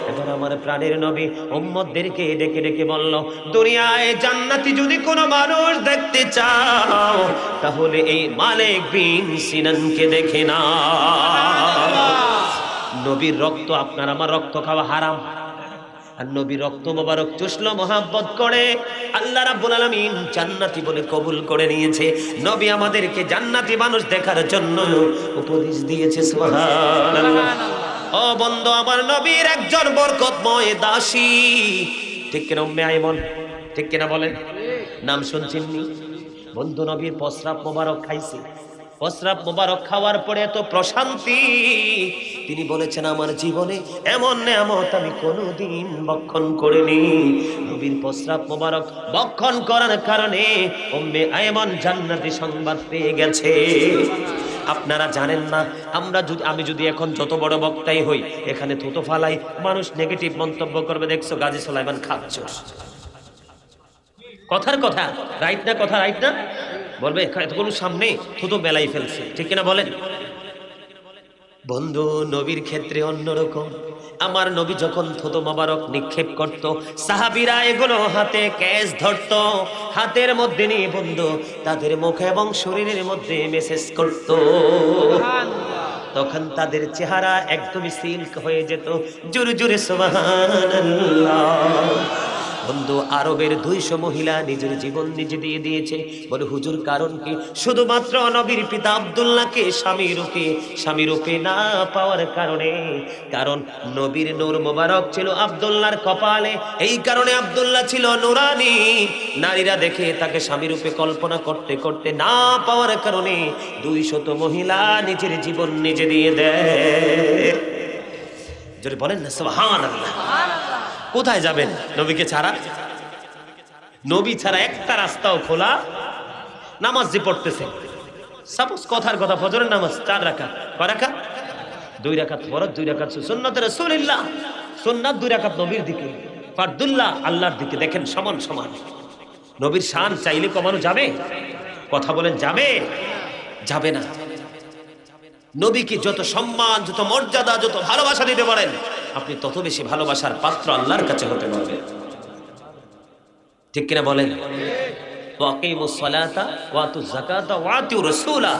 এবার আমার প্রাণের নবী উম্মতদেরকে ডেকে ডেকে বলল, দুনিয়ায় জান্নাতি যদি কোনো মানুষ দেখতে চাও তাহলে এই মালিক বিন সিনানকে দেখে না। নবীর রক্ত, আপনার আমার রক্ত খাওয়া হারাম, আর নবী রক্ত মোবারক চুষলো মহাব্বত করে। আল্লাহ রাব্বুল আলামিন জান্নাতি বলে কবুল করে নিয়েছে। নবী আমাদেরকে জান্নাতি মানুষ দেখার জন্য উপদেশ দিয়েছে। সুবহানাল্লাহ। ও বন্ধু, আমার নবীর একজন বরকতময় দাসী, ঠিক কিনা উম্মে আইমন, ঠিক কিনা বলেন? নাম শুনছেননি? বন্ধু নবীর প্রস্রাব মোবারক খাইছে। প্রস্রাব মোবারক খাওয়ার পরে এত প্রশান্তি, তিনি বলেছেন আমার জীবনে এমন নেয়ামত আমি কোনোদিন ভক্ষণ করিনি। নবীর প্রস্রাব মোবারক ভক্ষণ করার কারণে উম্মে আইমন জান্নাতি সংবাদ পেয়ে গেছে। আপনারা জানেন না, আমি যদি এখন যত বড় বক্তাই হই, এখানে থুতো ফালাই, মানুষ নেগেটিভ মন্তব্য করবে, দেখছো গাজী সুলাইমান খাচ্ছস। কথার কথা রাইট না? কথা রাইট না? বলবে এতগুলো সামনে থুতো মেলাই ফেলছে, ঠিক কিনা বলেন? বন্ধু নবীর ক্ষেত্রে অন্যরকম। আমার নবী যখন থুতো মোবারক নিক্ষেপ করত, সাহাবীরা এগুলো হাতে ক্যাচ ধরত, হাতের মধ্যে নিয়ে বন্ধু তাদের মুখে এবং শরীরের মধ্যে মেসেজ করত। তখন তাদের চেহারা একদমই সিল্ক হয়ে যেত। জোরে জোরে সুবহানাল্লাহ। বন্ধু আরবের 200 মহিলা নিজের জীবন নিজে দিয়ে দিয়েছে। বলে হুজুর কারণ কি? শুধুমাত্র নবীর পিতা আব্দুল্লাহকে স্বামী রূপে না পাওয়ার কারণে। কারণ নবীর নূর মোবারক ছিল আব্দুল্লাহর কপালে, এই কারণে আব্দুল্লাহ ছিল নুরানি। নারীরা দেখে তাকে স্বামী রূপে কল্পনা করতে করতে না পাওয়ার কারণে 200 মহিলা নিজের জীবন নিজে দিয়ে দেয়। যদি বলেন না সুবহানাল্লাহ। কোথায় যাবেন নবীকে ছাড়া? নবী ছাড়া একটা রাস্তাও খোলা। নামাজ যে পড়তেছে, সাপোজ কথার কথা ফজরের নামাজ 4 রাকাত, কয় রাকাত? 2 রাকাত ফরজ, 2 রাকাত সুন্নাত রাসূলুল্লাহ। সুন্নাত 2 রাকাত নবীর দিকে, ফারদুল্লাহ আল্লাহর দিকে। দেখেন সমান সমান। নবীর শান চাইলে কমানো যাবে? কথা বলেন, যাবে? যাবে না। নবীকে যত সম্মান, যত মর্যাদা, যত ভালোবাসা দিতে পারেন, আপনি তত বেশি ভালোবাসার পাত্র আল্লাহর কাছে হতে পারবেন। ঠিক কিনা বলেন? ওয়াকিমুস সালাতা ওয়া আতুজ যাকাতা ওয়া আতিউর রাসূলা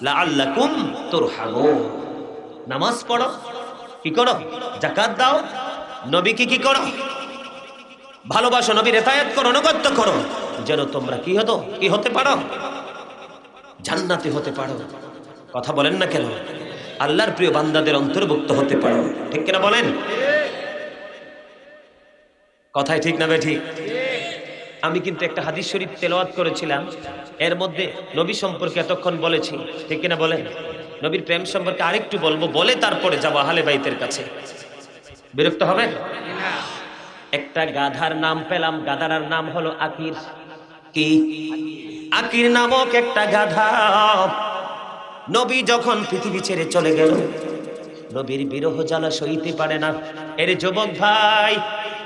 লাআল্লাকুম তুরহামুন। নামাজ পড়ো, কি করো? যাকাত দাও। নবীকে কি করো? ভালোবাসো, নবীর ইতায়াত করো, অনুগত্য করো, যেন তোমরা কি হতে পারো? জান্নাতি হতে পারো। কথা বলেন না কেন? আল্লাহর প্রিয় বান্দাদের অন্তর্ভুক্ত হতে পারো। ঠিক কিনা বলেন? কথাই ঠিক না বেঠিক? আমি কিন্তু একটা হাদিস শরীফ তেলাওয়াত করেছিলাম, এর মধ্যে নবী সম্পর্কে এতক্ষণ বলেছি, ঠিক কিনা বলেন? নবীর প্রেম সম্পর্কে আরেকটু বলবো, বলে তারপরে যাবো আহলে বাইতের কাছে। বিরক্ত হবে? একটা গাধার নাম পেলাম, গাধার নাম হলো আকির। কি? আকির নামক একটা গাধা। নবী যখন পৃথিবী ছেড়ে চলে গেল, নবীর বিরহ জ্বালা সইতে পারে না। এর যুবক ভাই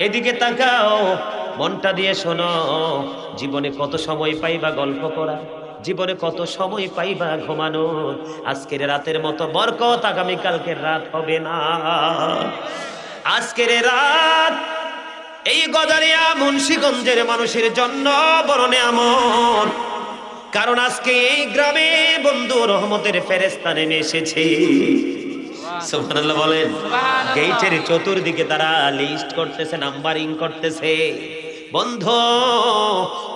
এদিকে তাকাও, মনটা দিয়ে শোনো। জীবনে কত সময় পাইবা গল্প করা, জীবনে কত সময় পাইবা ঘুমানোর, আজকের রাতের মতো বরকত আগামীকালকের রাত হবে না। আজকের রাত এই গজারিয়া মুন্সিগঞ্জের মানুষের জন্য বড় নিয়ামত, কারণ আজকে এই গ্রামে বন্ধু রহমতের ফেরেশতা নেমে এসেছে। সুবহানাল্লাহ বলেন। গেটের চতুর্দিকে তারা লিস্ট করতেছে, নাম্বারিং করতেছে। বন্ধু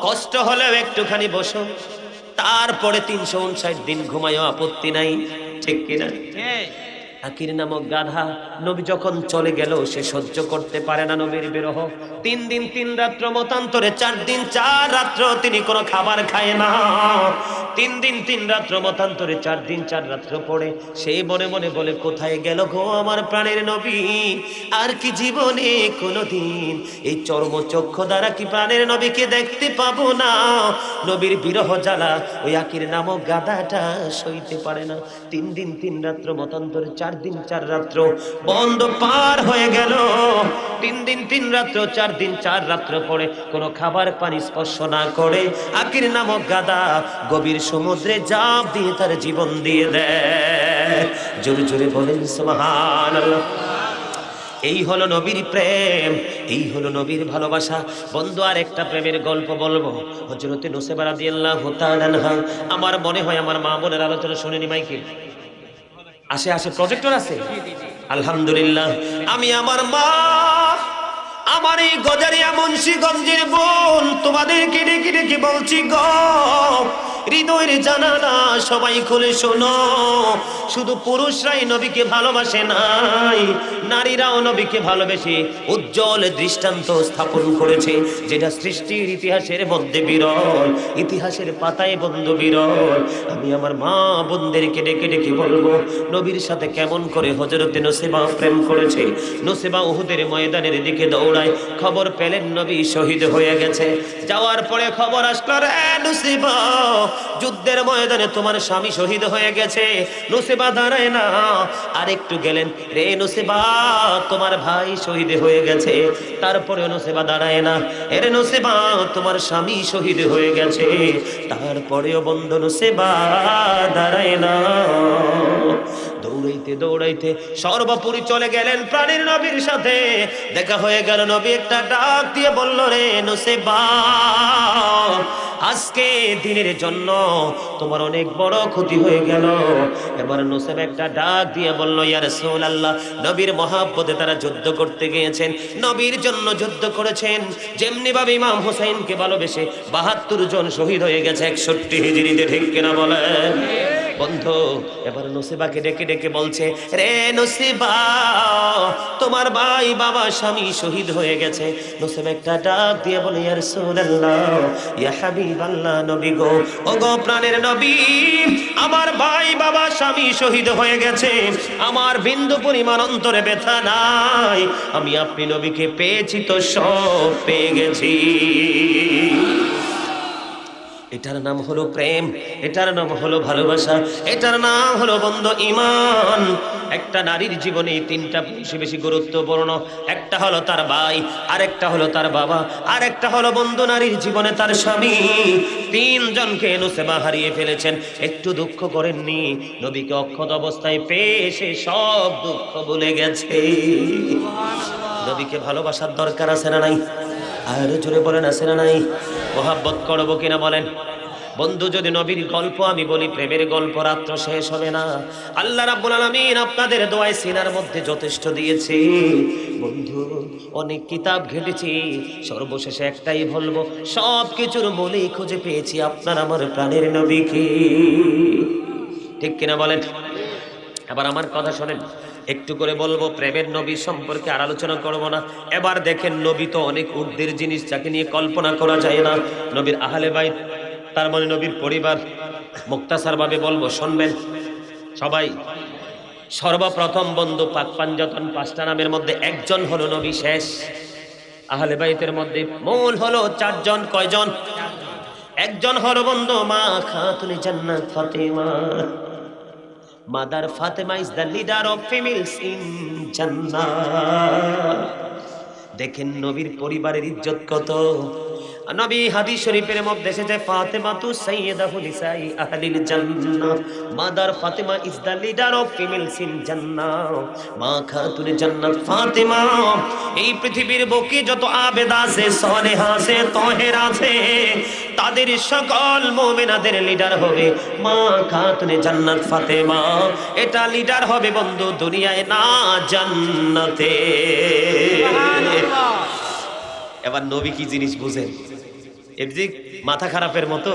কষ্ট হলেও একটুখানি বসো, তারপরে 359 দিন ঘুমায়ও আপত্তি নাই, ঠিক কিনা? আকির নামক গাধা নবী যখন চলে গেল সে সহ্য করতে পারে না নবীর বিরহ। 3 দিন 3 রাত্র মতান্তরে 4 দিন 4 রাত্র তিনি কোনো খাবার খায় না। 3 দিন 3 রাত্র মতান্তরে 4 দিন 4 রাত্র পড়ে সেই মনে মনে বলে, কোথায় গেল গো আমার প্রাণের নবী? আর কি জীবনে কোনোদিন এই চর্মচক্ষু দ্বারা কি প্রাণের নবীকে দেখতে পাবো না? নবীর বিরহ জ্বালা ওই আকির নামক গাধাটা সইতে পারে না। 3 দিন 3 রাত্র মতান্তরে 4 দিন 4 রাত্র বন্ধ পার হয়ে গেল। 3 দিন 3 রাত্র 4 দিন 4 রাত্র পরে কোনো খাবার পানি স্পর্শ না করে আকির নামক গাধা গভীর সমুদ্রে ঝাঁপ দিয়ে তার জীবন দিয়ে দেয়। জোরে জোরে বলেন সুবহানাল্লাহ। এই হলো নবীর প্রেম, এই হলো নবীর ভালোবাসা। বন্ধু আর একটা প্রেমের গল্প বলবো। হযরতে নুসাইবা রাদিয়াল্লাহু তাআলা আনহা, আমার মনে হয় আমার মা বোনের আলোচনা শুনেনি মাইকে আসে প্রজেক্টর আছে, আলহামদুলিল্লাহ। আমি আমার মা, আমার এই গজারিয়া মুন্সিগঞ্জের বোন তোমাদেরকে ডেকে ডেকে বলছি গো, হৃদয়ের জানালা সবাই খুলে শোনো। শুধু পুরুষরাই নবীকে ভালোবাসে নাই, নারীরাও নবীকে ভালোবেসে উজ্জ্বল দৃষ্টান্ত স্থাপন করেছে, যেটা সৃষ্টির ইতিহাসের মধ্যে বিরল, ইতিহাসের পাতায় বন্ধু বিরল। আমি আমার মা বোনদেরকে ডেকে ডেকে বলবো, নবীর সাথে কেমন করে হযরতে নুসাইবা প্রেম করেছে। নুসাইবা উহুদের ময়দানের দিকে দৌড়ায়, খবর পেলেন নবী শহীদ হয়ে গেছে। যাওয়ার পরে খবর আসলো, রে নুসাইবা যুদ্ধের ময়দানে তোমার স্বামী শহীদ হয়ে গেছে। নুসাইবা দাঁড়ায় না, আর একটু গেলেন, রে নুসাইবা তোমার ভাই শহীদ হয়ে গেছে। তারপরে নুসাইবা দাঁড়ায় না, এরে নুসাইবা তোমার স্বামী শহীদ হয়ে গেছে। তারপরেও বন্ধু নুসাইবা দাঁড়ায় না। দৌড়াইতে দৌড়াইতে সর্বোপরি চলে গেলেন প্রাণের নবীর সাথে। দেখা হয়ে গেল, নবী একটা ডাক দিয়ে বলল, রে নুসাইবা আজকে দিনের জন্য তোমার অনেক বড় ক্ষতি হয়ে গেল। এবার নুসাইবা একটা ডাক দিয়ে বলল, ইয়া রাসূলুল্লাহ, নবীর মহব্বতে তারা যুদ্ধ করতে গিয়েছেন, নবীর জন্য যুদ্ধ করেছেন। যেমনি ভাবে ইমাম হোসেনকে ভালোবেসে 72 জন শহীদ হয়ে গেছে 61 হিজরিতে, ঠিক কিনা বলেন? বন্ধু এবার নুসাইবাকে ডেকে ডেকে বলছে, রে নুসাইবা তোমার ভাই বাবা স্বামী শহীদ হয়ে গেছে। নুসাইবা একটা ডাক দিয়ে বলে, ইয়া রাসূলুল্লাহ, ইয়া হাবিবাল্লাহ, নবী গো, ও গো প্রাণের নবী, আমার ভাই বাবা স্বামী শহীদ হয়ে গেছে, আমার বিন্দু পরিমাণ অন্তরে ব্যথা নাই। আমি আপনি নবীকে পেয়েছি তো সব পেয়ে গেছি। এটার নাম হলো প্রেম, এটার নাম হলো ভালোবাসা, এটার নাম হলো বন্ধু ঈমান। একটা নারীর জীবনে 3টা বেশি বেশি গুরুত্বপূর্ণ। একটা হলো তার ভাই, আরেকটা হলো তার বাবা, আরেকটা হলো বন্ধু নারীর জীবনে তার স্বামী। 3 জনকে নুসাইবা হারিয়ে ফেলেছেন। একটু দুঃখ করেননি, নবীকে অক্ষত অবস্থায় পেয়ে সে সব দুঃখ ভুলে গেছে। নবীকে ভালোবাসার দরকার আছে না নাই? আর জোরে বলেন, আছে না নাই? মোহাব্বত করবো কিনা বলেন? বন্ধু যদি নবীর গল্প আমি বলি, প্রেমের গল্প রাত্র শেষ হবে না। আল্লাহ রাব্বুল আলামিন আপনাদের দোয়ায় সিনার মধ্যে যথেষ্ট দিয়েছে। বন্ধু অনেক কিতাব ঘেটেছি, সর্বশেষে একটাই বলবো, সব কিছুর মূলেই খুঁজে পেয়েছি আপনার আমার প্রাণের নবীকে, ঠিক কিনা বলেন? এবার আমার কথা শোনেন, একটু করে বলবো, প্রেমের নবী সম্পর্কে আর আলোচনা করব না। এবার দেখেন, নবী তো অনেক ঊর্ধ্বের জিনিস, যাকে নিয়ে কল্পনা করা যায় না। নবীর আহলে বাইত, তার মানে নবীর পরিবার। মুক্তাসার ভাবে বলবো, শুনবেন সবাই। সর্বপ্রথম বন্ধু পাক পাঞ্জাতন 5টা নামের মধ্যে একজন হলো নবী শেষ। আহলে বাইতের মধ্যে মূল হলো 4 জন। কয়জন? একজন হলো বন্ধু মা খাতুনে জান্নাত Fatema. Mother Fatima is the leader of females in Jannah. দেখেন নবীর পরিবারের ইজ্জত কত। নবী হাদিস শরীফের মধ্যে এসেছে ফাতেমা তু সাইয়্যিদাতু নিসাই আহলিল জান্নাহ, mother Fatema is the leader of females in জান্নাহ, মা খাতুনে জান্নাত ফাতেমা এই পৃথিবীর বুকে যত আবেদা আছে, সালেহা আছে, তাহেরা আছে, তাদের সকল মুমিনাদের লিডার হবে মা খাতুনে জান্নাত ফাতেমা। এটা লিডার হবে বন্ধু দুনিয়ায় না জান্নাতে। এবার নবী কি জিনিস বুঝেন? এর যে মাথা খারাপের মতো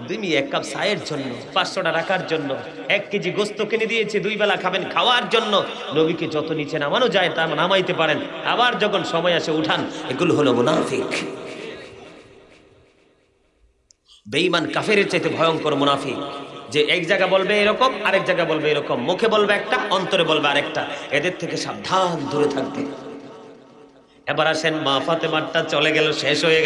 তুমি এক কাপ চায়ের জন্য, 500টা রাখার জন্য 1 কেজি গোস্ত কিনে দিয়েছে, 2 বেলা খাবেন খাওয়ার জন্য। নবীকে যত নিচে নামানো যায় তা নামাইতে পারেন, আবার যখন সময় আসে উঠান। এগুলো হলো মুনাফিক। বেঈমান কাফেরের চাইতে ভয়ঙ্কর মুনাফিক, যে এক জায়গা বলবে এরকম, আরেক জায়গা বলবে এরকম, মুখে বলবে একটা, অন্তরে বলবে আরেকটা। এদের থেকে সাবধান, দূরে থাকবে। এবার আসেন, মা ফাতেমারটা চলে গেল, শেষ হয়ে গেল।